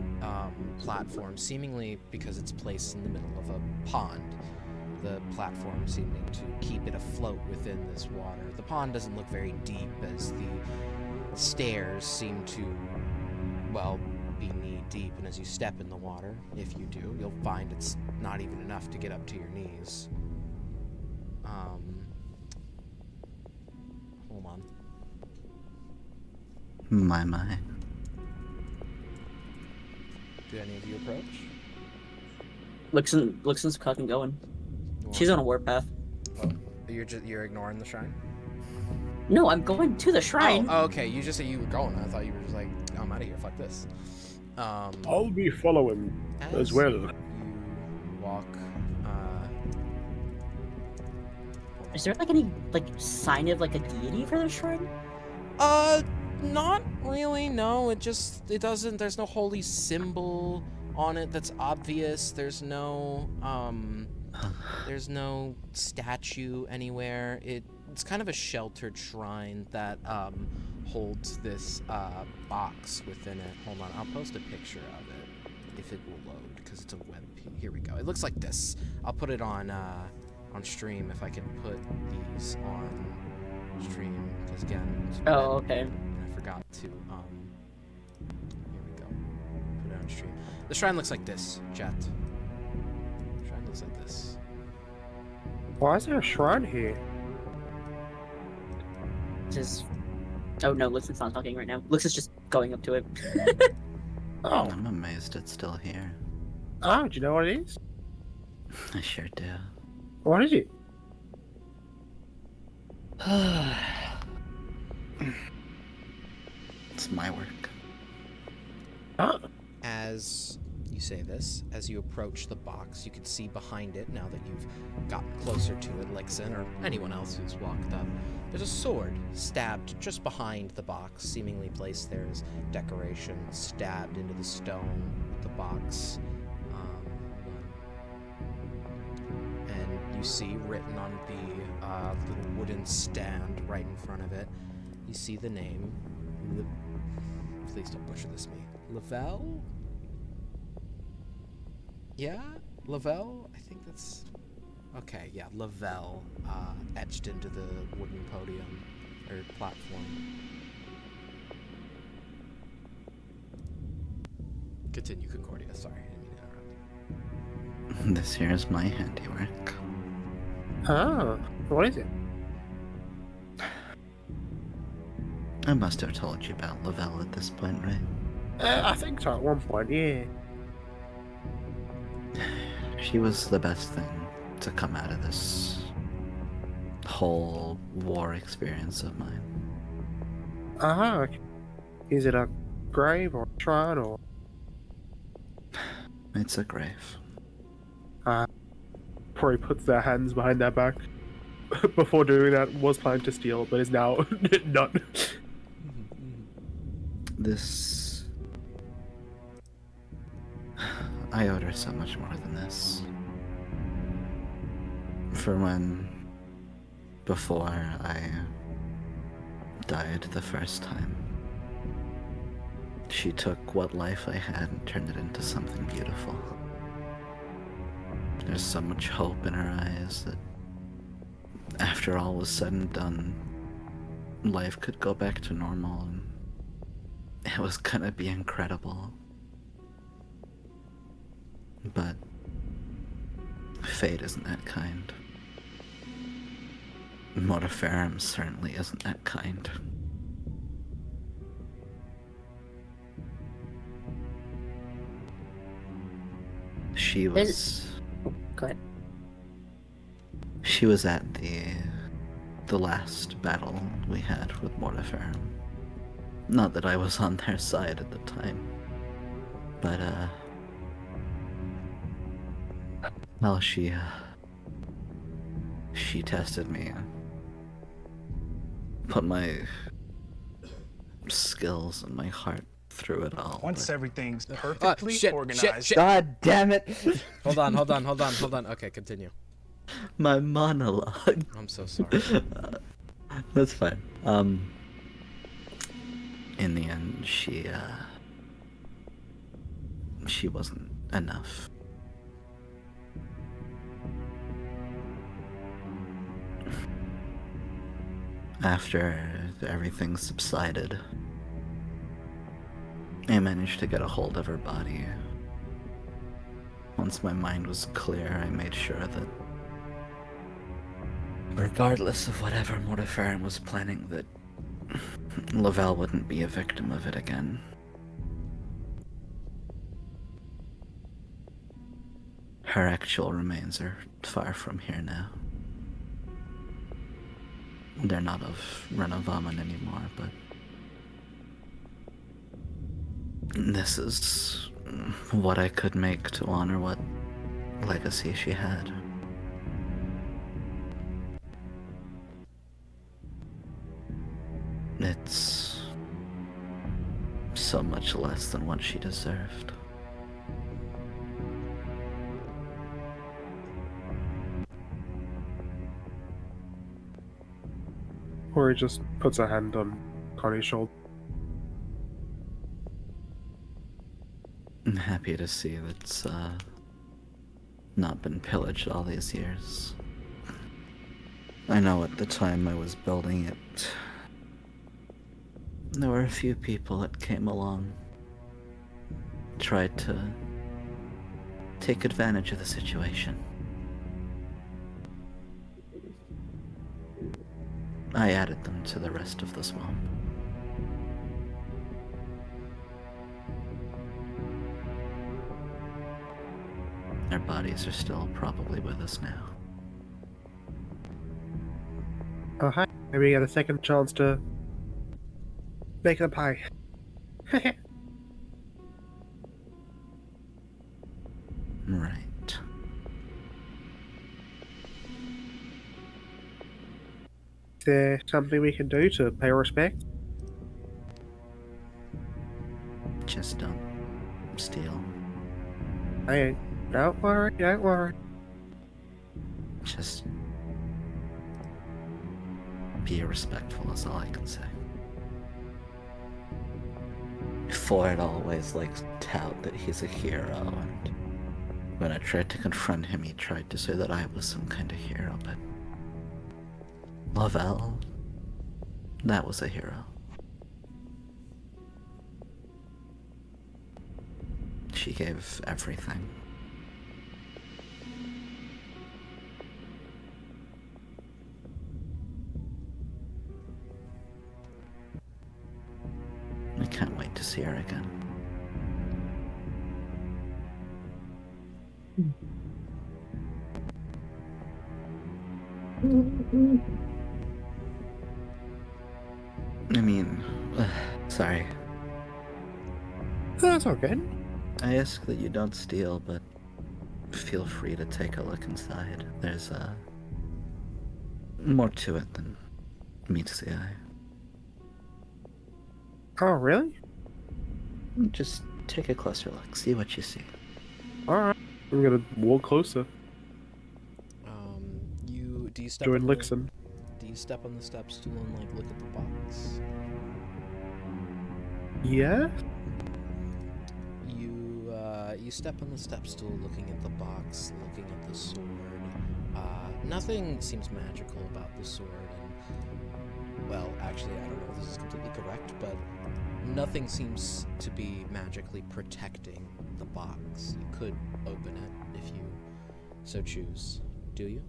platform, seemingly because it's placed in the middle of a pond. The platform seeming to keep it afloat within this water. The pond doesn't look very deep, as the stairs seem to, well, be knee deep, and as you step in the water, if you do, you'll find it's not even enough to get up to your knees. Hold on. My. Do any of you approach? Lixen's fucking going. She's on a warpath. Oh, you're ignoring the shrine? No, I'm going to the shrine. Oh, okay. You just said you were going. I thought you were just like, I'm out of here. Fuck this. I'll be following as well. You walk. Is there like any sign of like a deity for the shrine? Not really. No, it doesn't. There's no holy symbol on it that's obvious. There's no statue anywhere. It's kind of a sheltered shrine that holds this box within it. Hold on, I'll post a picture of it if it will load, because it's a web. Here we go. It looks like this. I'll put it on stream if I can put these on stream, because again. Oh, okay. I forgot to. Here we go. Put it on stream. The shrine looks like this, chat. The shrine looks like this. Why is there a shrine here? Just. Oh no, Lixen's not talking right now. Lixen's just going up to it. Oh. I'm amazed it's still here. Oh, do you know what it is? I sure do. What is it? It's my work. Oh. As you say this, as you approach the box, you can see behind it, now that you've gotten closer to it, Lixen or anyone else who's walked up, there's a sword stabbed just behind the box, seemingly placed there as decoration, stabbed into the stone with the box. And you see written on the little wooden stand right in front of it, you see the name, please don't butcher this me, Lavelle? Yeah? Lavelle? I think that's... Okay, yeah, Lavelle, etched into the wooden podium, or platform. Continue, Concordia, sorry, I didn't mean to interrupt. This here is my handiwork. Oh, what is it? I must have told you about Lavelle at this point, right? I think so at one point, yeah. She was the best thing to come out of this whole war experience of mine. Uh-huh. Is it a grave or a shrine or... It's a grave. Probably puts their hands behind their back. Before doing that, was planning to steal, but is now not. This... I owed her so much more than this. For when... Before I... died the first time. She took what life I had and turned it into something beautiful. There's so much hope in her eyes that after all was said and done, life could go back to normal and it was gonna be incredible. But fate isn't that kind. Mortiferum certainly isn't that kind. She was... Go ahead. She was at the last battle we had with Mortiferum. Not that I was on their side at the time. But, well, she tested me. Put my skills and my heart through it all. Once but- everything's perfectly shit, organized. shit. God damn it! Hold on. Okay, continue. My monologue. I'm so sorry. That's fine. In the end, she wasn't enough. After everything subsided, I managed to get a hold of her body. Once my mind was clear, I made sure that regardless of whatever Mortiferin was planning, that Lavelle wouldn't be a victim of it again. Her actual remains are far from here now. They're not of Renovamen anymore, but this is what I could make to honor what legacy she had. It's so much less than what she deserved. Ori just puts a hand on Connie's shoulder. I'm happy to see that's not been pillaged all these years. I know at the time I was building it, there were a few people that came along, tried to take advantage of the situation. I added them to the rest of the swamp. Their bodies are still probably with us now. Oh, hi. Maybe we get a second chance to make the pie. Right. Is there something we can do to pay respect? Just don't steal. Hey, don't worry, don't worry. Just be respectful is all I can say. Ford always likes to tout that he's a hero, and when I tried to confront him, he tried to say that I was some kind of hero, but Lavelle, that was a hero. She gave everything. I can't wait to see her again. I mean, sorry. That's okay. I ask that you don't steal, but feel free to take a look inside. There's more to it than meets the eye. Oh, really? Just take a closer look, see what you see. Alright. I'm gonna walk closer. Do you step Join on the, Lixon. do you step on the step stool and like look at the box? Yeah? You step on the step stool, looking at the box, looking at the sword. Nothing seems magical about the sword, and well, actually, I don't know if this is completely correct, but nothing seems to be magically protecting the box. You could open it if you so choose. Do you?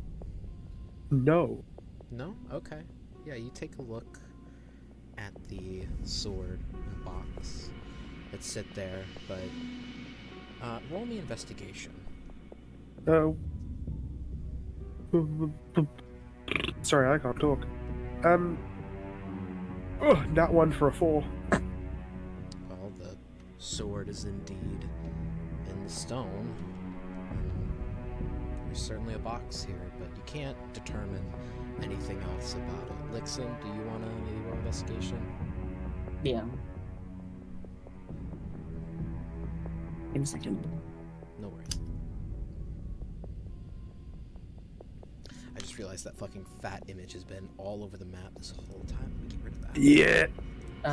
No. No? Okay. Yeah, you take a look at the sword and box that sit there, but roll me investigation. Sorry, I can't talk. That one for a 4. Well, the sword is indeed in stone. There's certainly a box here, but you can't determine anything else about it. Lixon, do you want to maybe roll investigation? Yeah. Give me a second. No worries. I just realized that fucking fat image has been all over the map this whole time. Let me get rid of that. Yeah.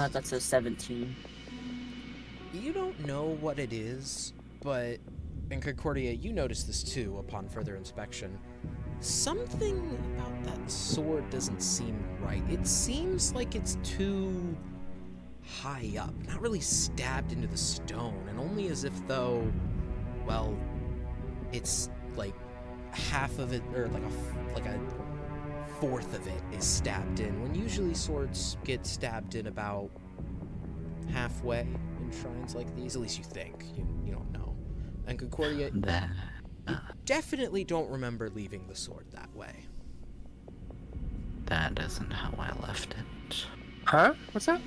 That's a 17. You don't know what it is, but in Concordia, you notice this too upon further inspection. Something about that sword doesn't seem right. It seems like it's too high up, not really stabbed into the stone, and only as if though, well, it's like half of it, or like a fourth of it is stabbed in, when usually swords get stabbed in about halfway in shrines like these. At least you think. You don't know. And Concordia, you definitely don't remember leaving the sword that way. That isn't how I left it. Huh? What's that?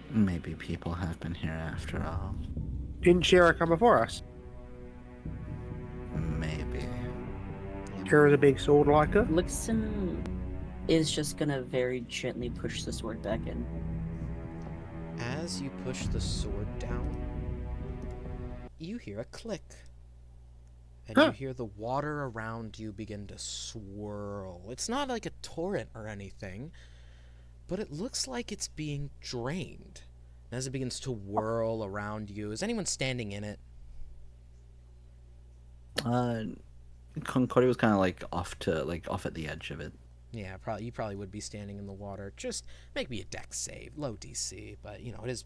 Maybe people have been here after all. Didn't Shira come before us? Maybe. Shira's a big sword liker. Lixon is just gonna very gently push the sword back in. As you push the sword down, you hear a click. And you hear the water around you begin to swirl. It's not like a torrent or anything, but it looks like it's being drained. And as it begins to whirl around you, is anyone standing in it? Concordia was kind of like off at the edge of it. Yeah, you probably would be standing in the water. Just make me a dex save, low DC, but you know it is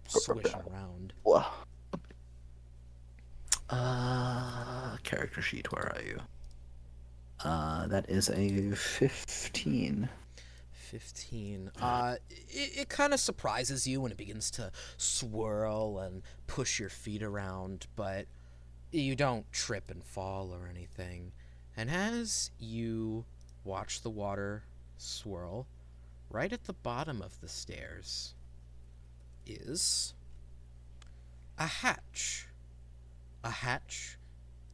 swishing around. Character sheet, where are you? That is a 15. 15. It kind of surprises you when it begins to swirl and push your feet around, but you don't trip and fall or anything. And as you watch the water swirl, right at the bottom of the stairs is a hatch. A hatch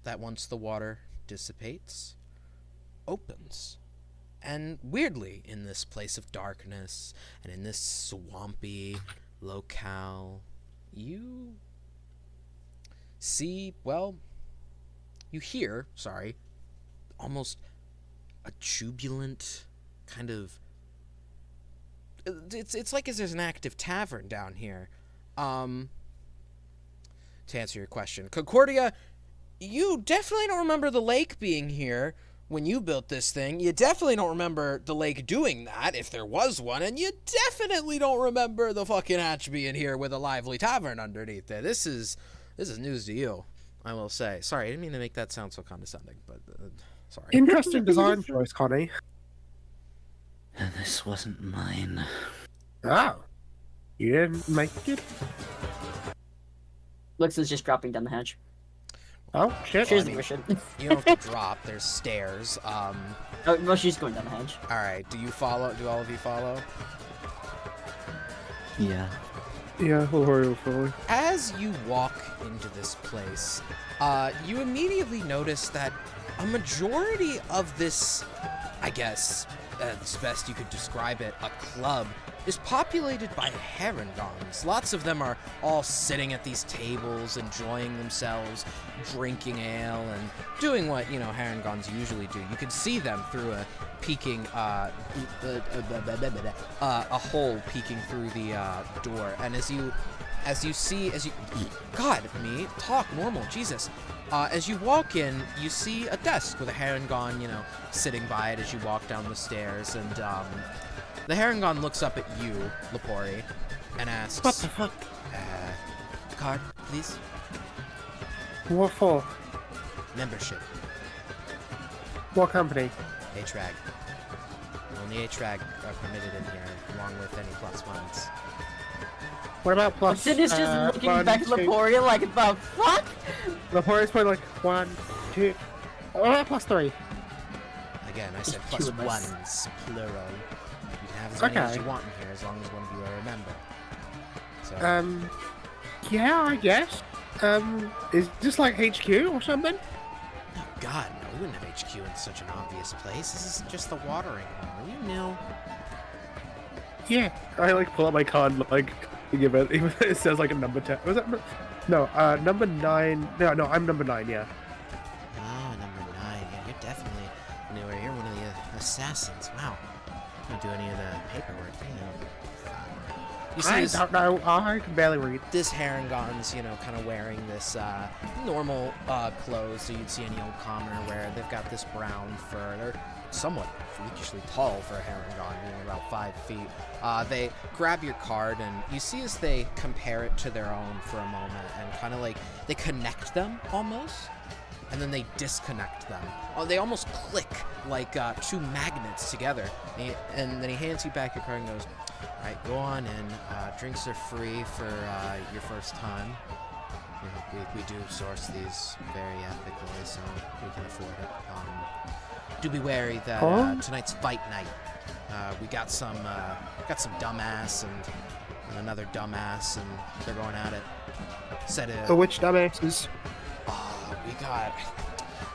that, once the water dissipates, opens. And weirdly, in this place of darkness and in this swampy locale, you see, well, you hear, almost a jubilant kind of, it's like as there's an active tavern down here. To answer your question, Concordia, you definitely don't remember the lake being here when you built this thing. You definitely don't remember the lake doing that, if there was one, and you definitely don't remember the fucking hatch being here with a lively tavern underneath it. This is news to you, I will say. Sorry, I didn't mean to make that sound so condescending, but sorry. Interesting design choice, Connie. This wasn't mine. Oh. You didn't make it? Lixon's just dropping down the hatch. Oh, shit. Cheers, Mission. You don't have to drop. There's stairs. Oh, well, she's going down the hatch. All right. Do you follow? Do all of you follow? Yeah. Yeah, we'll follow. As you walk into this place, you immediately notice that a majority of this, I guess, as best you could describe it, a club, is populated by herringons. Lots of them are all sitting at these tables, enjoying themselves, drinking ale, and doing what, herringons usually do. You can see them through a peeking, a hole peeking through the door. And as you, God, me, talk normal, Jesus. As you walk in, you see a desk with a herringon, sitting by it as you walk down the stairs, and, the herringon looks up at you, Lepori, and asks, What the fuck? Card, please? What for? Membership. What company? HRAG. Only HRAG are permitted in here, along with any plus ones. What about plus? Sid is just looking one, back at two- Leporia like, the fuck? Lepori's probably like 1, 2. Oh, plus 3. Again, I said Just plus two of us. ones, plural. You can have as many as Okay. you want in here, as long as one of you are a member. So, Yeah, I guess. Is this like HQ or something? oh God, no, we wouldn't have HQ in such an obvious place. This is just the watering hole. You know. Yeah. I pull out my card and You give it. It says like a number 10. Was that? No, number 9. No, I'm number 9. Yeah. Oh, number 9. Yeah, you're definitely newer. You're one of the assassins. Wow. You don't do any of the paperwork, you know. You see I this, don't know. I can barely read. this Harangon's, you know, kind of wearing this normal clothes, so you'd see any old commoner wear. They've got this brown fur. They're somewhat freakishly tall for a Harangon, being about 5 feet. They grab your card, and you see as they compare it to their own for a moment, and kind of like they connect them almost, and then they disconnect them. Oh, they almost click like 2 magnets together. And then he hands you back your card and goes, "All right, go on in. Drinks are free for your first time. You know, we do source these very ethically, so we can afford it. Do be wary that tonight's fight night. We got some dumbass and another dumbass, and they're going at it. Said it. For which dumbasses? We got.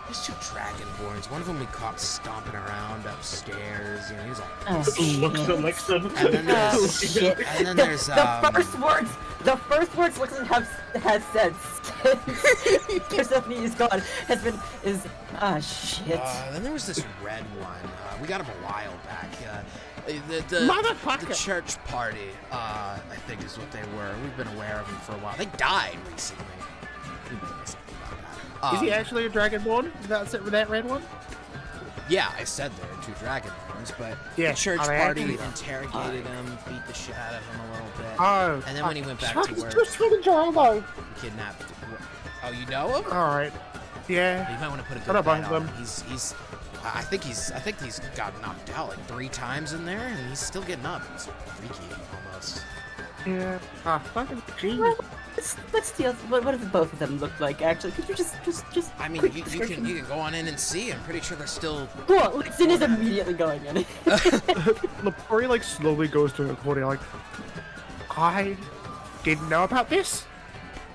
There's 2 dragonborns. One of them we caught stomping around upstairs. You know, he was all. Looks at Lixon. And then there's. And then there's. The first words Lixon has said since Persephone is gone is shit. Then there was this red one. We got him a while back. The church party, I think is what they were. We've been aware of them for a while. They died recently. Is he actually a dragonborn? That's it with that red one? Yeah, I said there were 2 dragonborns, but Yeah, the church are they party actually? interrogated him, beat the shit out of him a little bit, Oh. and then when he went back to work, Just for the Jolo. kidnapped. Oh, you know him? Alright. Yeah. You might want to put a I good know bet both on of him. them. He's. I think he's got knocked out like 3 times in there, and he's still getting up. It's freaky, almost. Yeah. Fucking genius. Well, let's see what do both of them look like. Actually, could you just? I mean, quick you description? can go on in and see. I'm pretty sure they're still. Cool. Lixon is immediately going in. Lepori like slowly goes to the corner like, I didn't know about this.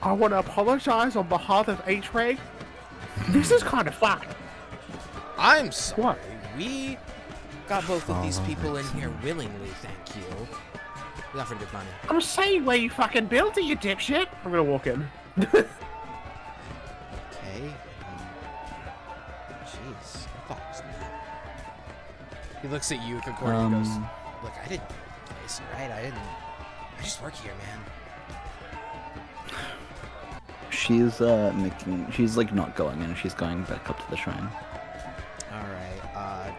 I want to apologize on behalf of H-Ray. This is kind of fucked. I'm sorry. What? We got both of these people in here willingly, thank you. We offered good money. I'm saying where you fucking built it, you dipshit. I'm gonna walk in. Okay. Jeez. What was that? He looks at you, Concordia, and goes, "Look, I didn't do this, right? I just work here, man." She's she's like not going in, she's going back up to the shrine. Alright,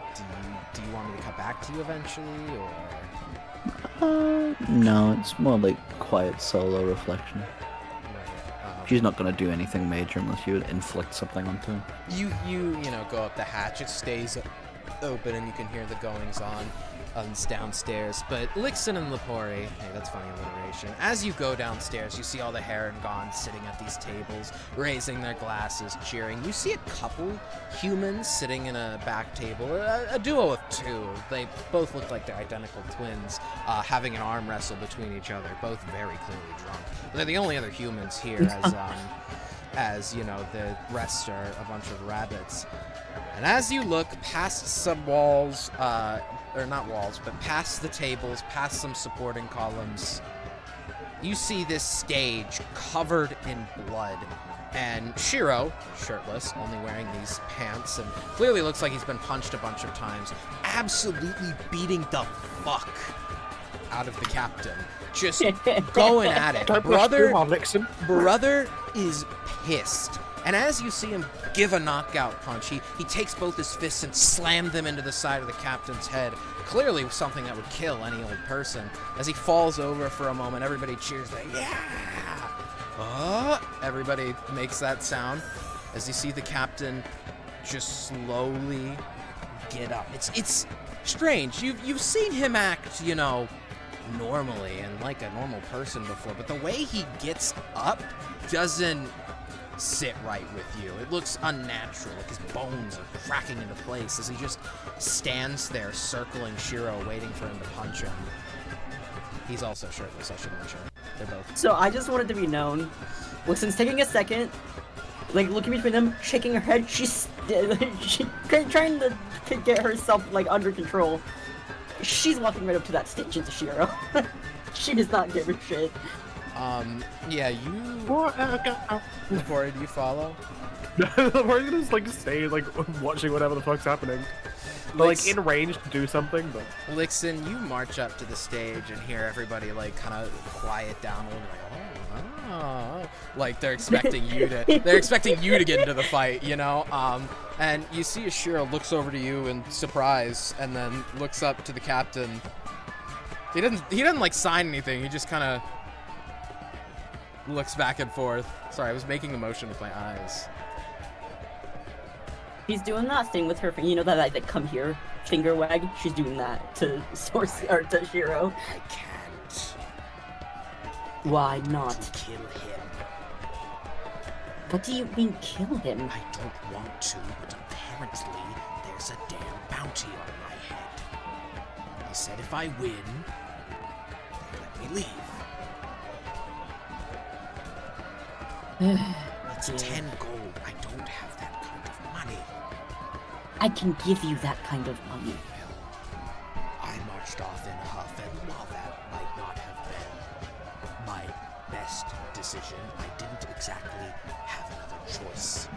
do you want me to come back to you eventually, or? No, it's more like quiet solo reflection. Right, She's not gonna do anything major unless you would inflict something onto her. you know, go up the hatch. It stays open, and you can hear the goings on downstairs. But Lixon and Lepori, hey, that's funny alliteration. As you go downstairs, you see all the Harangons sitting at these tables, raising their glasses, cheering. You see a couple humans sitting in a back table, a duo of 2. They both look like they're identical twins, having an arm wrestle between each other, both very clearly drunk. But they're the only other humans here, as you know, the rest are a bunch of rabbits. And as you look past some walls, or not walls, but past the tables, past some supporting columns, you see this stage covered in blood. And Shiro, shirtless, only wearing these pants, and clearly looks like he's been punched a bunch of times, absolutely beating the fuck out of the captain. Just going at it. Don't rush through while Nixon. Brother is pissed. And as you see him give a knockout punch, he takes both his fists and slams them into the side of the captain's head. Clearly something that would kill any old person. As he falls over for a moment, everybody cheers like, yeah! Everybody makes that sound as you see the captain just slowly get up. It's strange. You've seen him act, you know, normally and like a normal person before, but the way he gets up doesn't sit right with you. It looks unnatural, like his bones are cracking into place as he just stands there circling Shiro, waiting for him to punch him. He's also shirtless, I should mention. They're both. So I just wanted to be known. Lixon's taking a second, like looking between them, shaking her head. She's trying to get herself like under control. She's walking right up to that stage into Shiro. She does not give a shit. Yeah, you. Lepori, do you follow? We're gonna just like stay like watching whatever the fuck's happening. We're like in range to do something, but Lixin, you march up to the stage and hear everybody like kind of quiet down a little, like they're expecting you to get into the fight, you know. And you see Ashiro looks over to you in surprise, and then looks up to the captain. He doesn't like sign anything. He just kind of looks back and forth. Sorry, I was making a motion with my eyes. She's doing that thing with her finger. You know that like come here finger wag? She's doing that to Source or to Shiro. I can't. Why not? To kill him. What do you mean kill him? I don't want to, but apparently there's a damn bounty on my head. He said if I win, they let me leave. It's 10 gold. I don't have that kind of money. I can give you that kind of money. I marched off in a huff, and while that might not have been my best decision, I didn't exactly have another choice.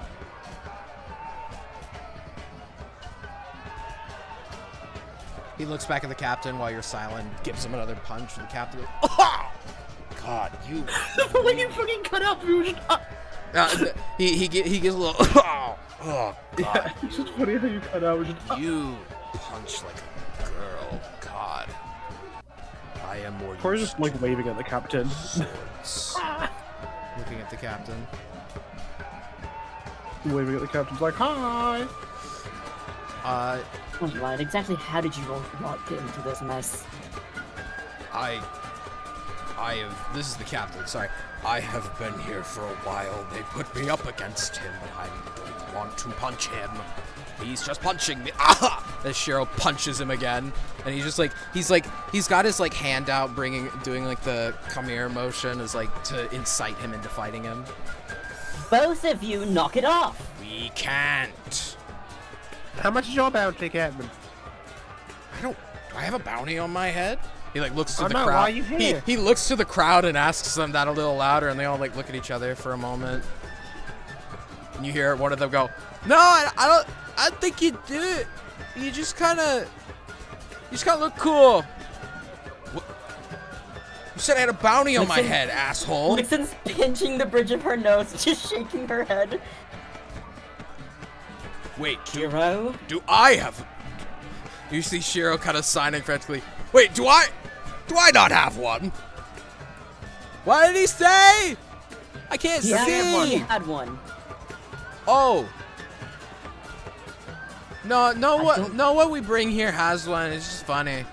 He looks back at the captain while you're silent, gives him another punch, and the captain goes, "Oh! God, you." the way you fucking cut out Fusion. He gives a little. Oh God. Yeah, it's just funny how you cut out. You punch like a girl. God. I am more. Corey's just like waving at the captain. Swords. Looking at the captain. Waving at the captain's like, hi. Right, exactly how did you not get into this mess? I have. This is the captain. Sorry. I have been here for a while. They put me up against him, but I don't want to punch him. He's just punching me. Ah! As Shiro punches him again, and he's got his like hand out, doing like the come here motion, as like to incite him into fighting him. Both of you, knock it off. We can't. How much is your bounty, Captain? Do I have a bounty on my head? He like looks to the no, crowd. why are you here? He looks to the crowd and asks them that a little louder, and they all like look at each other for a moment. And you hear one of them go, "No, I think you do it. You just kind of look cool." What? You said I had a bounty on my head, asshole. Nixon's pinching the bridge of her nose, just shaking her head. Wait, Shiro? do I have? You see Shiro kind of signing frantically. Wait, do I not have one? What did he say? I can't see. He had one. Oh. No, what we bring here has one. It's just funny.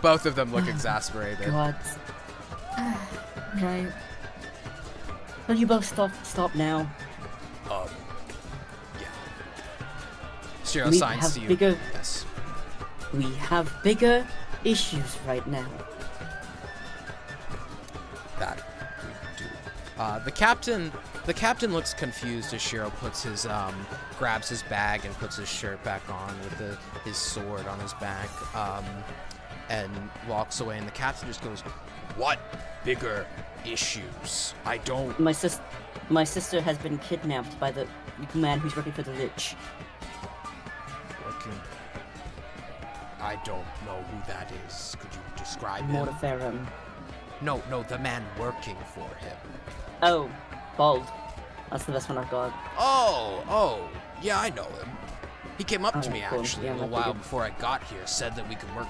Both of them look exasperated. God. Right. Will you both stop now? Yeah. Shiro We signs have to you. bigger- Yes. We have bigger issues right now. That we do. The captain looks confused as Shiro grabs his bag and puts his shirt back on with his sword on his back, and walks away. And the captain just goes, "What bigger issues? I don't." My sister has been kidnapped by the man who's working for the Lich. Working. I don't know who that is. Could you describe him? Mortiferum. No, the man working for him. Oh, bald. That's the best one I've got. Oh, yeah, I know him. He came up to Oh, me cool. actually Yeah, a little that's while good. before I got here. Said that we could work.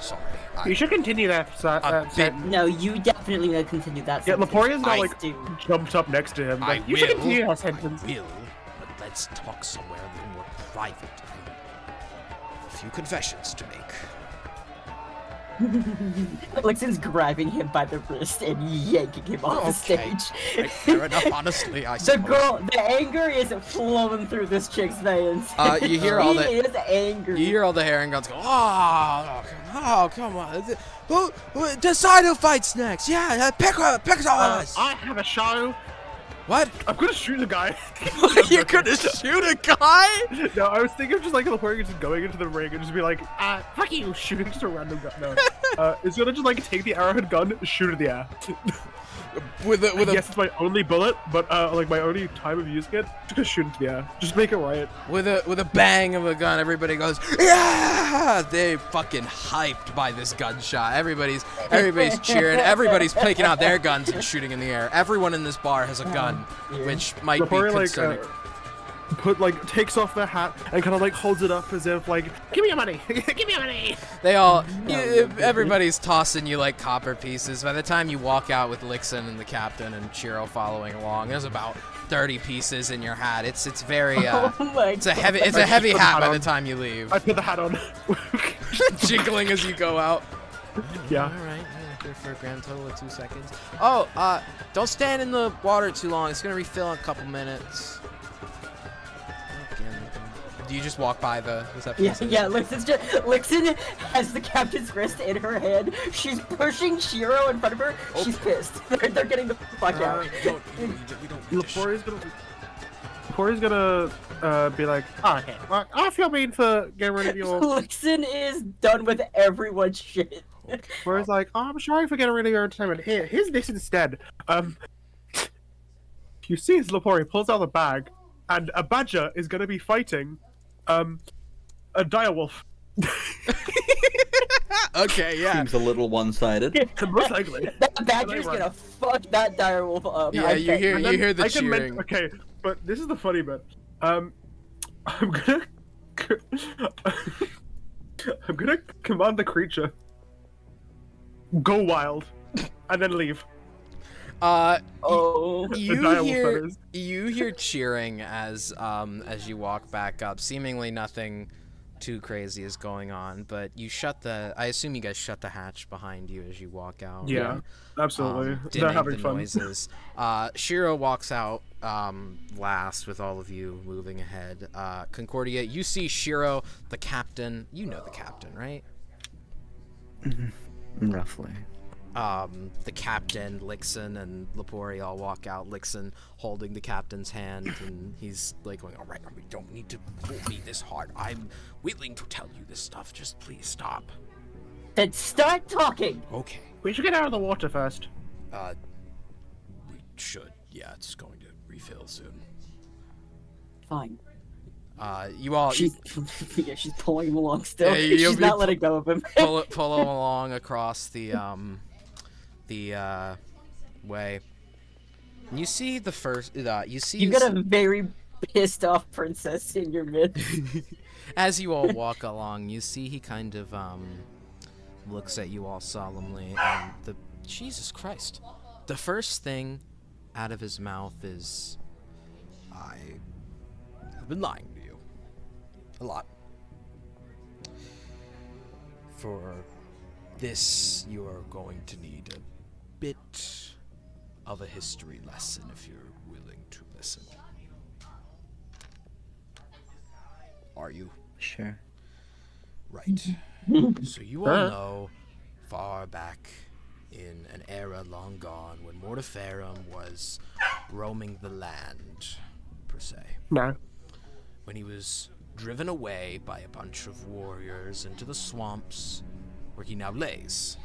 Sorry. You should continue that. No, you definitely will continue that Yeah, sentence. Leporia's now I like do. jumped up next to him. I Like, you should will. continue that I sentence. will, but let's talk somewhere a little more private. I have a few confessions to make. Lixon's grabbing him by the wrist and yanking him off the Okay. stage. Right, fair enough, honestly, I The suppose. the anger is flowing through this chick's veins. You hear all He the- is angry. You hear all the herring guns go, oh, come on. Who decide who fights next? Yeah, pick us. I have a show. What? I'm gonna shoot a guy. You're gonna shoot a guy? No, I was thinking of just like Lepori just going into the ring and just be like, fuck you, shooting just a random gun. No. It's gonna just like take the arrowhead gun, shoot it in the air. With a Yes, it's my only bullet, but like my only time of using it, just shoot into the air. Just make it riot. with a bang of a gun, everybody goes, yeah! They fucking hyped by this gunshot. Everybody's cheering. Everybody's taking out their guns and shooting in the air. Everyone in this bar has a gun, which might be Lepori concerning. takes off their hat and kind of like holds it up as if like, give me your money, give me your money. They all, everybody's tossing you like copper pieces. By the time you walk out with Lixon and the captain and Chiro following along, there's about 30 pieces in your hat. It's very it's a heavy hat by the time you leave. I put the hat on. Jiggling as you go out. Yeah. All right. Yeah, for a grand total of 2 seconds. Oh, don't stand in the water too long. It's gonna refill in a couple minutes. Do you just walk by the reception? Yeah, Lixon has the captain's wrist in her hand. She's pushing Shiro in front of her. Oh. She's pissed. They're getting the fuck out. Lepori's gonna be like, oh, okay, well, I feel mean for getting rid of your... Lixon is done with everyone's shit. Lepori's like, oh, I'm sorry for getting rid of your entertainment. Here's this instead. You see as Lepori pulls out the bag, and a badger is gonna be fighting a direwolf. Okay, yeah. Seems a little one-sided. Most likely. That badger's gonna fuck that direwolf up. Yeah, you hear the cheering. Okay, but this is the funny bit. I'm gonna command the creature go wild and then leave. You hear cheering as you walk back up. Seemingly nothing too crazy is going on, but I assume you guys shut the hatch behind you as you walk out. Yeah, right? absolutely. They're Dimming having the fun. noises. Shiro walks out last with all of you moving ahead. Concordia, you see Shiro, the captain. You know the captain, right? Roughly. The captain, Lixon, and Lepori all walk out. Lixon holding the captain's hand, and he's like going, all right, we don't need to pull me this hard. I'm willing to tell you this stuff. Just please stop. Then start talking. Okay. We should get out of the water first. We should. Yeah, it's going to refill soon. Fine. You all... She's pulling him along still. Yeah, She's not letting go of him. pull him along across the way. And you see the first. You got a very pissed off princess in your midst. As you all walk along, you see he kind of looks at you all solemnly, and Jesus Christ, the first thing out of his mouth is, "I have been lying to you a lot. For this, you are going to need a bit of a history lesson if you're willing to listen. Are you? Sure. Right. So you all know, far back in an era long gone, when Mortiferum was roaming the land, per se. No. When he was driven away by a bunch of warriors into the swamps where he now lays.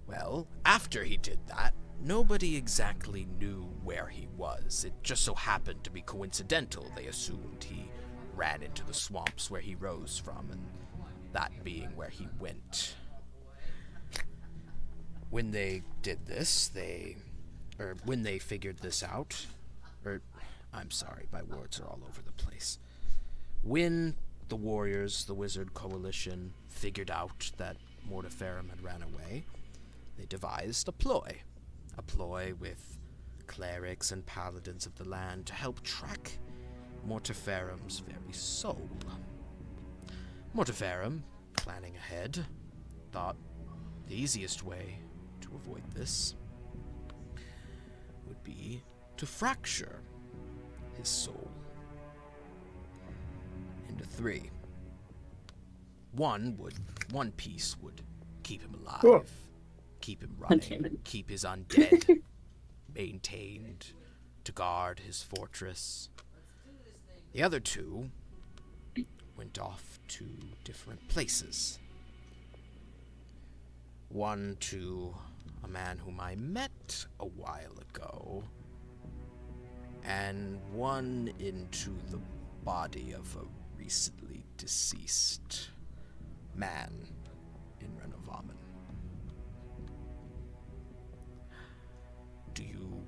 Well, after he did that, nobody exactly knew where he was. It just so happened to be coincidental. They assumed he ran into the swamps where he rose from, and that being where he went. When they did this, when they figured this out, I'm sorry, my words are all over the place. When the warriors, the wizard coalition, figured out that Mortiferum had ran away, they devised a ploy with clerics and paladins of the land to help track Mortiferum's very soul. Mortiferum, planning ahead, thought the easiest way to avoid this would be to fracture his soul into three. One piece would keep him alive, keep him running, keep his undead to guard his fortress. The other two went off to different places. One to a man whom I met a while ago, and one into the body of a recently deceased man in Renovamen. Do you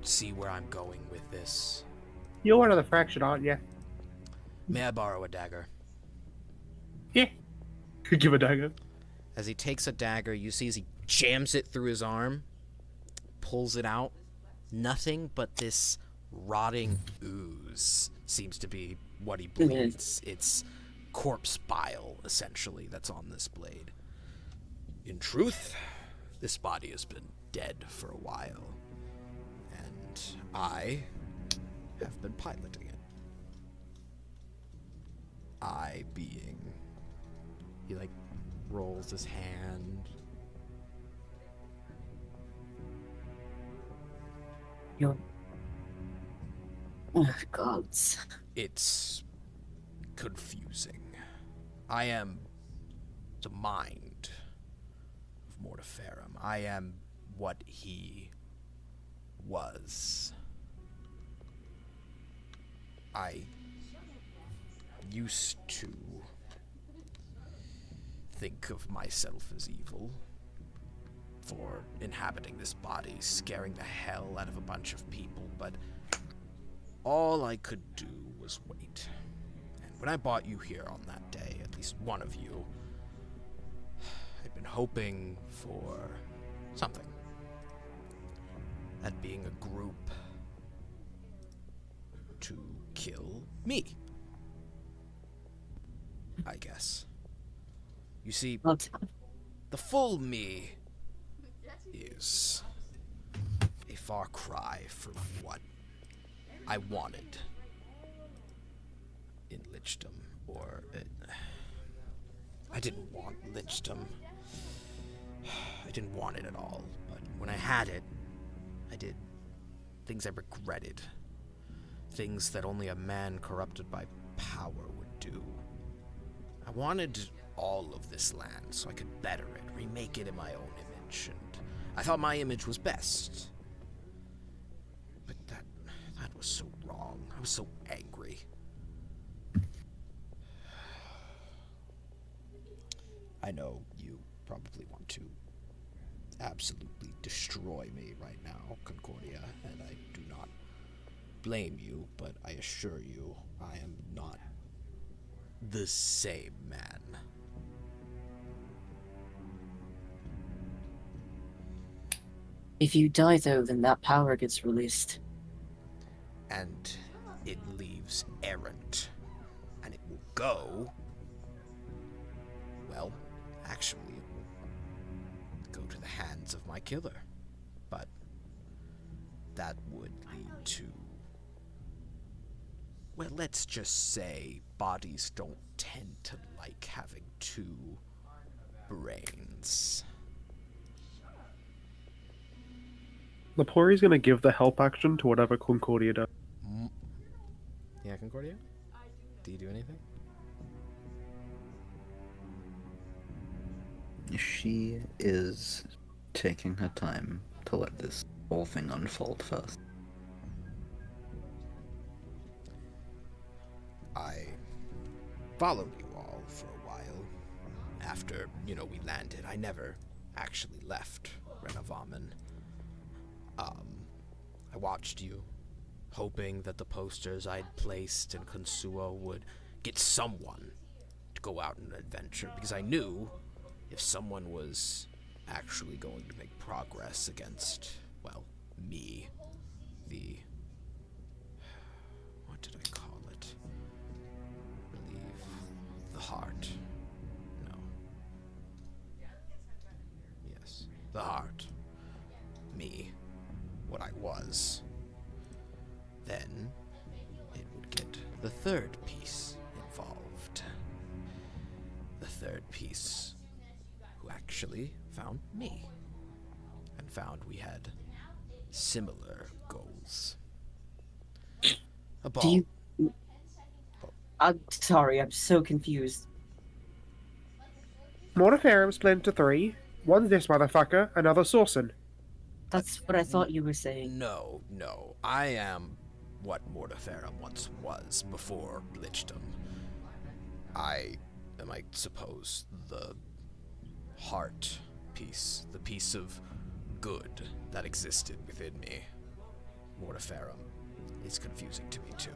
see where I'm going with this? You're one of the fraction, aren't you? May I borrow a dagger? Yeah. Give a dagger. As he takes a dagger, you see as he jams it through his arm, pulls it out. Nothing but this rotting ooze seems to be what he bleeds. It's corpse bile, essentially, that's on this blade. In truth, this body has been dead for a while, and I have been piloting it. I being... He, like, rolls his hand. You're... Oh, gods. It's confusing. I am the mind of Mortiferum. I am what he was. I used to think of myself as evil for inhabiting this body, scaring the hell out of a bunch of people, but all I could do was wait. And when I brought you here on that day, at least one of you, I'd been hoping for something. That being a group to kill me, I guess. You see, Well, the full me is a far cry from what I wanted in Lichdom, or I didn't want Lichdom. I didn't want it at all, but when I had it, I did things I regretted. Things that only a man corrupted by power would do. I wanted all of this land so I could better it, remake it in my own image, and I thought my image was best. But that was so wrong. I was so angry. I know you probably want to absolutely destroy me right now, Concordia, and I do not blame you, but I assure you, I am not the same man. if you die, though, then that power gets released. And it leaves errant. And it will go... Well, actually, it will go to the hands of my killer. But that would lead to... Well, let's just say bodies don't tend to like having two brains. Lepori's gonna give the help action to whatever Concordia does. Yeah, Concordia? Do you do anything? She is taking her time to let this whole thing unfold first. I followed you all for a while. After, we landed, I never actually left Renovamen. I watched you, hoping that the posters I'd placed in Konsuo would get someone to go out on an adventure, because I knew if someone was actually going to make progress against, well, me, what did I call it? I believe the heart. No. Yes, the heart. Me. What I was. Then it would get the third piece involved. The third piece who actually found me and found we had similar goals. A ball. Do you? I'm sorry, I'm so confused. Mortiferum split into three. One's this motherfucker, another Sorcin. That's what I thought you were saying. No, no. I am what Mortiferum once was before Lichdom. I am, I suppose, the heart piece, the piece of good that existed within me. Mortiferum is confusing to me too.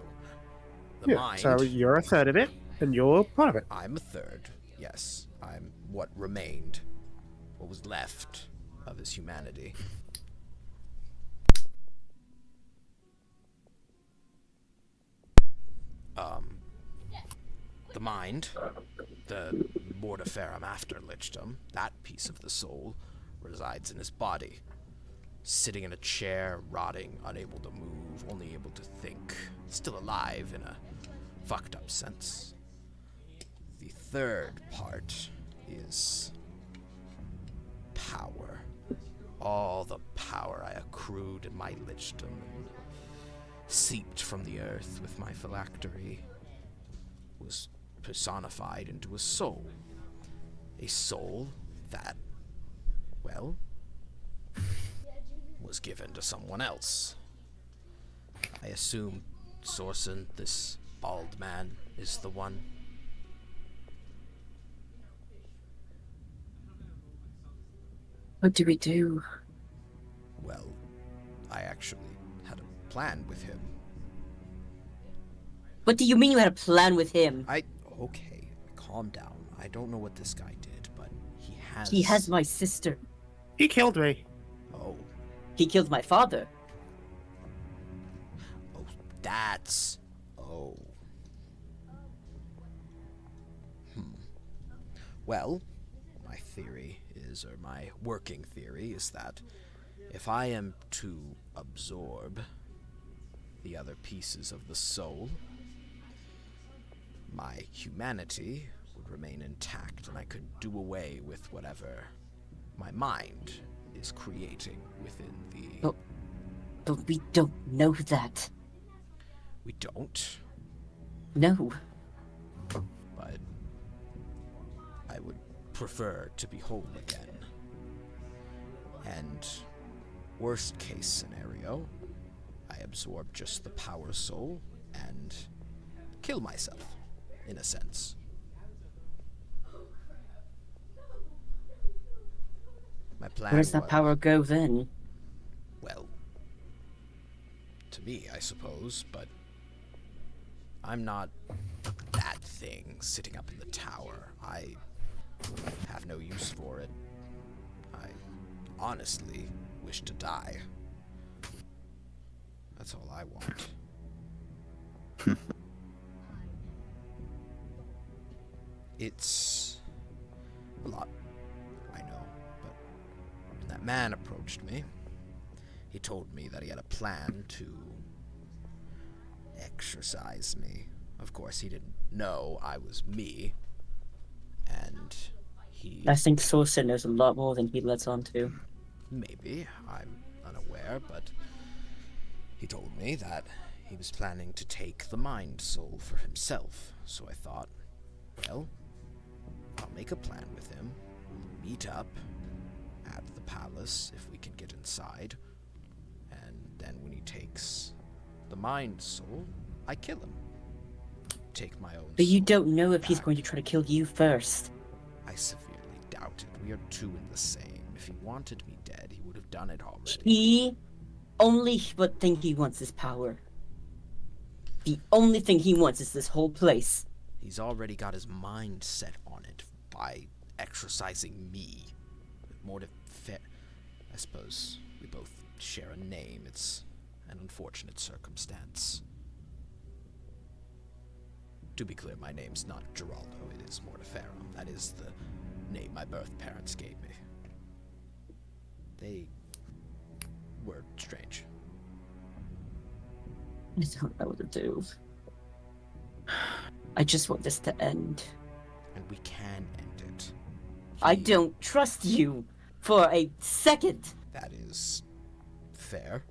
The Yeah, mind. so you're a third of it, and you're part of it. I'm a third. Yes, I'm what remained, what was left of his humanity. The mind, the mortiferum after lichdom, that piece of the soul resides in his body, sitting in a chair, rotting, unable to move, only able to think, still alive in a fucked up sense. The third part is power. All the power I accrued in my lichdom and seeped from the earth with my phylactery was personified into a soul. A soul that, well, was given to someone else. I assume Sorsen, this bald man, is the one. What do we do? Well, I actually had a plan with him. What do you mean you had a plan with him? Okay, calm down. I don't know what this guy did, but he has... He has my sister. He killed me. Oh, He killed my father. that's... Oh. Well, my theory is, or my working theory is that if I am to absorb the other pieces of the soul, my humanity would remain intact and I could do away with whatever my mind is creating within the... But we don't know that. We don't, No. but I would prefer to be whole again. And worst case scenario, I absorb just the power soul and kill myself, in a sense. My plan Where does that was, power go then? well, to me, I suppose, but I'm not that thing sitting up in the tower. I have no use for it. I honestly wish to die. That's all I want. It's a lot, I know, but when that man approached me, he told me that he had a plan to exorcise me. Of course, he didn't know I was me, and he... I think Sorsen knows a lot more than he lets on to. Maybe, I'm unaware, but he told me that he was planning to take the mind soul for himself, so I thought, well, I'll make a plan with him. We'll meet up at the palace if we can get inside, and then when he takes the mind soul, I kill him. Take my own But you soul don't know if he's back. going to try to kill you first. I severely doubt it. We are two in the same. If he wanted me dead, he would have done it already. He only but thing he wants is power. The only thing he wants is this whole place. He's already got his mind set on it by exorcising me. More to fair. I suppose we both share a name. It's an unfortunate circumstance. To be clear, my name's not Geraldo, it is Mortiferum. That is the name my birth parents gave me. They were strange. I don't know what to do. I just want this to end. And we can end it. I He- don't trust you for a second. That is fair.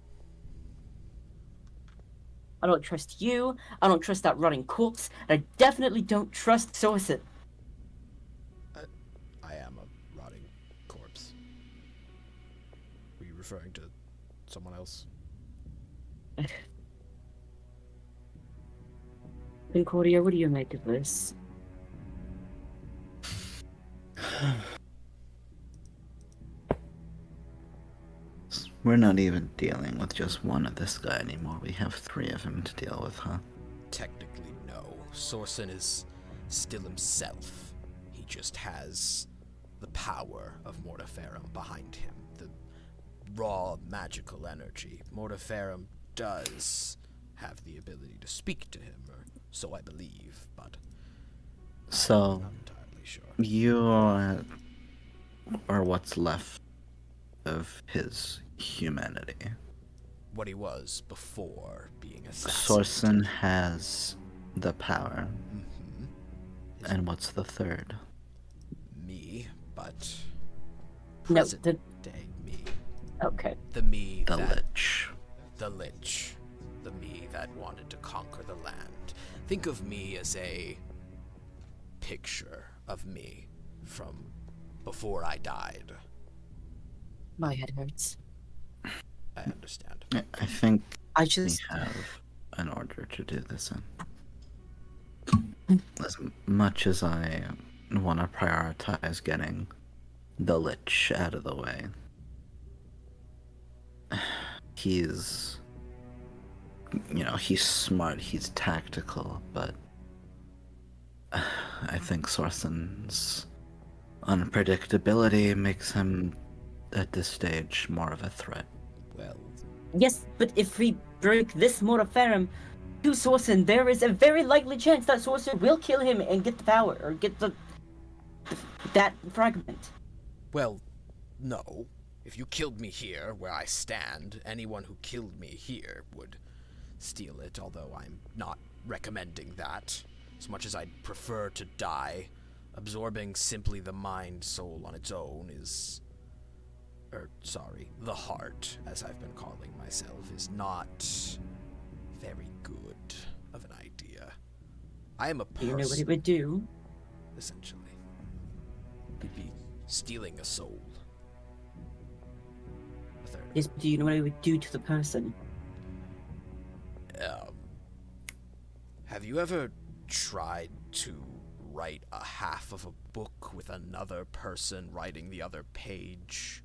I don't trust you. I don't trust that rotting corpse. And I definitely don't trust Sorsen. I am a rotting corpse. Were you referring to someone else? Concordia, what do you make of this? We're not even dealing with just one of this guy anymore. We have 3 of him to deal with, huh? Technically, no. Sorsen is still himself. He just has the power of Mortiferum behind him. The raw magical energy. Mortiferum does have the ability to speak to him, or so I believe, but So, I'm not entirely sure. you are what's left of his humanity. What he was before being Sorsen assassinated. has the power. Mhm. And what's the third? Me, but No, present day me. Okay. The me The that Lich. the Lich. The me that wanted to conquer the land. Think of me as a picture of me from before I died. My head hurts. I understand. I think I we just... have an order to do this in. As much as I want to prioritize getting the Lich out of the way, he's, he's smart, he's tactical, but I think Sorsen's unpredictability makes him, at this stage, more of a threat. Well, Yes, but if we break this Mortiferum to Sorsen, there is a very likely chance that Sorsen will kill him and get the power, or get that fragment. well, no. If you killed me here, where I stand, anyone who killed me here would steal it, although I'm not recommending that. As much as I'd prefer to die, absorbing simply the mind soul on its own is... the heart, as I've been calling myself, is not very good of an idea. I am a Do you know what person, it would do? essentially. You'd be stealing a soul. A third. Yes, but do you know what it would do to the person? Have you ever tried to write a half of a book with another person writing the other page?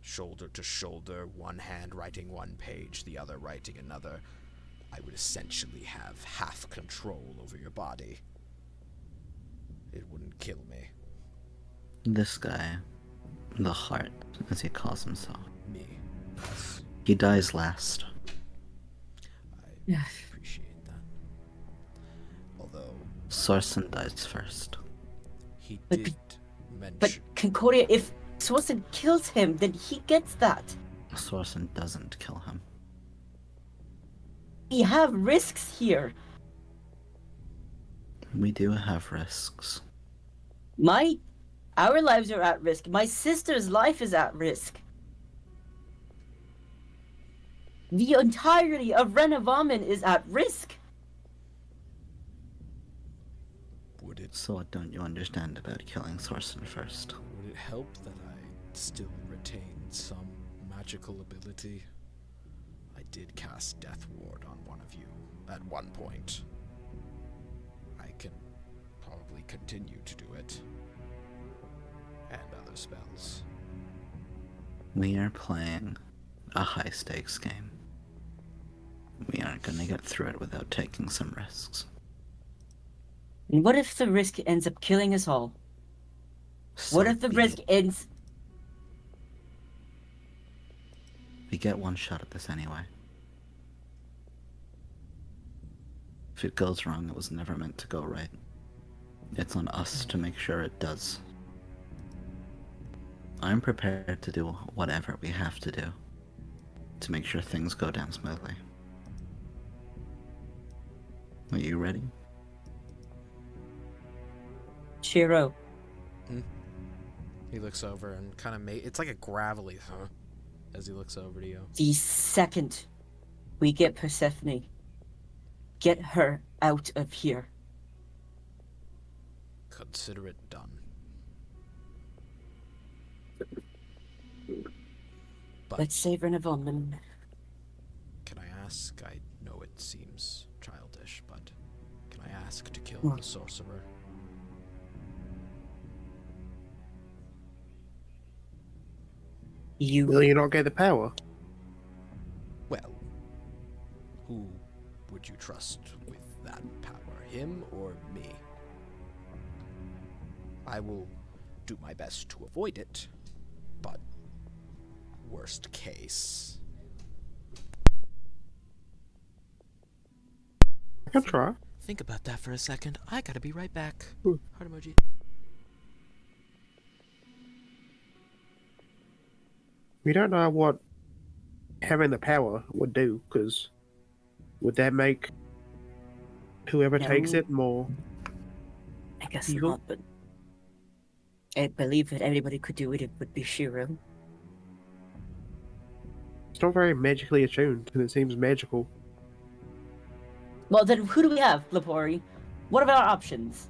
Shoulder to shoulder, one hand writing one page, the other writing another. I would essentially have half control over your body. It wouldn't kill me. This guy, the Heart, as he calls himself, Me. Yes, he dies last. I appreciate that. Although, Sorsen dies first. he But- did But mention... Concordia, if Sorsen kills him, then he gets that. Sorsen doesn't kill him. We have risks here. We do have risks. Our lives are at risk. My sister's life is at risk. The entirety of Renovamen is at risk. Would it So what don't you understand about killing Sorsen first? Would it help that I still retain some magical ability? I did cast Death Ward on one of you at one point. I can probably continue to do it. And other spells. We are playing a high-stakes game. We aren't gonna get through it without taking some risks. And what if the risk ends up killing us all? What So if the be risk it. ends... We get one shot at this anyway. If it goes wrong, it was never meant to go right. It's on us to make sure it does. I'm prepared to do whatever we have to do to make sure things go down smoothly. Are you ready? Shiro, He looks over and kind of it's like a gravelly, huh? As he looks over to you. the second We get Persephone. Get her out of here. Consider it done. But Let's save Renovamen. can I ask? I know it seems childish, but can I ask to kill What? the sorcerer? Will you not get the power? Well, who would you trust with that power, him or me? I will do my best to avoid it, but worst case. I can try. Think about that for a second. I gotta be right back. Ooh. Heart emoji. We don't know what having the power would do, because would that make whoever takes No. it more I guess evil? not, but I believe that anybody could do it. It would be Shiro. It's not very magically attuned, and it seems magical. Well, then who do we have, Lapori? What are our options?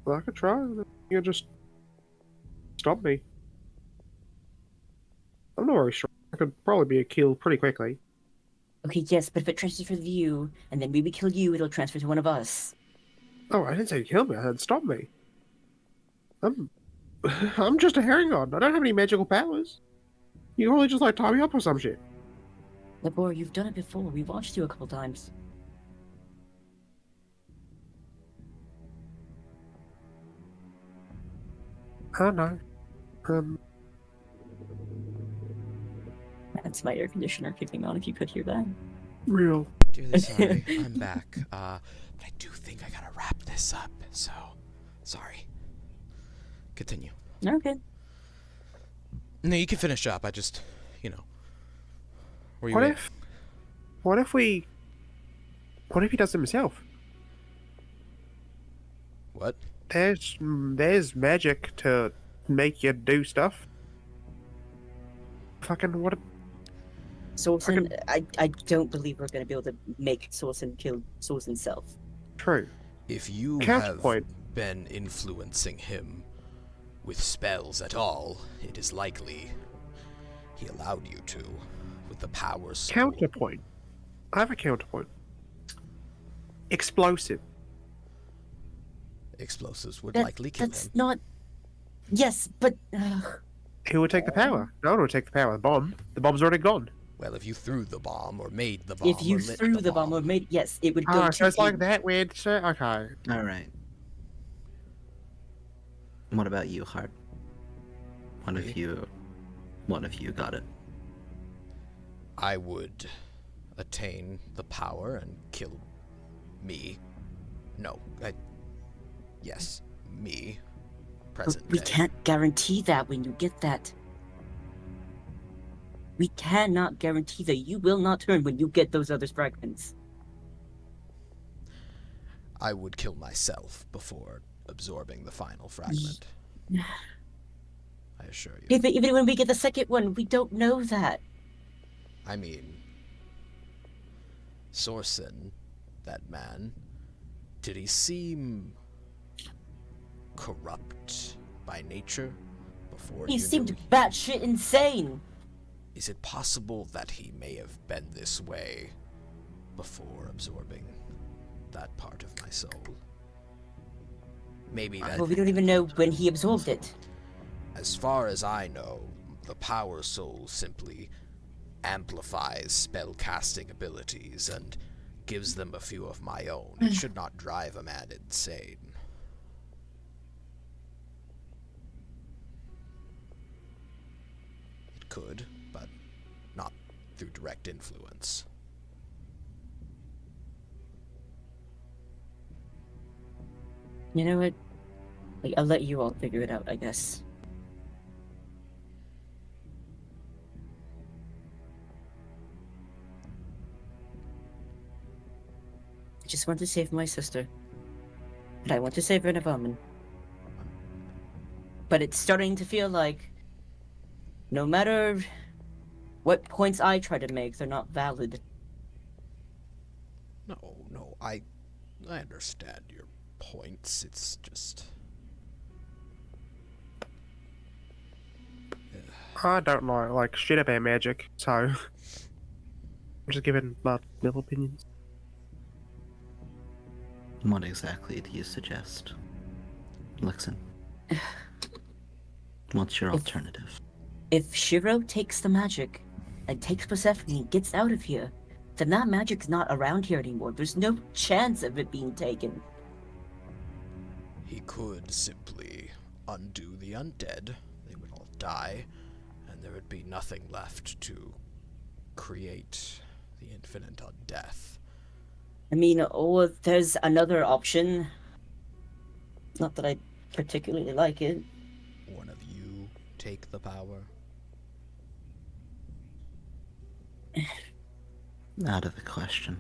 Well, I could try. You could just stop me. I'm not very sure. I could probably be killed pretty quickly. Okay, yes, but if it transfers to you, and then we kill you, it'll transfer to one of us. Oh, I didn't say kill me. I said stop me. I'm just a herring god. I don't have any magical powers. You can only just like tie me up or some shit. Lapori, you've done it before. We watched you a couple times. I don't know. That's my air conditioner kicking on, if you could hear that. Real. Dearly sorry, I'm back. But I do think I gotta wrap this up, so sorry. Continue. Okay. No, you can finish up. I just, were you What wait- if? What if he does it himself? What? There's magic to make you do stuff. Fucking what? Sorsen, I don't believe we're gonna be able to make Sorsen kill Sorsen self. True. If you Counterpoint. have been influencing him with spells at all, it is likely he allowed you to, with the power soul. Counterpoint. I have a counterpoint. Explosive. Explosives would That- likely kill that's him. not. Yes, but Who would take the power? No one would take the power. The bomb. The bomb's already gone. Well, if you threw the bomb or made the bomb, if you or lit threw the bomb or made, yes, it would go Ah, to so it's like him. that weird shit. Okay. All right. What about you, Hart? One of you got it. I would attain the power and kill me. No, yes, me. Present We day. can't guarantee that when you get that. We cannot guarantee that you will not turn when you get those other fragments. I would kill myself before absorbing the final fragment. I assure you. Even when we get the second one, we don't know that. I mean, Sorsen, that man, did he seem corrupt by nature before He you seemed knew? batshit insane. Is it possible that he may have been this way before absorbing that part of my soul? Maybe that, Well, we don't even know when he absorbed it. as far as I know, the power soul simply amplifies spell casting abilities and gives them a few of my own. It should not drive a man insane. It could, but not through direct influence. You know what? Like, I'll let you all figure it out, I guess. I just want to save my sister. And I want to save Renovamen. But it's starting to feel like no matter What points I try to make, they're not valid. No, I understand your points. It's just I don't know, like, shit about magic, so I'm just giving my little opinions. What exactly do you suggest? Lixin. What's your If- alternative? If Shiro takes the magic and takes Persephone and gets out of here, then that magic's not around here anymore. There's no chance of it being taken. he could simply undo the undead. They would all die, and there would be nothing left to create the infinite undeath. I mean, or there's another option. Not that I particularly like it. One of you take the power. Out of the question.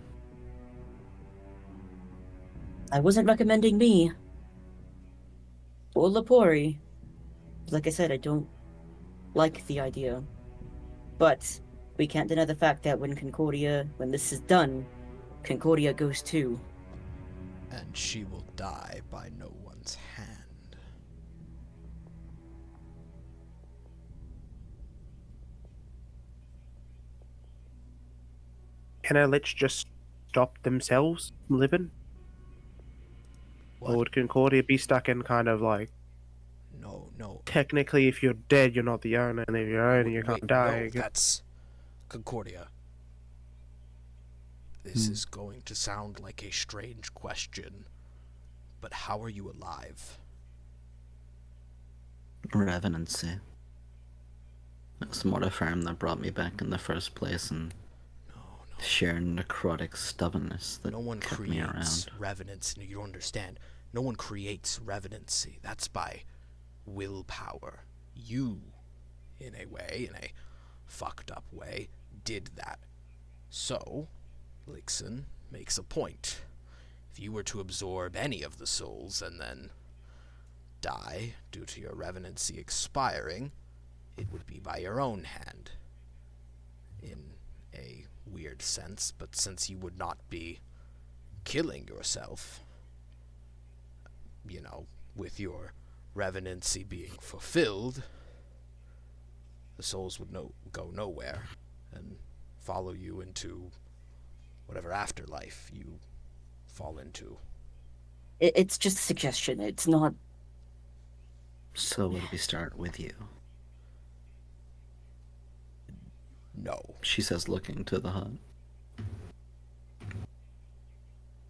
I wasn't recommending me. Or Lapori. Like I said, I don't like the idea. But we can't deny the fact that when this is done, Concordia goes too. And she will die by no one's hand. Can a lich just stop themselves from living? What? Or would Concordia be stuck in kind of like, No. technically if you're dead, you're not the owner, and if you're owner, you can't Wait, die? no, I guess. that's Concordia. This is going to sound like a strange question, but how are you alive? Revenancy. It's the firm that brought me back in the first place, and No. sheer necrotic stubbornness that No one kept me around. creates revenants. You don't understand. No one creates revenancy. That's by willpower. You, in a way, in a fucked up way, did that. So, Lixon makes a point. If you were to absorb any of the souls and then die due to your revenancy expiring, it would be by your own hand. In a weird sense, but since you would not be killing yourself, with your revenancy being fulfilled, the souls would go nowhere and follow you into whatever afterlife you fall into. It's just a suggestion. It's not. So would we start with you? No. She says, looking to the hut.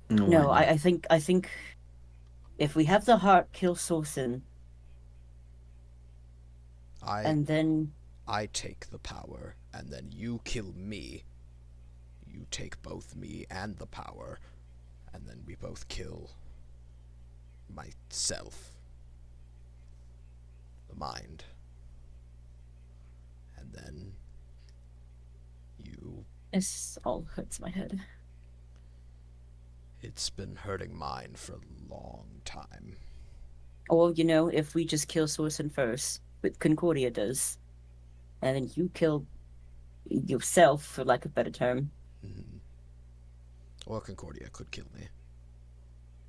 No, I think if we have the heart kill Sorsen, and then I take the power, and then you kill me. You take both me and the power, and then we both kill myself. The mind. And then you... this all hurts my head. It's been hurting mine for a long time. Or, if we just kill Sorsen first, what Concordia does, and then you kill yourself, for lack of a better term. Mm-hmm. Or Concordia could kill me.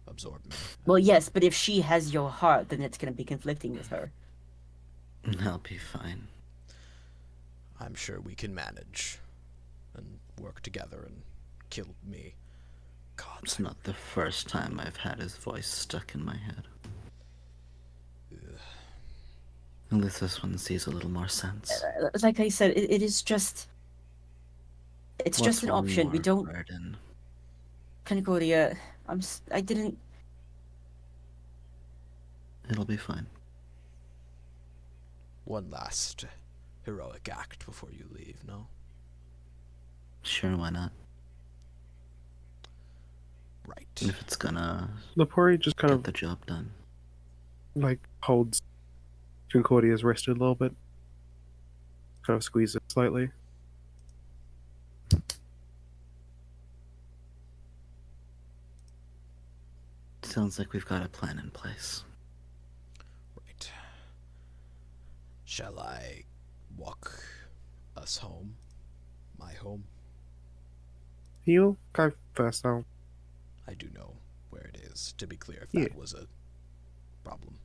Absorb me. Well, yes, but if she has your heart, then it's going to be conflicting with her. I'll be fine. I'm sure we can manage and work together and kill me. God, It's not the first time I've had his voice stuck in my head. At least this one sees a little more sense. Like I said, it is just... it's What's just an one option. We more don't... burden? Concordia, I didn't... It'll be fine. one last heroic act before you leave, no? Sure, why not? Right. If it's gonna Lapori just kind get of the job done. like holds Concordia's wrist a little bit, kind of squeeze it slightly. Sounds like we've got a plan in place. Right. Shall I walk us home? home? You go first, though. I do know where it is, to be clear, if Yeah. that was a problem.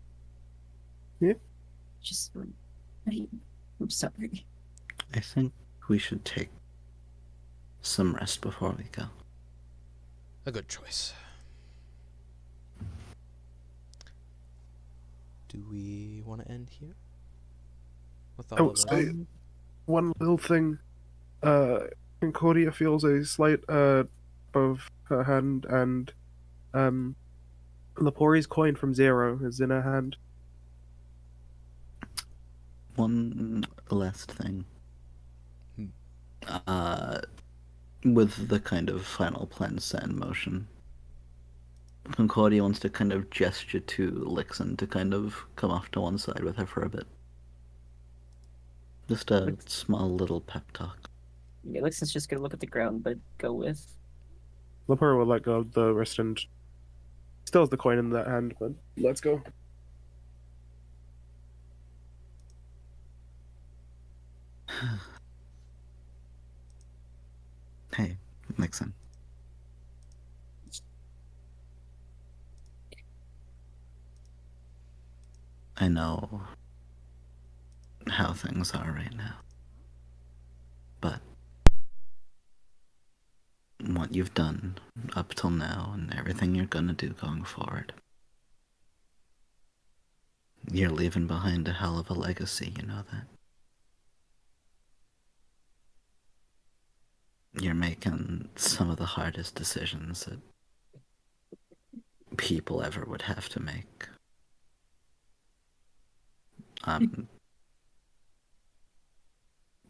Just, I'm sorry. I think we should take some rest before we go. A good choice. Do we want to end here? With all Oh, of us? so one little thing. Concordia feels a slight above her hand, and Lepori's coin from Zero is in her hand. One last thing. Hmm. With the kind of final plan set in motion, Concordia wants to kind of gesture to Lixon to kind of come off to one side with her for a bit. Just a small little pep talk. Yeah, Lixon's just gonna look at the ground, but go with. Lepori will let go of the wrist and still has the coin in that hand, but let's go. Hey, Lixon. I know how things are right now, but what you've done up till now and everything you're gonna do going forward, you're leaving behind a hell of a legacy, you know that? You're making some of the hardest decisions that people ever would have to make. I'm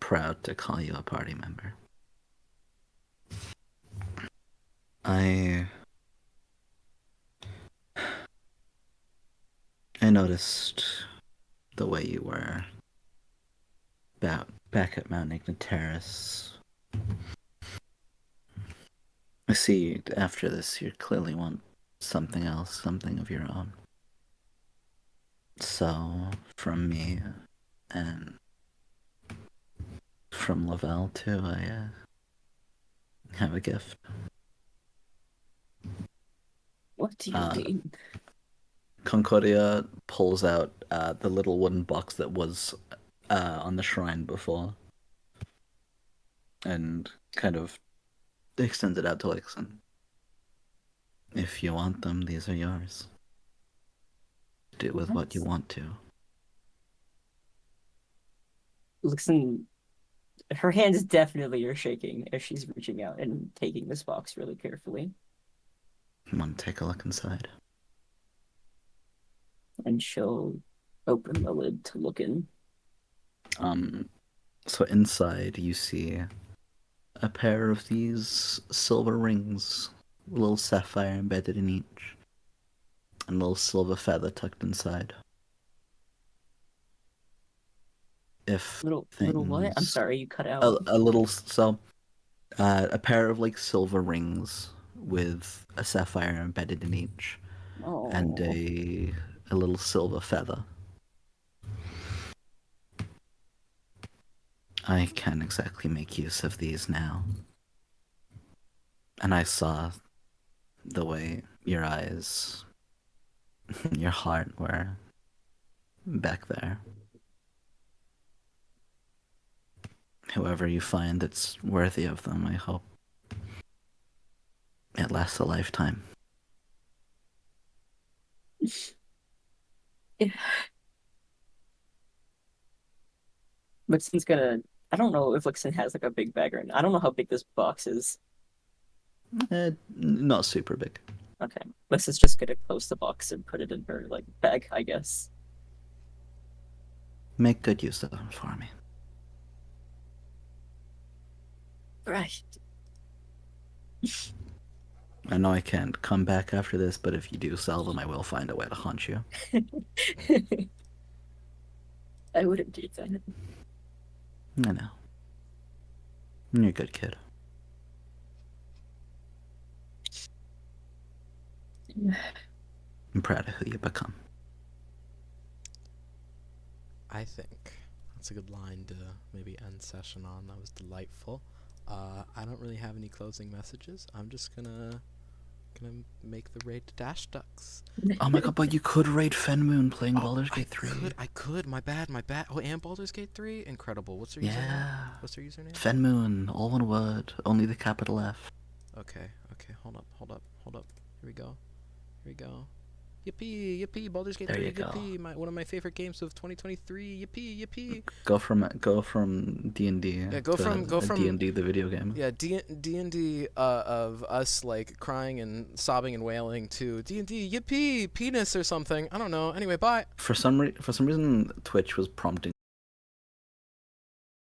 proud to call you a party member. I noticed the way you were back at Mount Ignotaris. I see after this you clearly want something else, something of your own. So, from me and from Lavelle too, I have a gift. What do you mean? Concordia pulls out the little wooden box that was on the shrine before and kind of extends it out to Lixon. If you want them, these are yours. Do with what you want to. Lixon, her hands definitely are shaking as she's reaching out and taking this box really carefully. Want to take a look inside? And she'll open the lid to look in. So inside you see a pair of these silver rings, a little sapphire embedded in each, and a little silver feather tucked inside. If Little what? I'm things- sorry, you cut out. a little so a pair of like silver rings with a sapphire embedded in each, and Oh, a little silver feather. I can't exactly make use of these now. And I saw the way your eyes, your heart were back there. Whoever you find that's worthy of them, I hope it lasts a lifetime. Lixon's gonna. I don't know if Lixon has like a big bag or not. I don't know how big this box is. Not super big. Okay, Lixon's just gonna close the box and put it in her like bag, I guess. Make good use of them for me. Right. I know I can't come back after this, but if you do sell them, I will find a way to haunt you. I wouldn't do that. I know. You're a good kid. I'm proud of who you become. I think that's a good line to maybe end session on. That was delightful. I don't really have any closing messages. I'm just gonna make the raid to Dash Ducks. Oh my god, but you could raid Fenmoon playing Baldur's Gate 3. I could. My bad. Oh, and Baldur's Gate 3? Incredible. What's their username? Yeah. What's their username? Fenmoon, all one word, only the capital F. Okay. Hold up. Here we go. Yippee! Baldur's Gate There 3. you go. Yippee! One of my favorite games of 2023. Yippee! Go from D&D. Yeah, go from D&D the video game. Yeah, D&D of us like crying and sobbing and wailing to D&D yippee penis or something. I don't know. Anyway, bye. For some reason, Twitch was prompting